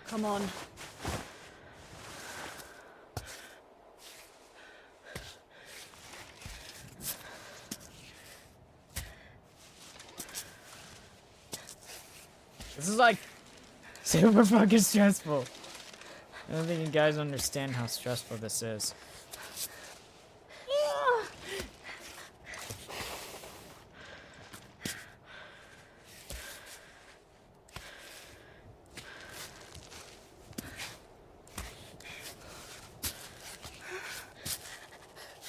Come on. This is like super fucking stressful. I don't think you guys understand how stressful this is.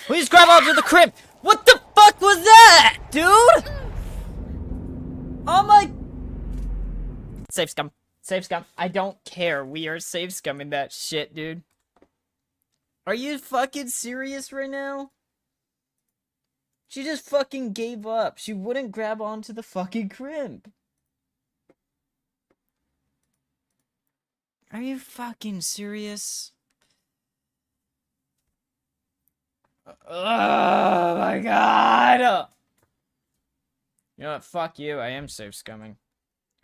Please grab onto the crib! What the fuck was that, dude? Oh my... Safe scum. Safe scum. I don't care. We are safe scumming that shit, dude. Are you fucking serious right now? She just fucking gave up. She wouldn't grab onto the fucking crib. Are you fucking serious? Oh my god! You know what? Fuck you. I am safe scumming.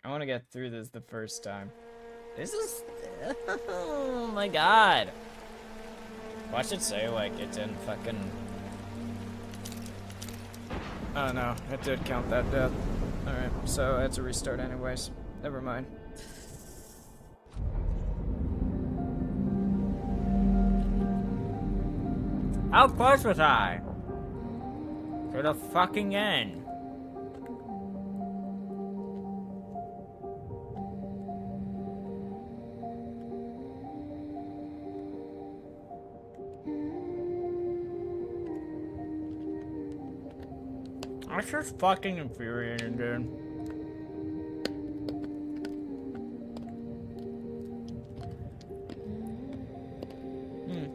I want to get through this the first time. This is... Oh my god. Well, I should say, like, it didn't fucking... Oh no, it did count that death. Alright, so I had to restart anyways. Never mind. How close was I? To the fucking end. That's just fucking infuriating, dude. Hmm.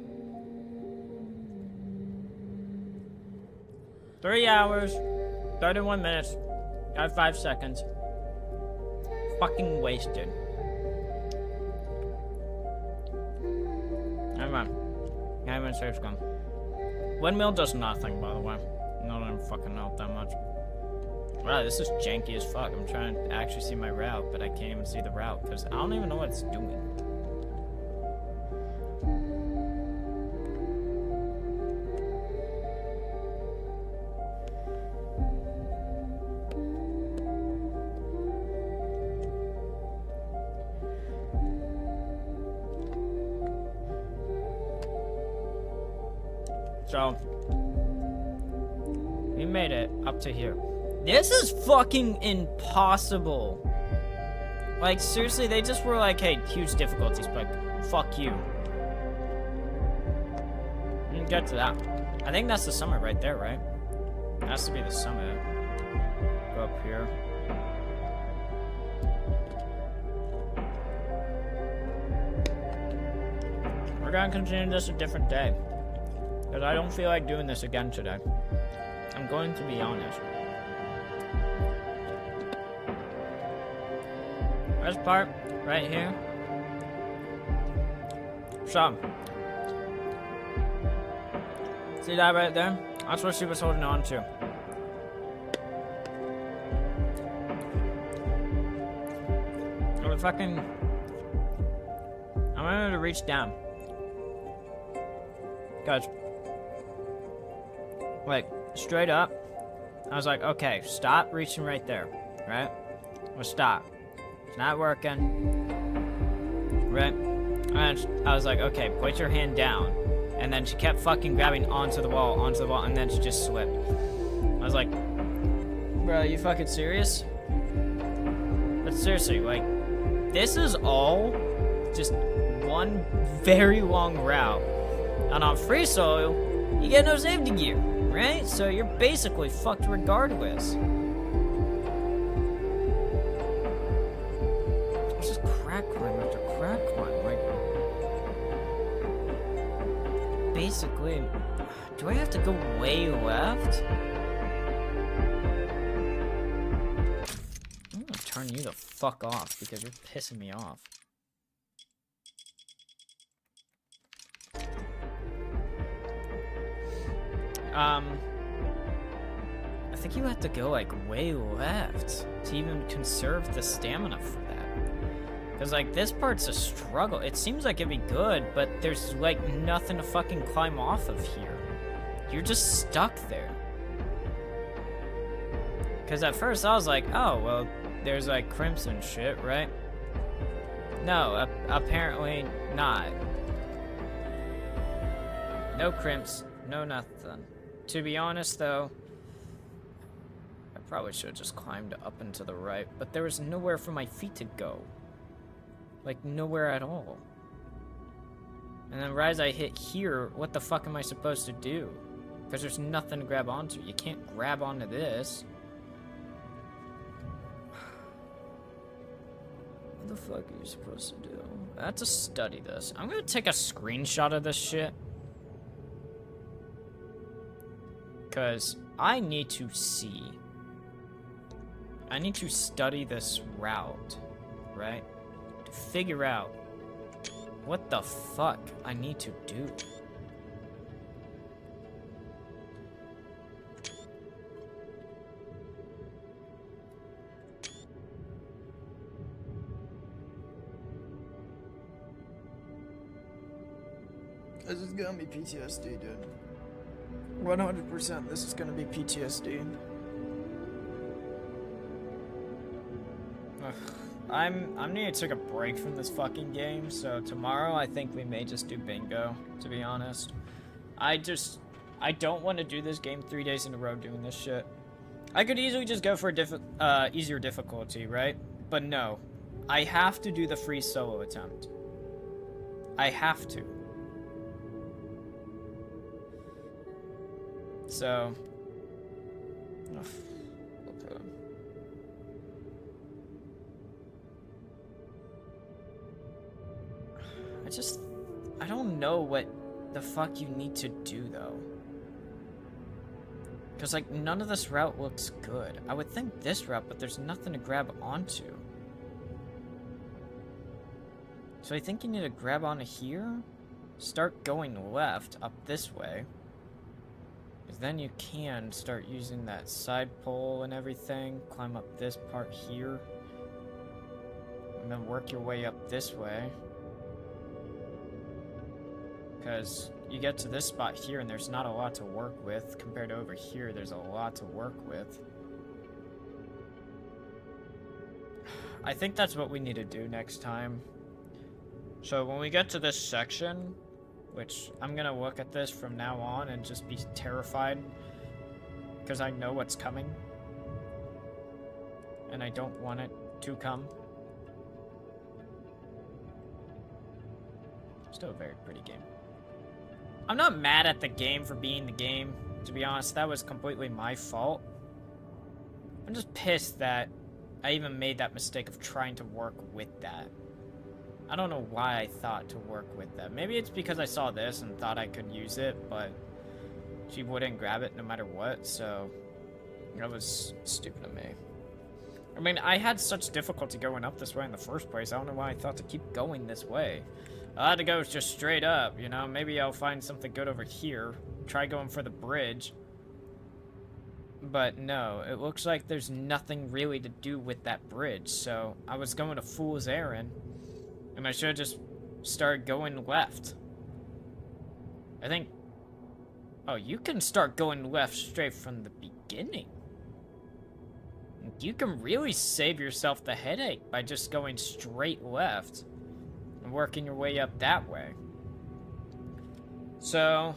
3 hours, 31 minutes, got 5 seconds. Fucking wasted. Never mind. Can't even safe scum. Windmill does nothing, by the way. I don't even fucking know that much. Wow, this is janky as fuck. I'm trying to actually see my route, but I can't even see the route because I don't even know what it's doing. So, we made it up to here. This is fucking impossible. Like, seriously, they just were like, hey, huge difficulties, but like, fuck you. We can get to that. I think that's the summit right there, right? It has to be the summit. Go up here. We're gonna continue this a different day. Because I don't feel like doing this again today. I'm going to be honest. This part, right here. So. See that right there? That's what she was holding on to. fucking... I wanted to reach down. Guys. Like, straight up, I was like, okay, stop reaching right there, right? Well, stop. It's not working. Right? And I was like, okay, put your hand down. And then she kept fucking grabbing onto the wall, and then she just slipped. I was like, bro, are you fucking serious? But seriously, like, this is all just one very long route. And on free solo, you get no safety gear, right? So you're basically fucked regardless. It's just crack climb after crack climb, like... Basically, do I have to go way left? I'm gonna turn you the fuck off because you're pissing me off. I think you have to go like way left to even conserve the stamina for that. Because like this part's a struggle. It seems like it'd be good, but there's like nothing to fucking climb off of here. You're just stuck there. Because at first I was like, oh, well, there's like crimson shit, right? No, apparently not. No crimps, no nothing. To be honest, though, I probably should have just climbed up and to the right, but there was nowhere for my feet to go. Like, nowhere at all. And then right as I hit here, what the fuck am I supposed to do? Because there's nothing to grab onto. You can't grab onto this. What the fuck are you supposed to do? I have to study this. I'm gonna take a screenshot of this shit. Because I need to see. I need to study this route, right? To figure out what the fuck I need to do. This is gonna be PTSD, dude. 100% this is gonna be PTSD. Ugh. I'm need to take a break from this fucking game, so tomorrow I think we may just do bingo, to be honest. I don't want to do this game 3 days in a row doing this shit. I could easily just go for a easier difficulty, right? But no. I have to do the free solo attempt. I have to. So, ugh, okay. I don't know what the fuck you need to do though. Because like none of this route looks good. I would think this route, but there's nothing to grab onto. So I think you need to grab onto here, start going left up this way. Because then you can start using that side pole and everything, climb up this part here, and then work your way up this way. Because you get to this spot here and there's not a lot to work with, compared to over here, there's a lot to work with. I think that's what we need to do next time. So when we get to this section, which I'm gonna look at this from now on and just be terrified because I know what's coming and I don't want it to come. Still a very pretty game. I'm not mad at the game for being the game, to be honest. That was completely my fault. I'm just pissed that I even made that mistake of trying to work with that. I don't know why I thought to work with that. Maybe it's because I saw this and thought I could use it, but she wouldn't grab it no matter what, so that was stupid of me. I mean, I had such difficulty going up this way in the first place. I don't know why I thought to keep going this way. I had to go just straight up, you know? Maybe I'll find something good over here. Try going for the bridge. But no, it looks like there's nothing really to do with that bridge, so I was going to Fool's Errand, and I should have just started going left. I think... Oh, you can start going left straight from the beginning. You can really save yourself the headache by just going straight left and working your way up that way. So,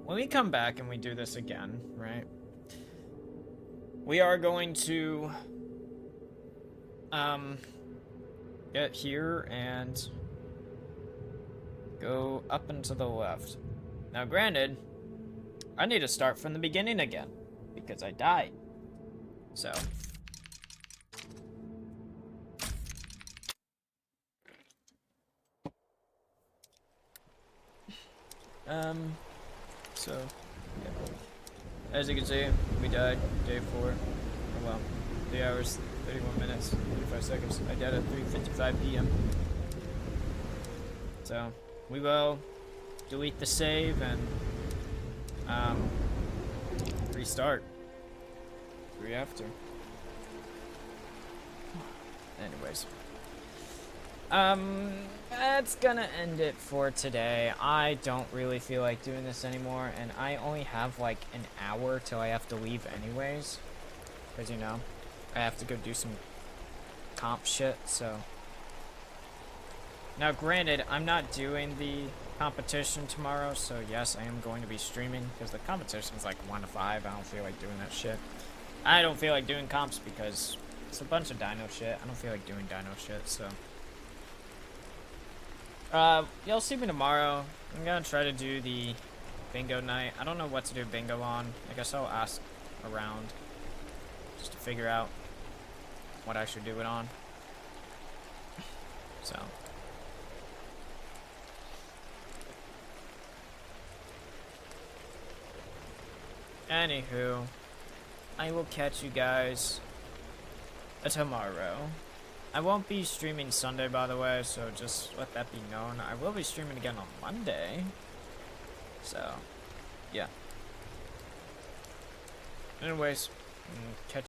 when we come back and we do this again, right? We are going to get here and go up and to the left. Now granted, I need to start from the beginning again because I died. So yeah. As you can see, we died day 4. Oh, well, 3 hours, 31 minutes, 35 seconds. I died at 3:55 p.m. So, we will delete the save and restart. We have to. Anyways. That's gonna end it for today. I don't really feel like doing this anymore, and I only have like an hour till I have to leave anyways. Because, you know, I have to go do some comp shit, so. Now, granted, I'm not doing the competition tomorrow, so yes, I am going to be streaming, because the competition is like 1 to 5. I don't feel like doing that shit. I don't feel like doing comps because it's a bunch of dino shit. I don't feel like doing dino shit, so. Y'all see me tomorrow. I'm gonna try to do the bingo night. I don't know what to do bingo on. I guess I'll ask around just to figure out what I should do it on. So. Anywho, I will catch you guys tomorrow. I won't be streaming Sunday, by the way, so just let that be known. I will be streaming again on Monday. So, yeah. Anyways, catch